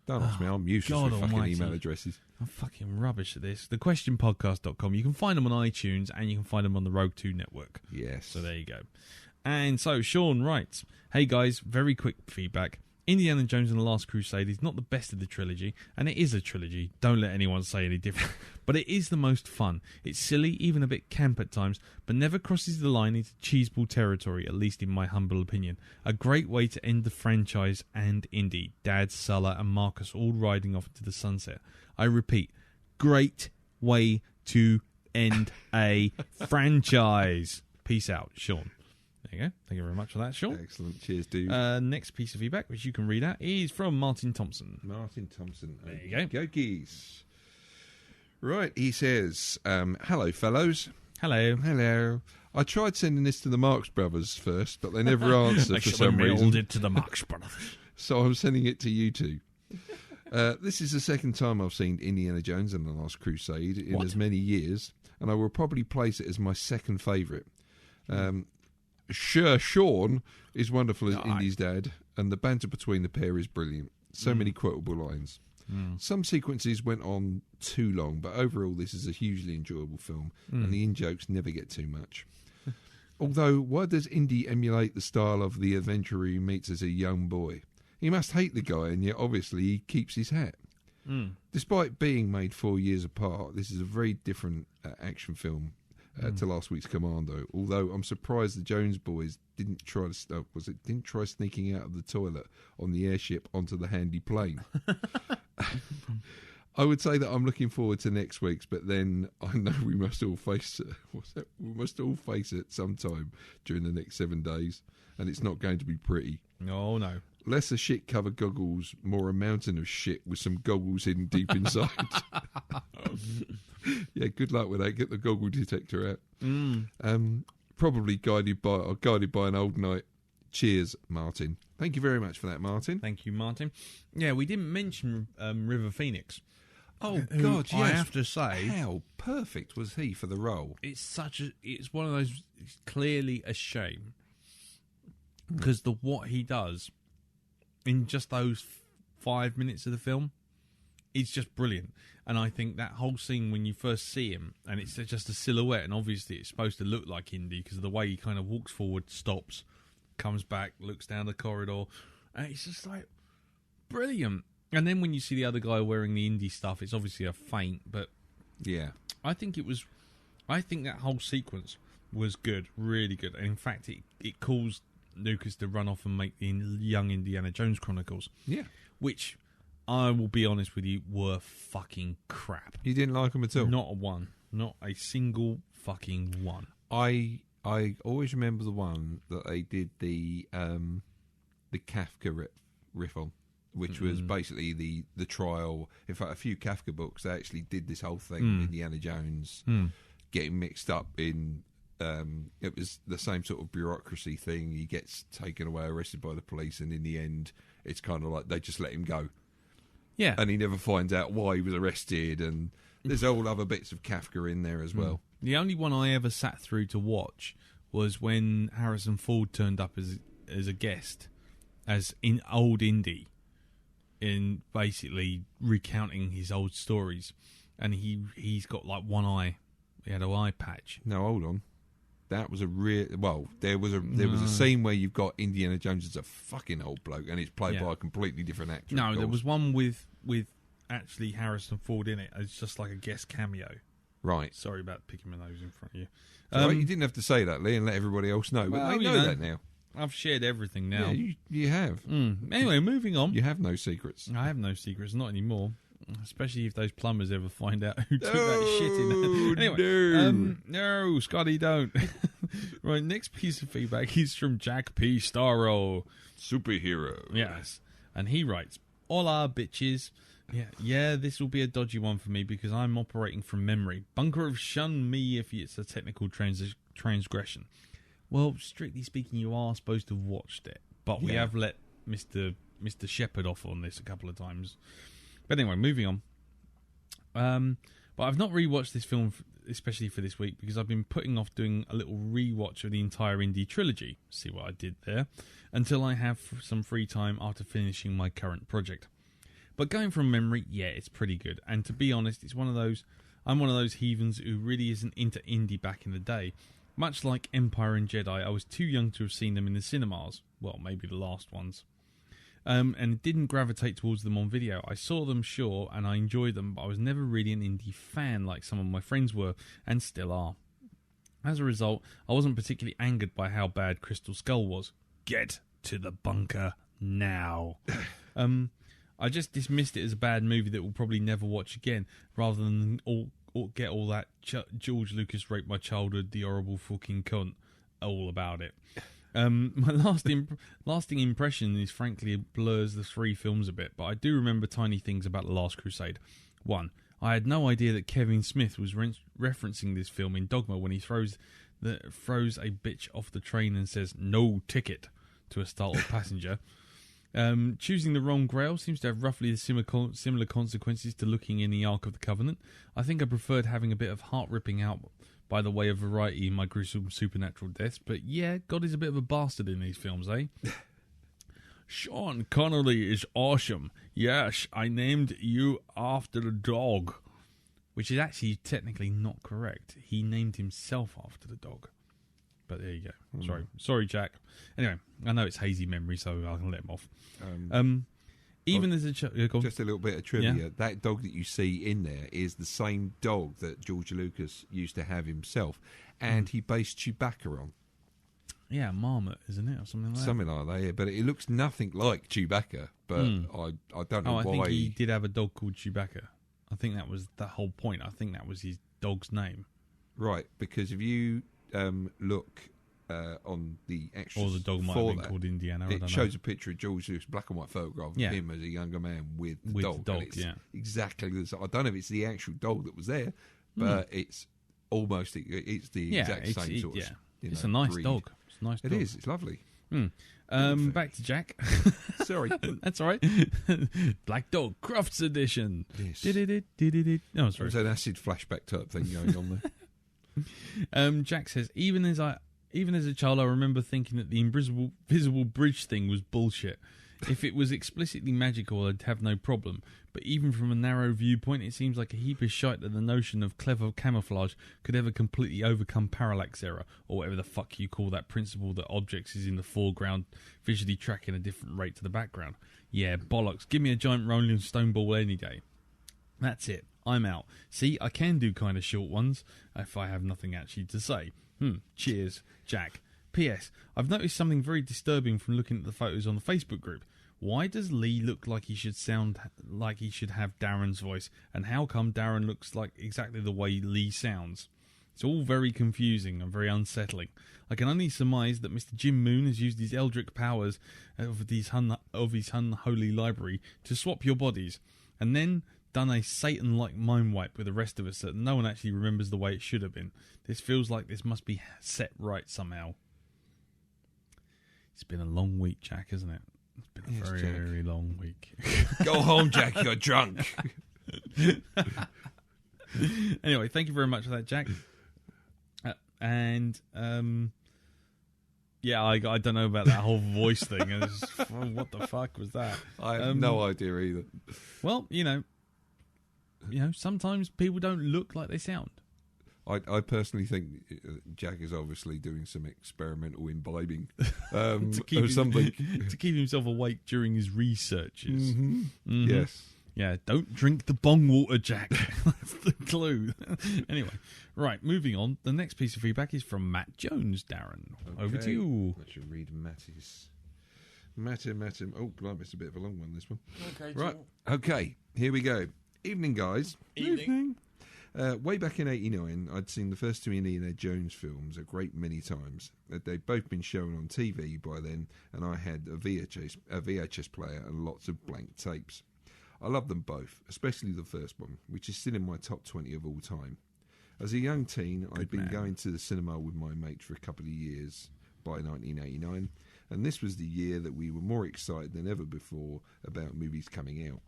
Don't ask me, I'm useless with fucking
almighty.
email addresses.
I'm fucking rubbish at this. Thequestionpodcast.com. You can find them on iTunes and you can find them on the Rogue 2 network.
Yes.
So there you go. And so Sean writes, hey guys, very quick feedback. Indiana Jones and the Last Crusade is not the best of the trilogy, and it is a trilogy. Don't let anyone say any different. But it is the most fun. It's silly, even a bit camp at times, but never crosses the line into cheeseball territory, at least in my humble opinion. A great way to end the franchise and Indy, Dad, Sulla, and Marcus all riding off into the sunset. I repeat, great way to end a franchise. Peace out, Sean. There you go. Thank you very much for that, Sean.
Excellent. Cheers, dude.
Next piece of feedback, which you can read out, is from Martin Thompson.
Martin Thompson.
There you go.
Go geese. Right, he says, hello, fellows.
Hello.
Hello. I tried sending this to the Marx Brothers first, but they never answered for some
mailed
reason.
it to the Marx Brothers.
So I'm sending it to you two. This is the second time I've seen Indiana Jones and the Last Crusade in as many years, and I will probably place it as my second favourite. Sure, Sean is wonderful as Indy's dad, and the banter between the pair is brilliant. So many quotable lines. Some sequences went on too long, but overall this is a hugely enjoyable film, and the in-jokes never get too much. Although, why does Indy emulate the style of the adventurer he meets as a young boy? He must hate the guy, and yet obviously he keeps his hat. Despite being made 4 years apart, this is a very different action film to last week's Commando. Although I'm surprised the Jones boys didn't try sneaking out of the toilet on the airship onto the handy plane. I would say that I'm looking forward to next week's, but then I know we must all face it. We must all face it sometime during the next 7 days, and it's not going to be pretty.
Oh, no.
Less a shit covered goggles, more a mountain of shit with some goggles hidden deep inside. Yeah, good luck with that. Get the goggle detector out. Probably guided by an old knight. Cheers, Martin. Thank you very much for that, Martin.
Thank you, Martin. Yeah, we didn't mention River Phoenix.
Oh God, yes.
I have to say,
how perfect was he for the role?
It's one of those. It's clearly a shame because what he does in just those 5 minutes of the film, it's just brilliant. And I think that whole scene when you first see him, and it's just a silhouette, and obviously it's supposed to look like Indy because of the way he kind of walks forward, stops, comes back, looks down the corridor, and it's just like brilliant. And then when you see the other guy wearing the Indy stuff, it's obviously a feint, but
yeah,
I think that whole sequence was good, really good. And in fact, it caused Lucas to run off and make the Young Indiana Jones Chronicles.
Yeah,
which I will be honest with you, were fucking crap.
You didn't like them at all?
Not one, not a single fucking one.
I always remember the one that they did the Kafka riff on, which was basically the trial. In fact, a few Kafka books, they actually did this whole thing with Indiana Jones getting mixed up in. It was the same sort of bureaucracy thing. He gets taken away, arrested by the police, and in the end, it's kind of like they just let him go.
Yeah.
And he never finds out why he was arrested, and there's all other bits of Kafka in there as well.
The only one I ever sat through to watch was when Harrison Ford turned up as a guest, as in old Indy, in basically recounting his old stories, and he's got like one eye. He had an eye patch.
No, hold on. That was a real. Well, there was a scene where you've got Indiana Jones as a fucking old bloke, and it's played by a completely different actor.
No, there was one with actually Harrison Ford in it. It's just like a guest cameo.
Right.
Sorry about picking my nose in front of you.
Right, you didn't have to say that, Lee, and let everybody else know. But they know that now.
I've shared everything now.
Yeah, you have.
Anyway, moving on.
You have no secrets.
I have no secrets, not anymore. Especially if those plumbers ever find out who took that shit in. Anyway, no, Scotty, don't. Right, next piece of feedback is from Jack P. Starro.
Superhero.
Yes. And he writes, "Hola, bitches. Yeah, this will be a dodgy one for me because I'm operating from memory. Bunker have shunned me if it's a technical transgression. Well, strictly speaking, you are supposed to have watched it, but we have let Mr. Shepherd off on this a couple of times. But anyway, moving on. But I've not rewatched this film, especially for this week, because I've been putting off doing a little rewatch of the entire Indy trilogy. See what I did there? Until I have some free time after finishing my current project. But going from memory, yeah, it's pretty good. And to be honest, I'm one of those heathens who really isn't into Indy back in the day. Much like Empire and Jedi, I was too young to have seen them in the cinemas. Well, maybe the last ones. And didn't gravitate towards them on video. I saw them, sure, and I enjoyed them, but I was never really an Indy fan like some of my friends were, and still are. As a result, I wasn't particularly angered by how bad Crystal Skull was. Get to the bunker now. I just dismissed it as a bad movie that we'll probably never watch again, rather than get all that George Lucas raped my childhood, the horrible fucking cunt, all about it. My lasting impression is frankly blurs the three films a bit, but I do remember tiny things about The Last Crusade. 1. I had no idea that Kevin Smith was referencing this film in Dogma when he throws a bitch off the train and says, "No ticket," to a startled passenger. Choosing the wrong grail seems to have roughly the similar consequences to looking in the Ark of the Covenant. I think I preferred having a bit of heart-ripping out by the way of variety in my gruesome supernatural deaths, but yeah, God is a bit of a bastard in these films, eh? Sean Connery is awesome. Yes, I named you after the dog. Which is actually technically not correct. He named himself after the dog. But there you go. Sorry, Jack. Anyway, I know it's hazy memory, so I can let him off. Even as a
just a little bit of trivia.
Yeah.
That dog that you see in there is the same dog that George Lucas used to have himself, and he based Chewbacca on.
Yeah, Marmot, isn't it, or something like that?
Something like that. Yeah, but it looks nothing like Chewbacca. But I don't know why.
I think he did have a dog called Chewbacca. I think that was the whole point. I think that was his dog's name.
Right, because if you look on the extras,
or the dog might have been called Indiana.
It shows a picture of George Lucas, black and white photograph of him as a younger man with the dog. Exactly the same. I don't know if it's the actual dog that was there, but it's almost the exact same sort of. Yeah,
it's a nice
breed.
dog. It's a nice dog.
It is. It's lovely.
Back to Jack.
Sorry.
That's all right. Blackdog Crofts edition.
Yes.
No, sorry.
There's an acid flashback type thing going on
there. Jack says, even as a child, I remember thinking that the invisible bridge thing was bullshit. If it was explicitly magical, I'd have no problem. But even from a narrow viewpoint, it seems like a heap of shite that the notion of clever camouflage could ever completely overcome parallax error, or whatever the fuck you call that principle that objects is in the foreground, visually tracking a different rate to the background. Yeah, bollocks. Give me a giant rolling stone ball any day. That's it. I'm out. See, I can do kind of short ones if I have nothing actually to say. Cheers, Jack. P.S. I've noticed something very disturbing from looking at the photos on the Facebook group. Why does Lee look like he should sound like he should have Darren's voice? And how come Darren looks like exactly the way Lee sounds? It's all very confusing and very unsettling. I can only surmise that Mr. Jim Moon has used his eldritch powers of his unholy library to swap your bodies, and then done a Satan-like mind wipe with the rest of us so that no one actually remembers the way it should have been. This feels like this must be set right somehow. It's been a long week, Jack, hasn't it? It's been a very long week.
Go home, Jack. You're drunk.
Anyway, thank you very much for that, Jack. I don't know about that whole voice thing. What the fuck was that?
I have no idea either.
Well, you know, sometimes people don't look like they sound.
I personally think Jack is obviously doing some experimental imbibing
to keep himself awake during his researches.
Yes.
Yeah, don't drink the bong water, Jack. That's the clue. Anyway, right, moving on. The next piece of feedback is from Matt Jones, Darren. Okay. Over to you.
I should read Matty's. Matty. Oh, blimey, it's a bit of a long one, this one.
Okay,
right. Okay, here we go. Evening, guys.
Evening.
Way back in '89, I'd seen the first two Indiana Jones films a great many times. They'd both been shown on TV by then, and I had a VHS player and lots of blank tapes. I love them both, especially the first one, which is still in my top 20 of all time. As a young teen, I'd been going to the cinema with my mates for a couple of years by 1989, and this was the year that we were more excited than ever before about movies coming out.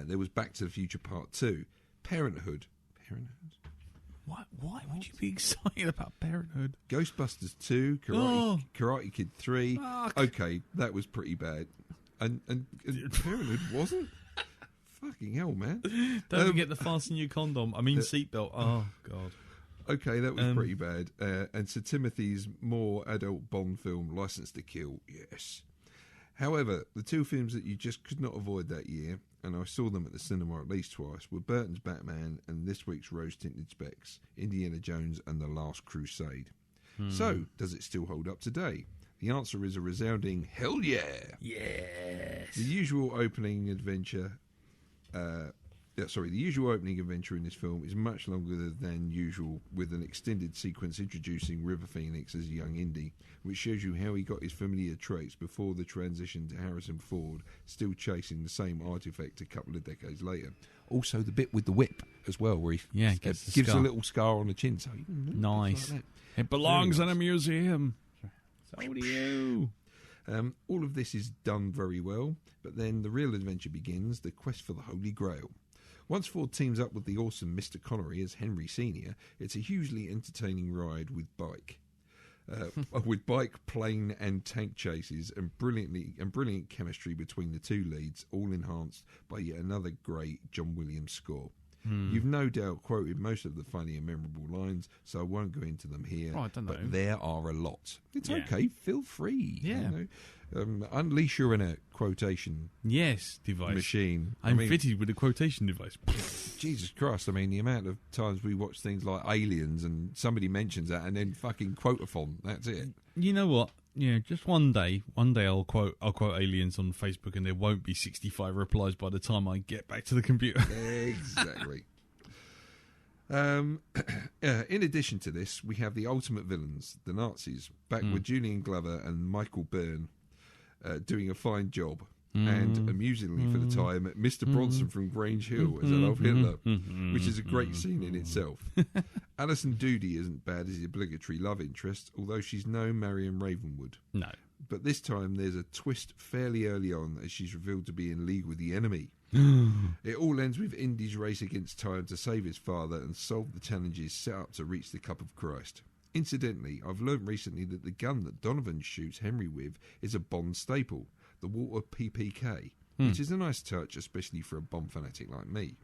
There was Back to the Future Part 2, Parenthood.
Why would you be excited about Parenthood?
Ghostbusters 2, Karate Kid 3. Okay, that was pretty bad. And Parenthood wasn't? Fucking hell, man.
Don't forget to fasten your condom. I mean seatbelt. Oh, God.
Okay, that was pretty bad. And Sir Timothy's more adult Bond film, License to Kill, yes. However, the two films that you just could not avoid that year, and I saw them at the cinema at least twice, were Burton's Batman and this week's Rose-Tinted Specs, Indiana Jones and The Last Crusade. So, does it still hold up today? The answer is a resounding hell yeah!
Yes!
The usual opening adventure The usual opening adventure in this film is much longer than usual, with an extended sequence introducing River Phoenix as a young Indy, which shows you how he got his familiar traits before the transition to Harrison Ford, still chasing the same artifact a couple of decades later. Also, the bit with the whip as well, where he gives a little scar on the chin. So
nice.
Like
it belongs in a museum. So do you.
All of this is done very well, but then the real adventure begins, the quest for the Holy Grail. Once Ford teams up with the awesome Mr. Connery as Henry Sr., it's a hugely entertaining ride with bike. With bike, plane and tank chases and brilliant chemistry between the two leads, all enhanced by yet another great John Williams score. You've no doubt quoted most of the funny and memorable lines, so I won't go into them here.
Oh, I don't know.
But there are a lot. It's okay. Feel free.
Yeah.
Unleash your inner quotation
device.
machine.
I'm fitted with a quotation device.
Jesus Christ, the amount of times we watch things like Aliens and somebody mentions that and then fucking quote-a-thon. That's it.
You know what? Yeah, just one day I'll quote Aliens on Facebook and there won't be 65 replies by the time I get back to the computer.
Exactly. In addition to this, we have the ultimate villains, the Nazis, back with Julian Glover and Michael Byrne doing a fine job. And amusingly for the time, Mr. Bronson from Grange Hill as Adolf Hitler, which is a great scene in itself. Alison Doody isn't bad as the obligatory love interest, although she's no Marion Ravenwood.
No.
But this time there's a twist fairly early on as she's revealed to be in league with the enemy. It all ends with Indy's race against time to save his father and solve the challenges set up to reach the Cup of Christ. Incidentally, I've learned recently that the gun that Donovan shoots Henry with is a Bond staple, the Walter PPK, which is a nice touch, especially for a Bond fanatic like me.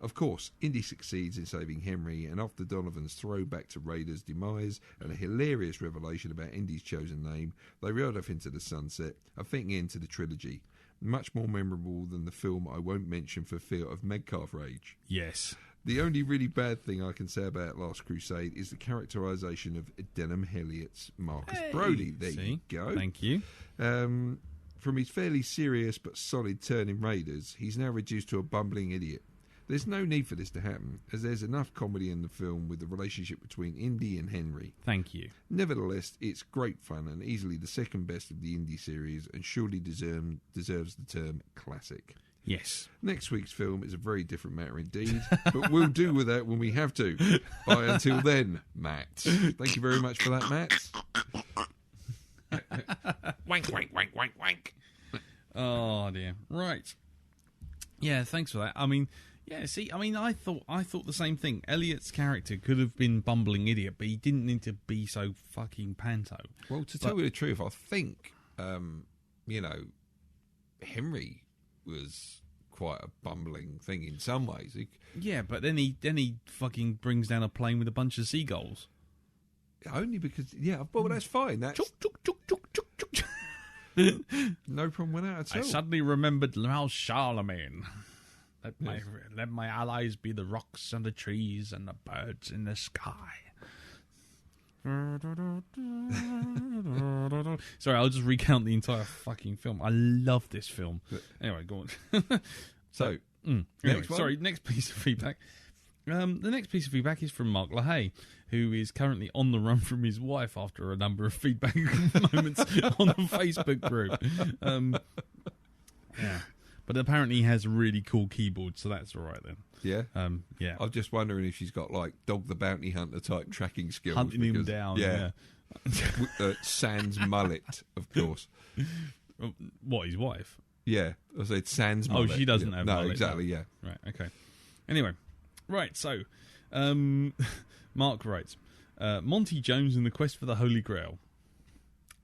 Of course, Indy succeeds in saving Henry, and after Donovan's throwback to Raider's demise and a hilarious revelation about Indy's chosen name, they ride off into the sunset, a fitting end to the trilogy. Much more memorable than the film I won't mention for fear of Medcalf rage.
Yes.
The only really bad thing I can say about Last Crusade is the characterisation of Denham Elliott's Marcus Brody. There you go.
Thank you.
From his fairly serious but solid turn in Raiders, he's now reduced to a bumbling idiot. There's no need for this to happen, as there's enough comedy in the film with the relationship between Indy and Henry.
Thank you.
Nevertheless, it's great fun and easily the second best of the Indy series, and surely deserves the term classic.
Yes.
Next week's film is a very different matter indeed, but we'll do with that when we have to. Bye until then, Matt. Thank you very much for that, Matt.
Wank, wank, wank, wank, wank. Oh, dear. Right. Yeah, thanks for that. I thought the same thing. Elliot's character could have been bumbling idiot, but he didn't need to be so fucking panto.
Well, to tell you the truth, I think, Henry was quite a bumbling thing in some ways.
Yeah, but then he fucking brings down a plane with a bunch of seagulls.
Only because, well, that's fine. That's no problem with that at all.
I suddenly remembered how Charlemagne. Let my allies be the rocks and the trees and the birds in the sky. Sorry, I'll just recount the entire fucking film. I love this film. Anyway, go on. Next piece of feedback. The next piece of feedback is from Mark LaHaye, who is currently on the run from his wife after a number of feedback moments on the Facebook group. Yeah. But apparently he has a really cool keyboard, so that's all right then.
Yeah?
Yeah.
I'm just wondering if she's got, like, Dog the Bounty Hunter type tracking skills.
Hunting him down, yeah.
Sans mullet, of course.
What, his wife?
Yeah. I said sans mullet.
Oh, she doesn't have mullet.
No, exactly, yeah.
Right, okay. Anyway. Right, so, Mark writes, Monty Jones and the Quest for the Holy Grail.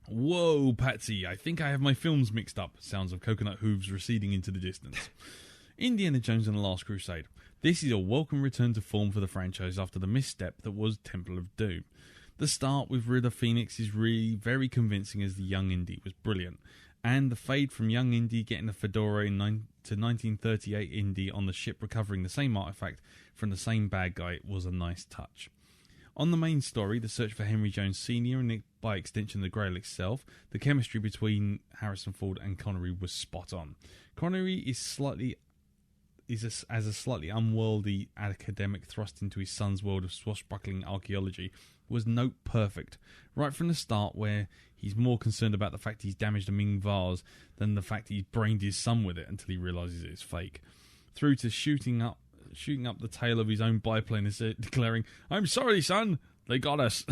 Whoa, Patsy, I think I have my films mixed up. Sounds of coconut hooves receding into the distance. Indiana Jones and the Last Crusade. This is a welcome return to form for the franchise after the misstep that was Temple of Doom. The start with River Phoenix is really very convincing as the young Indy was brilliant. And the fade from young Indy getting the fedora to 1938 Indy on the ship recovering the same artifact from the same bad guy was a nice touch. On the main story, the search for Henry Jones Sr. and by extension the Grail itself, the chemistry between Harrison Ford and Connery was spot on. Connery is slightly as a slightly unworldly academic thrust into his son's world of swashbuckling archaeology, was note perfect. Right from the start, where he's more concerned about the fact he's damaged a Ming vase than the fact he's brained his son with it until he realises it's fake. Through to shooting up the tail of his own biplane and declaring, "I'm sorry, son, they got us."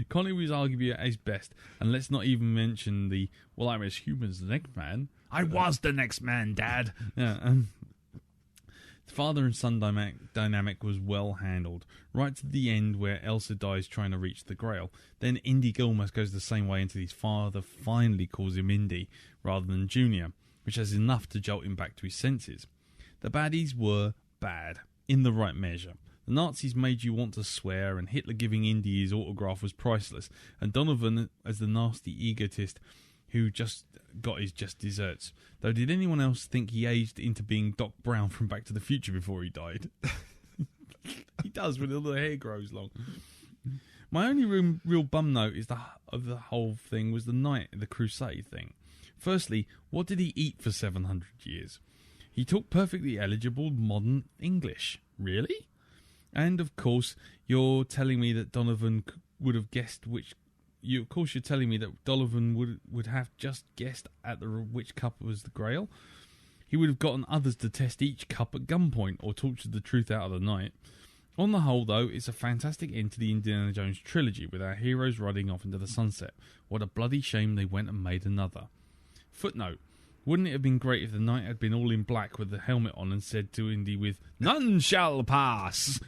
Connery was arguably at his best, and let's not even mention the, "Well, I'm as human as the next man. I was the next man, Dad." Yeah, the father and son dynamic was well handled, right to the end where Elsa dies trying to reach the Grail. Then Indy almost goes the same way until his father finally calls him Indy rather than Junior, which has enough to jolt him back to his senses. The baddies were bad, in the right measure. The Nazis made you want to swear, and Hitler giving Indy his autograph was priceless, and Donovan as the nasty egotist who just got his just desserts. Though, did anyone else think he aged into being Doc Brown from Back to the Future before he died? He does, when all the hair grows long. My only real bum note of the whole thing was the night of the Crusade thing. Firstly, what did he eat for 700 years? He talked perfectly eligible modern English. Really? And, of course, you're telling me that Donovan would have guessed which... You're telling me that Donovan would have just guessed at which cup was the Grail? He would have gotten others to test each cup at gunpoint or tortured the truth out of the night. On the whole, though, it's a fantastic end to the Indiana Jones trilogy, with our heroes riding off into the sunset. What a bloody shame they went and made another. Footnote. Wouldn't it have been great if the knight had been all in black with the helmet on and said to Indy with, "None shall pass"?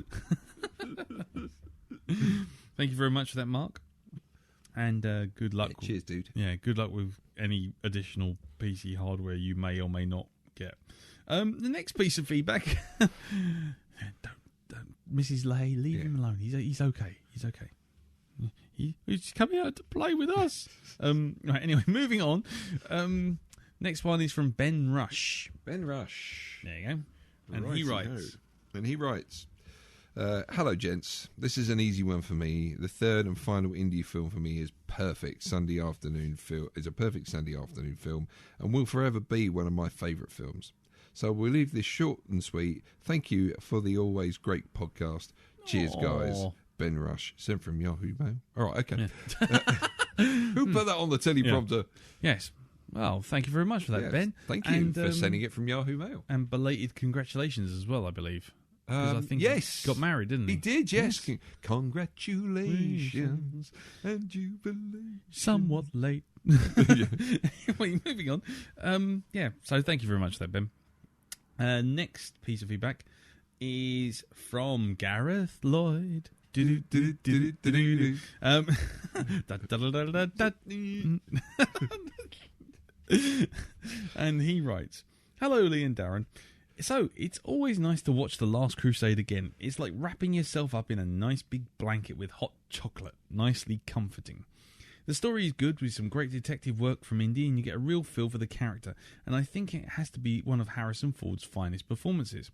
Thank you very much for that, Mark. And good luck.
Yeah, cheers, dude.
Yeah, good luck with any additional PC hardware you may or may not get. The next piece of feedback. don't, Mrs. Lay, leave him alone. He's okay. He's okay. He's coming out to play with us. Right. Anyway, moving on. Next one is from Ben Rush.
Ben Rush.
There you go. And he writes.
Hello, gents. This is an easy one for me. The third and final indie film for me is perfect Sunday afternoon film. Is a perfect Sunday afternoon film, and will forever be one of my favourite films. So we'll leave this short and sweet. Thank you for the always great podcast. Cheers, guys. Ben Rush, sent from Yahoo Mail. All right, okay. Yeah. Who put that on the teleprompter?
Yeah. Yes. Well, thank you very much for that, Ben.
Thank you for sending it from Yahoo Mail.
And belated congratulations as well, I believe. I think
he got
married, didn't he?
He did, yes. Congratulations and jubilee.
Somewhat late. Anyway, moving on. So thank you very much for that, Ben. Next piece of feedback is from Gareth Lloyd. And he writes, "Hello, Lee and Darren. So, it's always nice to watch The Last Crusade again. It's like wrapping yourself up in a nice big blanket with hot chocolate. Nicely comforting. The story is good with some great detective work from Indy, and you get a real feel for the character, and I think it has to be one of Harrison Ford's finest performances.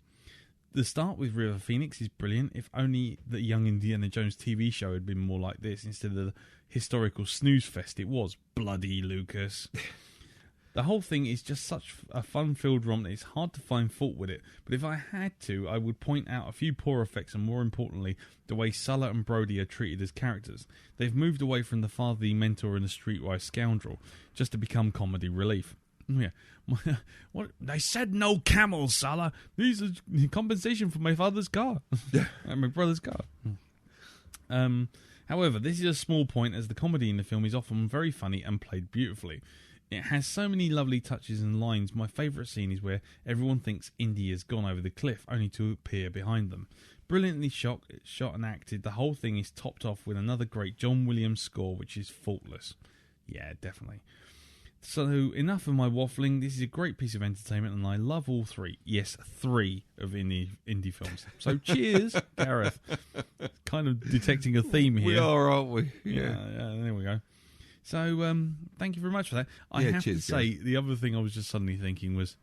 The start with River Phoenix is brilliant. If only the Young Indiana Jones TV show had been more like this instead of the historical snooze fest it was. Bloody Lucas." The whole thing is just such a fun-filled romp that it's hard to find fault with it. But if I had to, I would point out a few poor effects and, more importantly, the way Sulla and Brody are treated as characters. They've moved away from the fatherly mentor and the streetwise scoundrel just to become comedy relief. Yeah, what they said, no camels, Sulla. These are compensation for my father's car. And my brother's car. However, this is a small point, as the comedy in the film is often very funny and played beautifully. It has so many lovely touches and lines. My favourite scene is where everyone thinks Indy has gone over the cliff, only to appear behind them. Brilliantly shot and acted, the whole thing is topped off with another great John Williams score, which is faultless. Yeah, definitely. So, enough of my waffling. This is a great piece of entertainment, and I love all three. Yes, 3 of indie films. So, cheers, Gareth. Kind of detecting a theme here.
We are, aren't we?
Yeah, there we go. So, thank you very much for that. I have to say, the other thing I was just suddenly thinking was,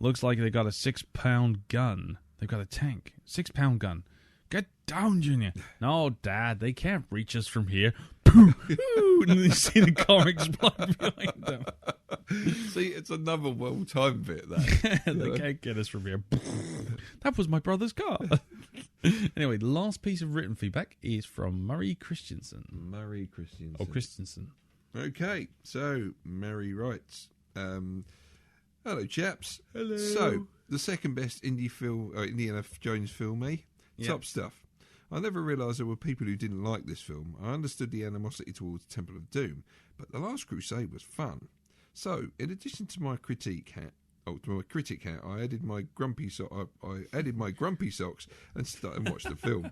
looks like they got a 6-pound gun. They've got a tank. 6-pound gun. Get down, Junior. No, Dad, they can't reach us from here. And then you see the car explode behind them.
See, it's another well-timed bit, that.
They can't get us from here. That was my brother's car. Anyway, the last piece of written feedback is from Murray Christensen.
Murray Christensen.
Or Christensen.
Okay, so Mary writes, hello chaps.
Hello.
So, the second best indie film, Indiana Jones film, eh?
Yeah.
Top stuff. I never realised there were people who didn't like this film. I understood the animosity towards Temple of Doom, but The Last Crusade was fun. So, in addition to my critic hat, I added my grumpy socks and started and watched the film.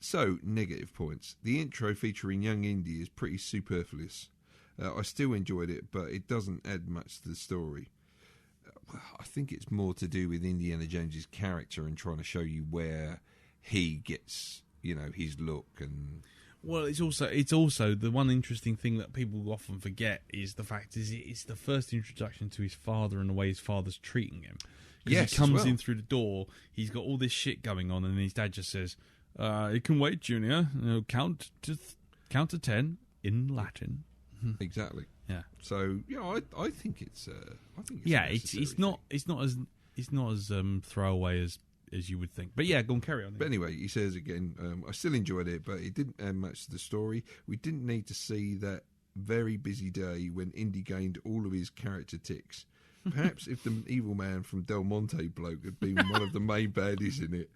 So, negative points. The intro featuring young Indy is pretty superfluous. I still enjoyed it, but it doesn't add much to the story. I think it's more to do with Indiana Jones's character and trying to show you where he gets, his look and.
Well, it's also the one interesting thing that people often forget is the fact is it's the first introduction to his father and the way his father's treating him.
Yes,
he comes
as well.
in through the door, he's got all this shit going on, and his dad just says, "You can wait, Junior. Count to 10 in Latin."
Exactly.
Yeah.
So I think it's.
Yeah, it's not as throwaway as you would think. But yeah, go on, carry on.
But anyway, he says again, I still enjoyed it, but it didn't add much to the story. We didn't need to see that very busy day when Indy gained all of his character ticks. Perhaps if the evil man from Del Monte bloke had been one of the main baddies in it,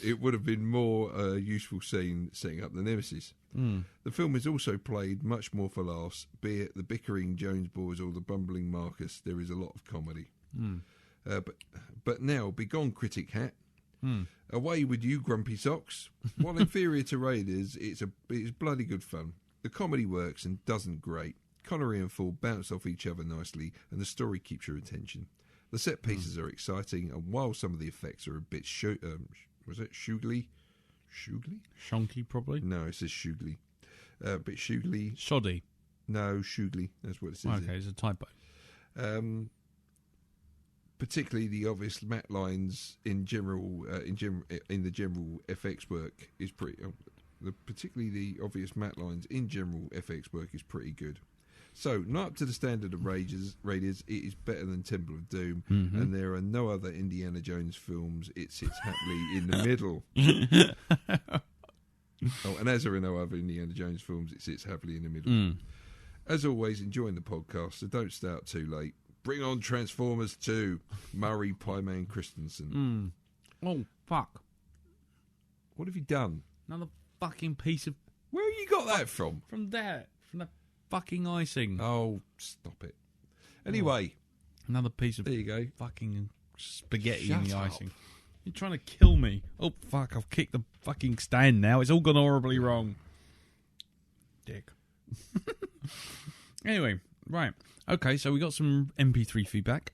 it would have been more useful scene setting up the nemesis. The film is also played much more for laughs, be it the bickering Jones boys or the bumbling Marcus. There is a lot of comedy. But now, begone critic hat. Away with you, grumpy socks. While inferior to Raiders, it's bloody good fun. The comedy works and doesn't grate. Connery and Ford bounce off each other nicely, and the story keeps your attention. The set pieces are exciting, and while some of the effects are a bit was it shugly? Shugly?
Shonky, probably.
No, it says shugly. A bit shugly.
Shoddy.
No, shugly. That's what it says.
Okay, it's a typo.
Particularly the obvious matte lines in the general FX work is pretty. Particularly the obvious matte lines in general FX work is pretty good. So, not up to the standard of Raiders, it is better than Temple of Doom, and there are no other Indiana Jones films. It sits happily in the middle. And as there are no other Indiana Jones films, it sits happily in the middle. As always, enjoying the podcast, so don't stay up too late. Bring on Transformers 2, Murray Pieman Christensen.
Oh, fuck.
What have you done?
Another fucking piece of...
Where have you got that from?
From the fucking icing.
Oh, stop it. Anyway.
Another piece of...
There you go.
Fucking spaghetti
Shut
in the
up.
icing. You're trying to kill me. Oh, fuck, I've kicked the fucking stand now. It's all gone horribly wrong. Dick. Anyway, right. Okay, so we got some MP3 feedback,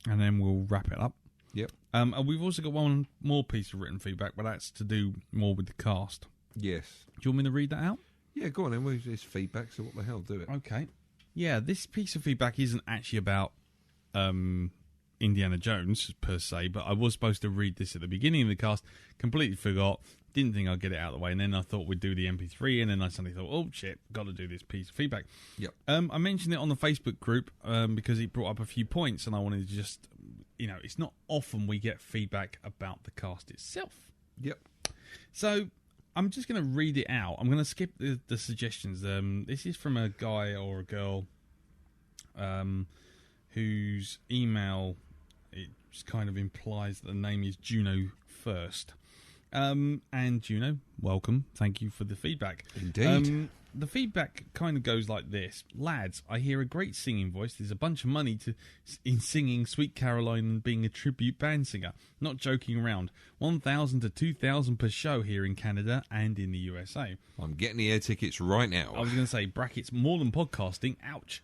and then we'll wrap it up.
Yep.
And we've also got one more piece of written feedback, but that's to do more with the cast.
Yes.
Do you want me to read that out?
Yeah, go on then. Well, it's feedback, so what the hell, do it.
Okay. Yeah, this piece of feedback isn't actually about Indiana Jones, per se, but I was supposed to read this at the beginning of the cast, completely forgot, didn't think I'd get it out of the way, and then I thought we'd do the MP3, and then I suddenly thought, oh shit, got to do this piece of feedback.
Yep.
I mentioned it on the Facebook group because it brought up a few points, and I wanted to just, it's not often we get feedback about the cast itself.
Yep.
So I'm just going to read it out. I'm going to skip the suggestions. This is from a guy or a girl whose email, it just kind of implies that the name is Juno First. And Juno, welcome. Thank you for the feedback.
Indeed.
The feedback kind of goes like this. Lads, I hear a great singing voice. There's a bunch of money in singing Sweet Caroline and being a tribute band singer. Not joking around. 1,000 to 2,000 per show here in Canada and in the USA.
I'm getting the air tickets right now.
I was going to say, brackets, more than podcasting. Ouch.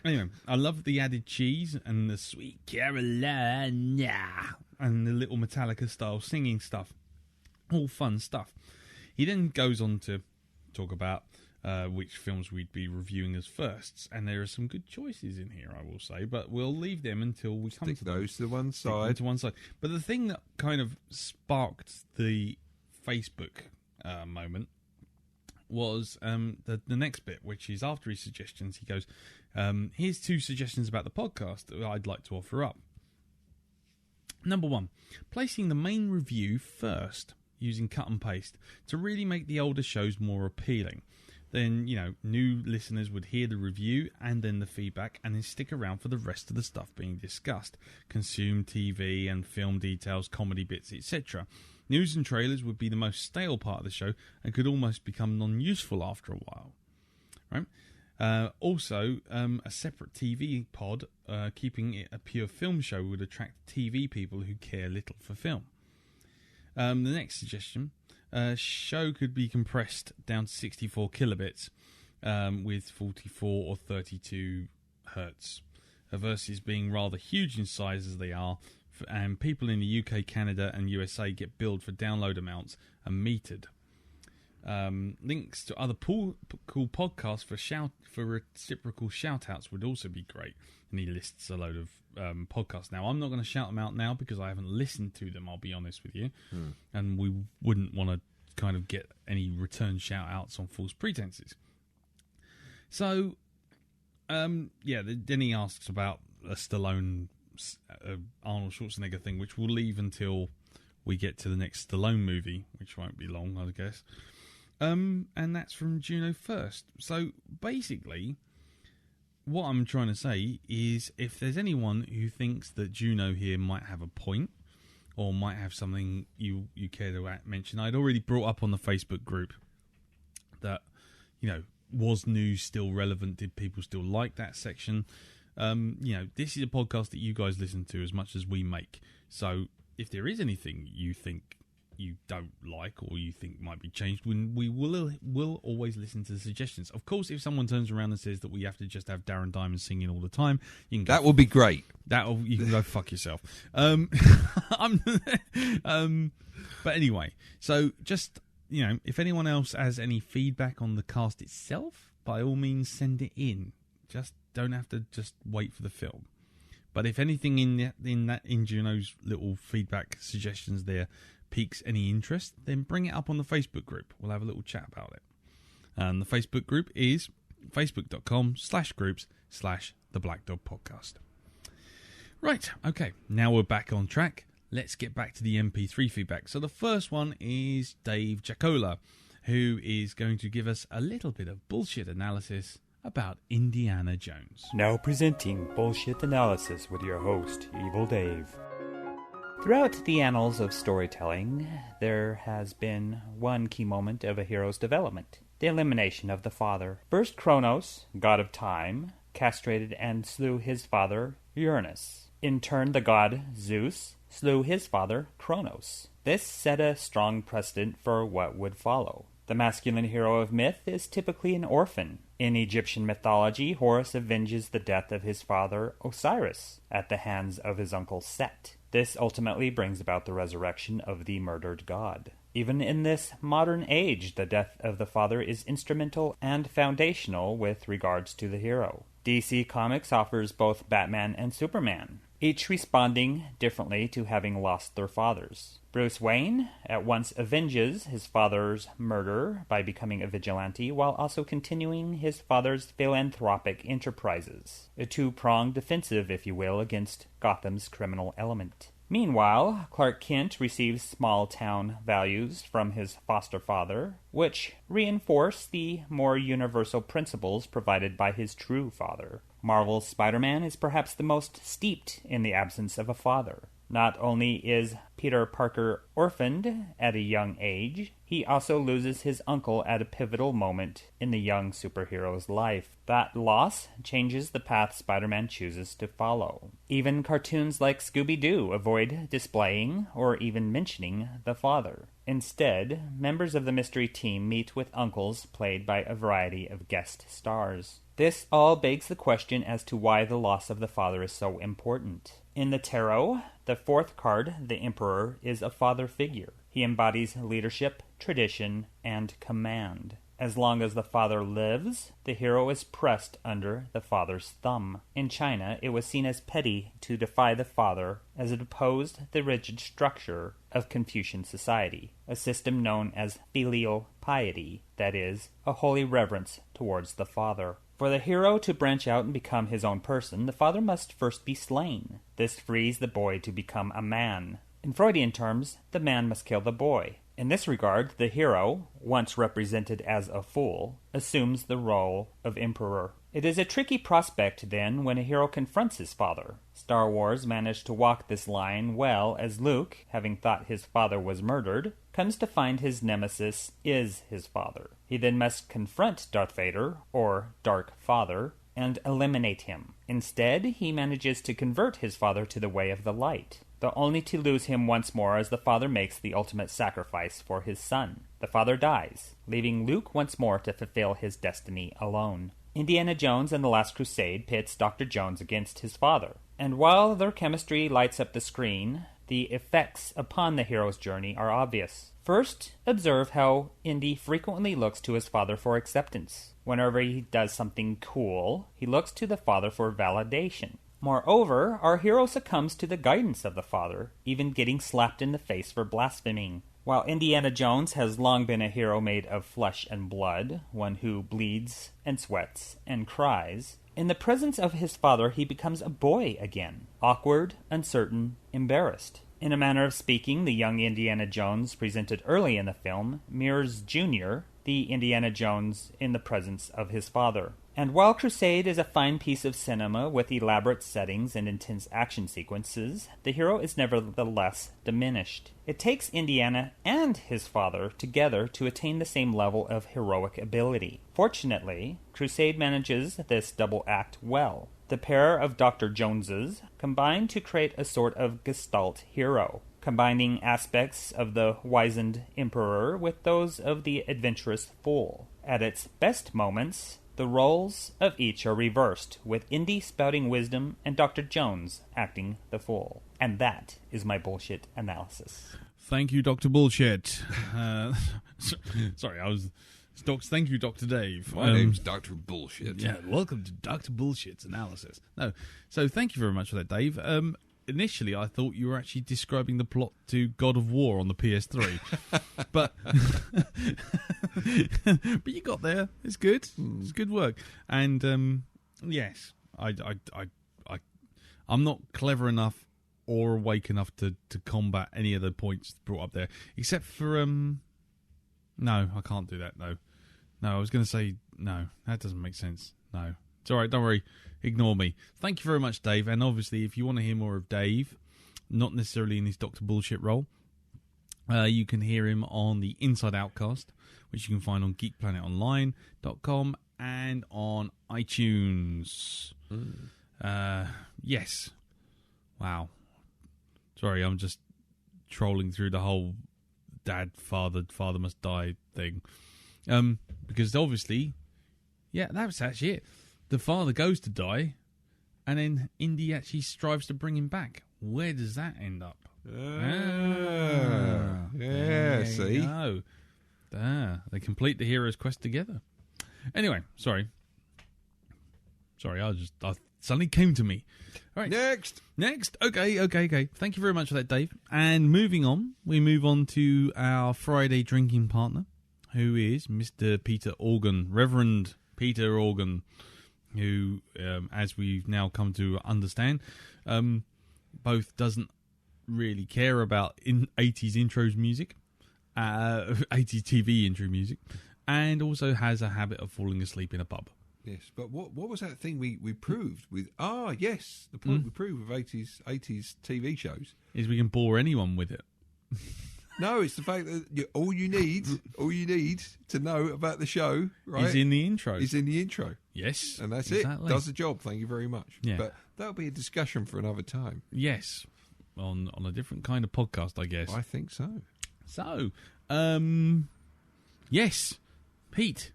Anyway, I love the added cheese and the Sweet Caroline and the little Metallica-style singing stuff. All fun stuff. He then goes on to talk about which films we'd be reviewing as firsts, and there are some good choices in here, I will say, but we'll leave them until we come to
those to one
stick them
side.
to one side. But the thing that kind of sparked the Facebook moment was the next bit, which is after his suggestions. He goes, here's 2 suggestions about the podcast that I'd like to offer up. Number 1, placing the main review first, using cut and paste to really make the older shows more appealing. Then, new listeners would hear the review and then the feedback and then stick around for the rest of the stuff being discussed. Consume TV and film details, comedy bits, etc. News and trailers would be the most stale part of the show and could almost become non-useful after a while. Right? Also, a separate TV pod, keeping it a pure film show, would attract TV people who care little for film. The next suggestion, show could be compressed down to 64 kilobits with 44 or 32 hertz, versus being rather huge in size as they are, and people in the UK, Canada and USA get billed for download amounts and metered. Links to other cool podcasts for reciprocal shout-outs would also be great. And he lists a load of podcasts. Now, I'm not going to shout them out now because I haven't listened to them, I'll be honest with you. And we wouldn't want to kind of get any return shout-outs on false pretenses. So, then he asks about a Stallone, Arnold Schwarzenegger thing, which we'll leave until we get to the next Stallone movie, which won't be long, I guess. And that's from Juno First. So basically, what I'm trying to say is, if there's anyone who thinks that Juno here might have a point or might have something you care to mention, I'd already brought up on the Facebook group that, was news still relevant? Did people still like that section? This is a podcast that you guys listen to as much as we make. So if there is anything you think you don't like or you think might be changed, we will always listen to the suggestions. Of course, if someone turns around and says that we have to just have Darren Diamond singing all the time, you can go,
that would be great.
You can go fuck yourself. But anyway, so just, if anyone else has any feedback on the cast itself, by all means send it in. Just don't have to just wait for the film. But if anything in Juno's little feedback suggestions there piques any interest, then bring it up on the Facebook group. We'll have a little chat about it. And the Facebook group is facebook.com/groups/the Blackdog Podcast. Right, okay, now we're back on track. Let's get back to the MP3 feedback. So the first one is Dave Giacola, who is going to give us a little bit of bullshit analysis about Indiana Jones.
Now presenting Bullshit Analysis with your host, Evil Dave. Throughout the annals of storytelling, there has been one key moment of a hero's development: the elimination of the father. First, Kronos, god of time, castrated and slew his father, Uranus. In turn, the god Zeus slew his father, Kronos. This set a strong precedent for what would follow. The masculine hero of myth is typically an orphan. In Egyptian mythology, Horus avenges the death of his father, Osiris, at the hands of his uncle Set. This ultimately brings about the resurrection of the murdered god. Even in this modern age, the death of the father is instrumental and foundational with regards to the hero. DC Comics offers both Batman and Superman, each responding differently to having lost their fathers. Bruce Wayne at once avenges his father's murder by becoming a vigilante, while also continuing his father's philanthropic enterprises. A two-pronged defensive, if you will, against Gotham's criminal element. Meanwhile, Clark Kent receives small-town values from his foster father, which reinforce the more universal principles provided by his true father. Marvel's Spider-Man is perhaps the most steeped in the absence of a father. Not only is Peter Parker orphaned at a young age, he also loses his uncle at a pivotal moment in the young superhero's life. That loss changes the path Spider-Man chooses to follow. Even cartoons like Scooby-Doo avoid displaying or even mentioning the father. Instead, members of the mystery team meet with uncles played by a variety of guest stars. This all begs the question as to why the loss of the father is so important. In the tarot, the fourth card, the Emperor, is a father figure. He embodies leadership, tradition, and command. As long as the father lives, the hero is pressed under the father's thumb. In China, it was seen as petty to defy the father, as it opposed the rigid structure of Confucian society, a system known as filial piety, that is, a holy reverence towards the father. For the hero to branch out and become his own person, the father must first be slain. This frees the boy to become a man. In Freudian terms, the man must kill the boy. In this regard, the hero, once represented as a fool, assumes the role of emperor. It is a tricky prospect, then, when a hero confronts his father. Star Wars managed to walk this line well as Luke, having thought his father was murdered, comes to find his nemesis is his father. He then must confront Darth Vader, or Dark Father, and eliminate him. Instead, he manages to convert his father to the way of the light, though only to lose him once more as the father makes the ultimate sacrifice for his son. The father dies, leaving Luke once more to fulfill his destiny alone. Indiana Jones and the Last Crusade pits Dr. Jones against his father, and while their chemistry lights up the screen, the effects upon the hero's journey are obvious. First, observe how Indy frequently looks to his father for acceptance. Whenever he does something cool, he looks to the father for validation. Moreover, our hero succumbs to the guidance of the father, even getting slapped in the face for blaspheming. While Indiana Jones has long been a hero made of flesh and blood, one who bleeds and sweats and cries, in the presence of his father he becomes a boy again, awkward, uncertain, embarrassed. In a manner of speaking, the young Indiana Jones presented early in the film mirrors Jr., the Indiana Jones in the presence of his father. And while Crusade is a fine piece of cinema with elaborate settings and intense action sequences, the hero is nevertheless diminished. It takes Indiana and his father together to attain the same level of heroic ability. Fortunately, Crusade manages this double act well. The pair of Dr. Joneses combine to create a sort of gestalt hero, combining aspects of the wizened emperor with those of the adventurous fool. At its best moments, the roles of each are reversed, with Indy spouting wisdom and Dr. Jones acting the fool. And that is my bullshit analysis.
Thank you, Dr. Bullshit. Sorry, thank you, Dr. Dave.
My name's Dr. Bullshit.
Yeah, welcome to Dr. Bullshit's analysis. No, so thank you very much for that, Dave. Initially, I thought you were actually describing the plot to God of War on the PS3, but but you got there. It's good. It's good work. And yes, I'm not clever enough or awake enough to combat any of the points brought up there, except for no, I can't do that. No, I was going to say no. That doesn't make sense. No, it's all right. Don't worry. Ignore me. Thank you very much, Dave. And obviously, if you want to hear more of Dave, not necessarily in his Dr. Bullshit role, you can hear him on the Inside Outcast, which you can find on geekplanetonline.com and on iTunes. Yes. Wow. Sorry, I'm just trolling through the whole father must die thing. Because obviously, yeah, that was actually it. The father goes to die, and then Indy actually strives to bring him back. Where does that end up?
See?
They complete the hero's quest together. Anyway, sorry, I suddenly came to me. All right.
Next.
Okay. Thank you very much for that, Dave. And moving on, we move on to our Friday drinking partner, who is Mr. Peter Organ, Reverend Peter Organ, who, as we've now come to understand, both doesn't really care about 80s intros music, 80s TV intro music, and also has a habit of falling asleep in a pub.
Yes, but what was that thing we proved with? Yes, the point we proved with 80s TV shows
is we can bore anyone with it.
No, it's the fact that all you need to know about the show, right,
is in the intro.
Yes, and that's
exactly.
It. Does the job. Thank you very much.
Yeah.
But that'll be a discussion for another time.
Yes, on a different kind of podcast, I guess.
I think so.
So, yes, Pete.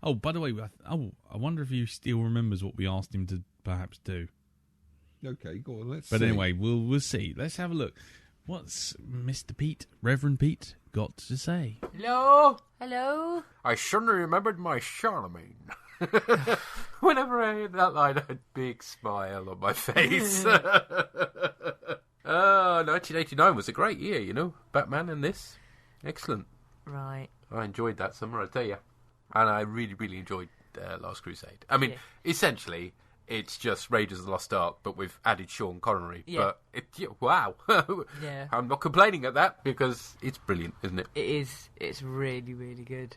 Oh, by the way, I wonder if he still remembers what we asked him to perhaps do.
Okay, go on. Let's.
But
see.
Anyway, we'll see. Let's have a look. What's Mr. Pete, Reverend Pete, got to say.
Hello?
Hello?
I suddenly remembered my Charlemagne. Whenever I heard that line, I had a big smile on my face. 1989 was a great year, you know. Batman and this. Excellent.
Right.
I enjoyed that summer, I tell you. And I really, really enjoyed Last Crusade. I mean, essentially, it's just Raiders of the Lost Ark, but with added Sean Connery.
Yeah.
But, wow.
Yeah.
I'm not complaining at that, because it's brilliant, isn't it?
It is. It's really, really good.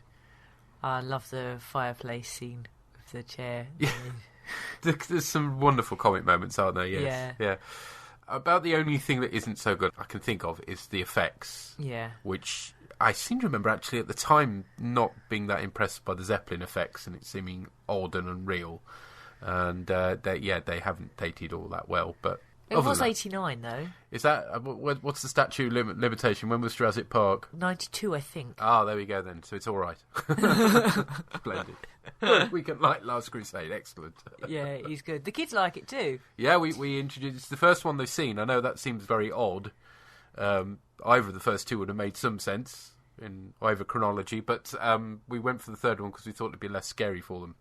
I love the fireplace scene with the chair.
Yeah. There's some wonderful comic moments, aren't there? Yes. Yeah. About the only thing that isn't so good I can think of is the effects.
Yeah.
Which I seem to remember actually at the time not being that impressed by the Zeppelin effects and it seeming odd and unreal. And they haven't dated all that well. But
it was 89 though.
Is that what's the statute limitation? When was Jurassic Park?
92, I think.
Ah, there we go then. So it's all right. Splendid. We can like Last Crusade. Excellent.
Yeah, he's good. The kids like it too.
Yeah, we introduced. It's the first one they've seen. I know that seems very odd. Either of the first two would have made some sense in either chronology, but we went for the third one because we thought it'd be less scary for them.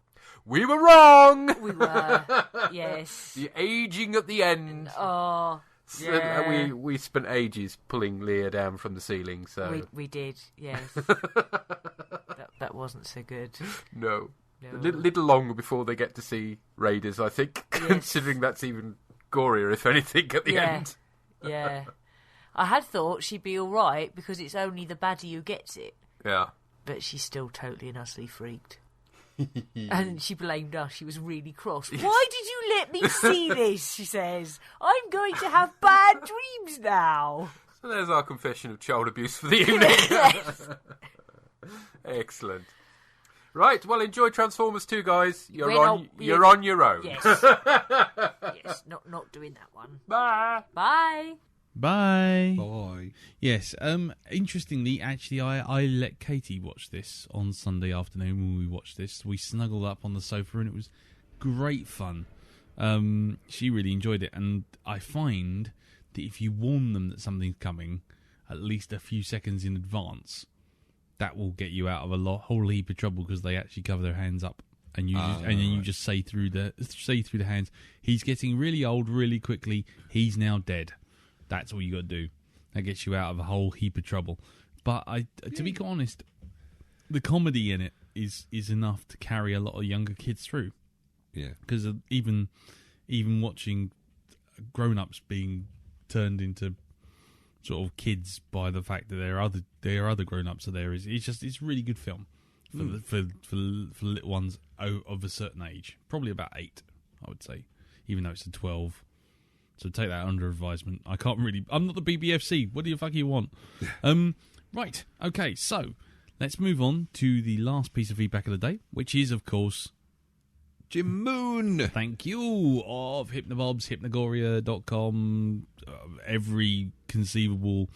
We were wrong!
We were, yes.
The aging at the end.
Oh, yeah.
We spent ages pulling Leah down from the ceiling, so...
We did, yes. that wasn't so good.
No. A little longer before they get to see Raiders, I think, considering that's even gorier, if anything, at the end.
Yeah. I had thought she'd be all right because it's only the baddie who gets it.
Yeah.
But she's still totally and utterly freaked. And she blamed us. She was really cross.
Yes.
Why did you let me see this? She says. I'm going to have bad dreams now.
So there's our confession of child abuse for the evening.
Yes.
Excellent. Right, well, enjoy Transformers 2, guys. You're on your own.
Yes. Yes, not doing that one.
Bye.
Bye.
Bye.
Bye.
Yes. Interestingly, actually, I let Katie watch this on Sunday afternoon when we watched this. We snuggled up on the sofa and it was great fun. She really enjoyed it, and I find that if you warn them that something's coming at least a few seconds in advance, that will get you out of a whole heap of trouble because they actually cover their hands up. And you just say through the hands, he's getting really old really quickly. He's now dead. That's all you got to do. That gets you out of a whole heap of trouble. But to be quite honest, the comedy in it is enough to carry a lot of younger kids through.
Yeah,
because even watching grown-ups being turned into sort of kids by the fact that there are other grown-ups there it's a really good film for little ones of a certain age, probably about 8, I would say, even though it's a 12. So take that under advisement. I'm not the BBFC. What do you fuck you want? Right. Okay. So let's move on to the last piece of feedback of the day, which is, of course,
Jim Moon.
Thank you, of Hypnobobs, Hypnogoria.com, every conceivable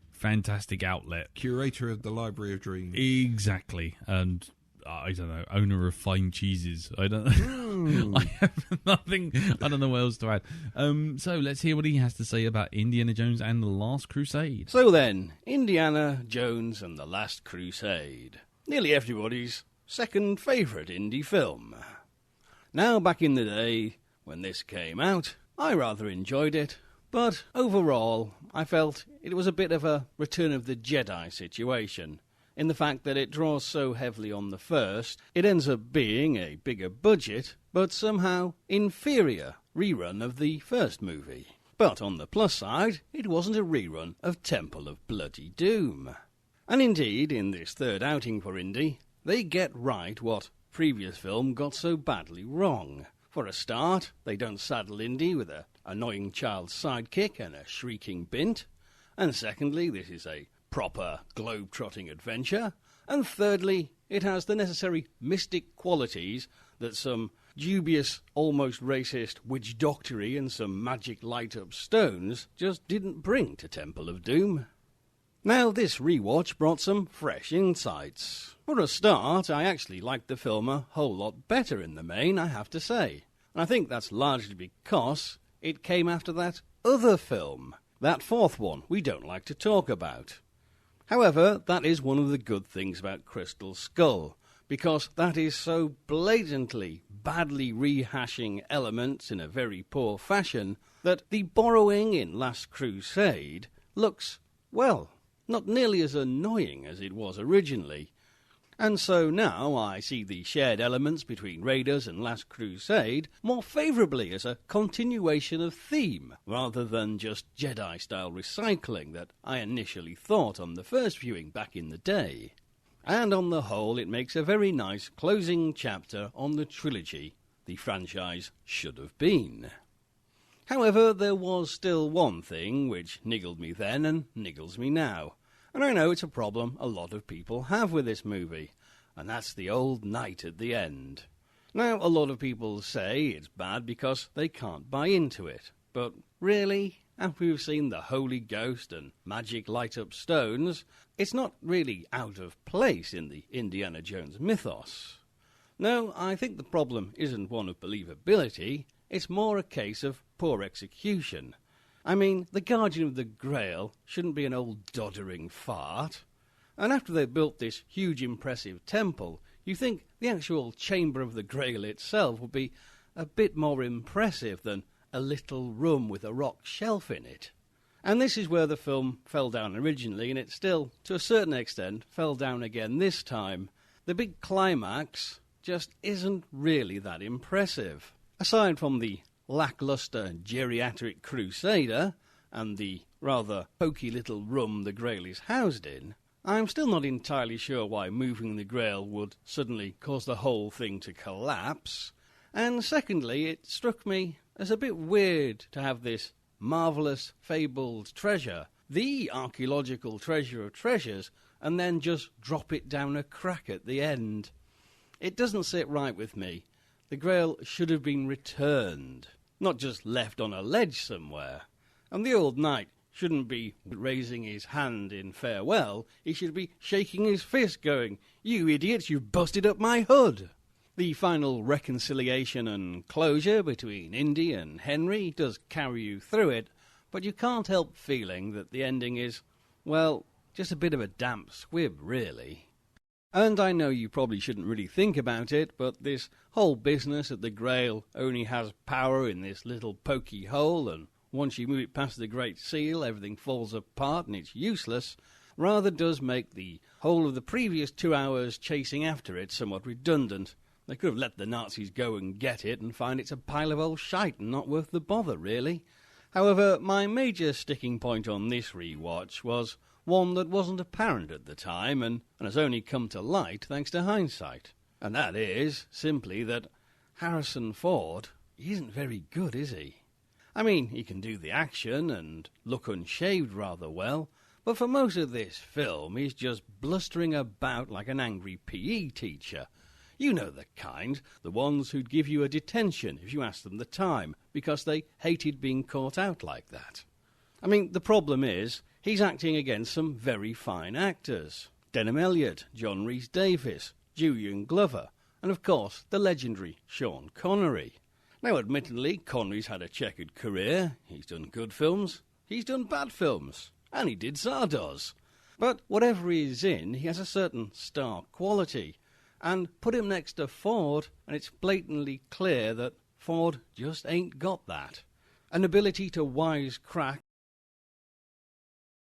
fantastic outlet.
Curator of the Library of Dreams.
Exactly. And I don't know, owner of fine cheeses. I don't know. I have nothing. I don't know what else to add. So let's hear what he has to say about Indiana Jones and the Last Crusade.
So then, Indiana Jones and the Last Crusade. Nearly everybody's second favourite indie film. Now, back in the day, when this came out, I rather enjoyed it, but overall, I felt it was a bit of a Return of the Jedi situation, in the fact that it draws so heavily on the first, it ends up being a bigger budget, but somehow inferior rerun of the first movie. But on the plus side, it wasn't a rerun of Temple of Bloody Doom. And indeed, in this third outing for Indy, they get right what previous film got so badly wrong. For a start, they don't saddle Indy with an annoying child sidekick and a shrieking bint. And secondly, this is a proper globe-trotting adventure. And thirdly, it has the necessary mystic qualities that some dubious, almost racist witch-doctory and some magic light-up stones just didn't bring to Temple of Doom. Now, this rewatch brought some fresh insights. For a start, I actually liked the film a whole lot better in the main, I have to say. And I think that's largely because it came after that other film, that fourth one we don't like to talk about. However, that is one of the good things about Crystal Skull, because that is so blatantly, badly rehashing elements in a very poor fashion that the borrowing in Last Crusade looks, well, not nearly as annoying as it was originally. And so now I see the shared elements between Raiders and Last Crusade more favourably as a continuation of theme, rather than just Jedi-style recycling that I initially thought on the first viewing back in the day. And on the whole, it makes a very nice closing chapter on the trilogy the franchise should have been. However, there was still one thing which niggled me then and niggles me now. And I know it's a problem a lot of people have with this movie, and that's the old knight at the end. Now, a lot of people say it's bad because they can't buy into it. But really, after we've seen the Holy Ghost and magic light-up stones, it's not really out of place in the Indiana Jones mythos. No, I think the problem isn't one of believability, it's more a case of poor execution. I mean, the Guardian of the Grail shouldn't be an old doddering fart. And after they built this huge impressive temple, you think the actual Chamber of the Grail itself would be a bit more impressive than a little room with a rock shelf in it. And this is where the film fell down originally, and it still, to a certain extent, fell down again this time. The big climax just isn't really that impressive. Aside from the lacklustre geriatric crusader and the rather pokey little room the Grail is housed in, I'm still not entirely sure why moving the Grail would suddenly cause the whole thing to collapse. And secondly, it struck me as a bit weird to have this marvellous, fabled treasure, the archaeological treasure of treasures, and then just drop it down a crack at the end. It doesn't sit right with me. The Grail should have been returned, not just left on a ledge somewhere. And the old knight shouldn't be raising his hand in farewell, he should be shaking his fist going, "You idiots, you've busted up my hood!" The final reconciliation and closure between Indy and Henry does carry you through it, but you can't help feeling that the ending is, well, just a bit of a damp squib, really. And I know you probably shouldn't really think about it, but this whole business that the Grail only has power in this little pokey hole, and once you move it past the Great Seal, everything falls apart and it's useless, rather does make the whole of the previous 2 hours chasing after it somewhat redundant. They could have let the Nazis go and get it and find it's a pile of old shite and not worth the bother, really. However, my major sticking point on this rewatch was one that wasn't apparent at the time and has only come to light thanks to hindsight. And that is simply that Harrison Ford isn't very good, is he? I mean, he can do the action and look unshaved rather well, but for most of this film he's just blustering about like an angry PE teacher. You know the kind, the ones who'd give you a detention if you asked them the time, because they hated being caught out like that. I mean, the problem is, he's acting against some very fine actors. Denham Elliott, John Rhys-Davies, Julian Glover, and of course the legendary Sean Connery. Now admittedly, Connery's had a checkered career, he's done good films, he's done bad films, and he did Zardoz. But whatever he's in, he has a certain star quality. And put him next to Ford, and it's blatantly clear that Ford just ain't got that. An ability to wisecrack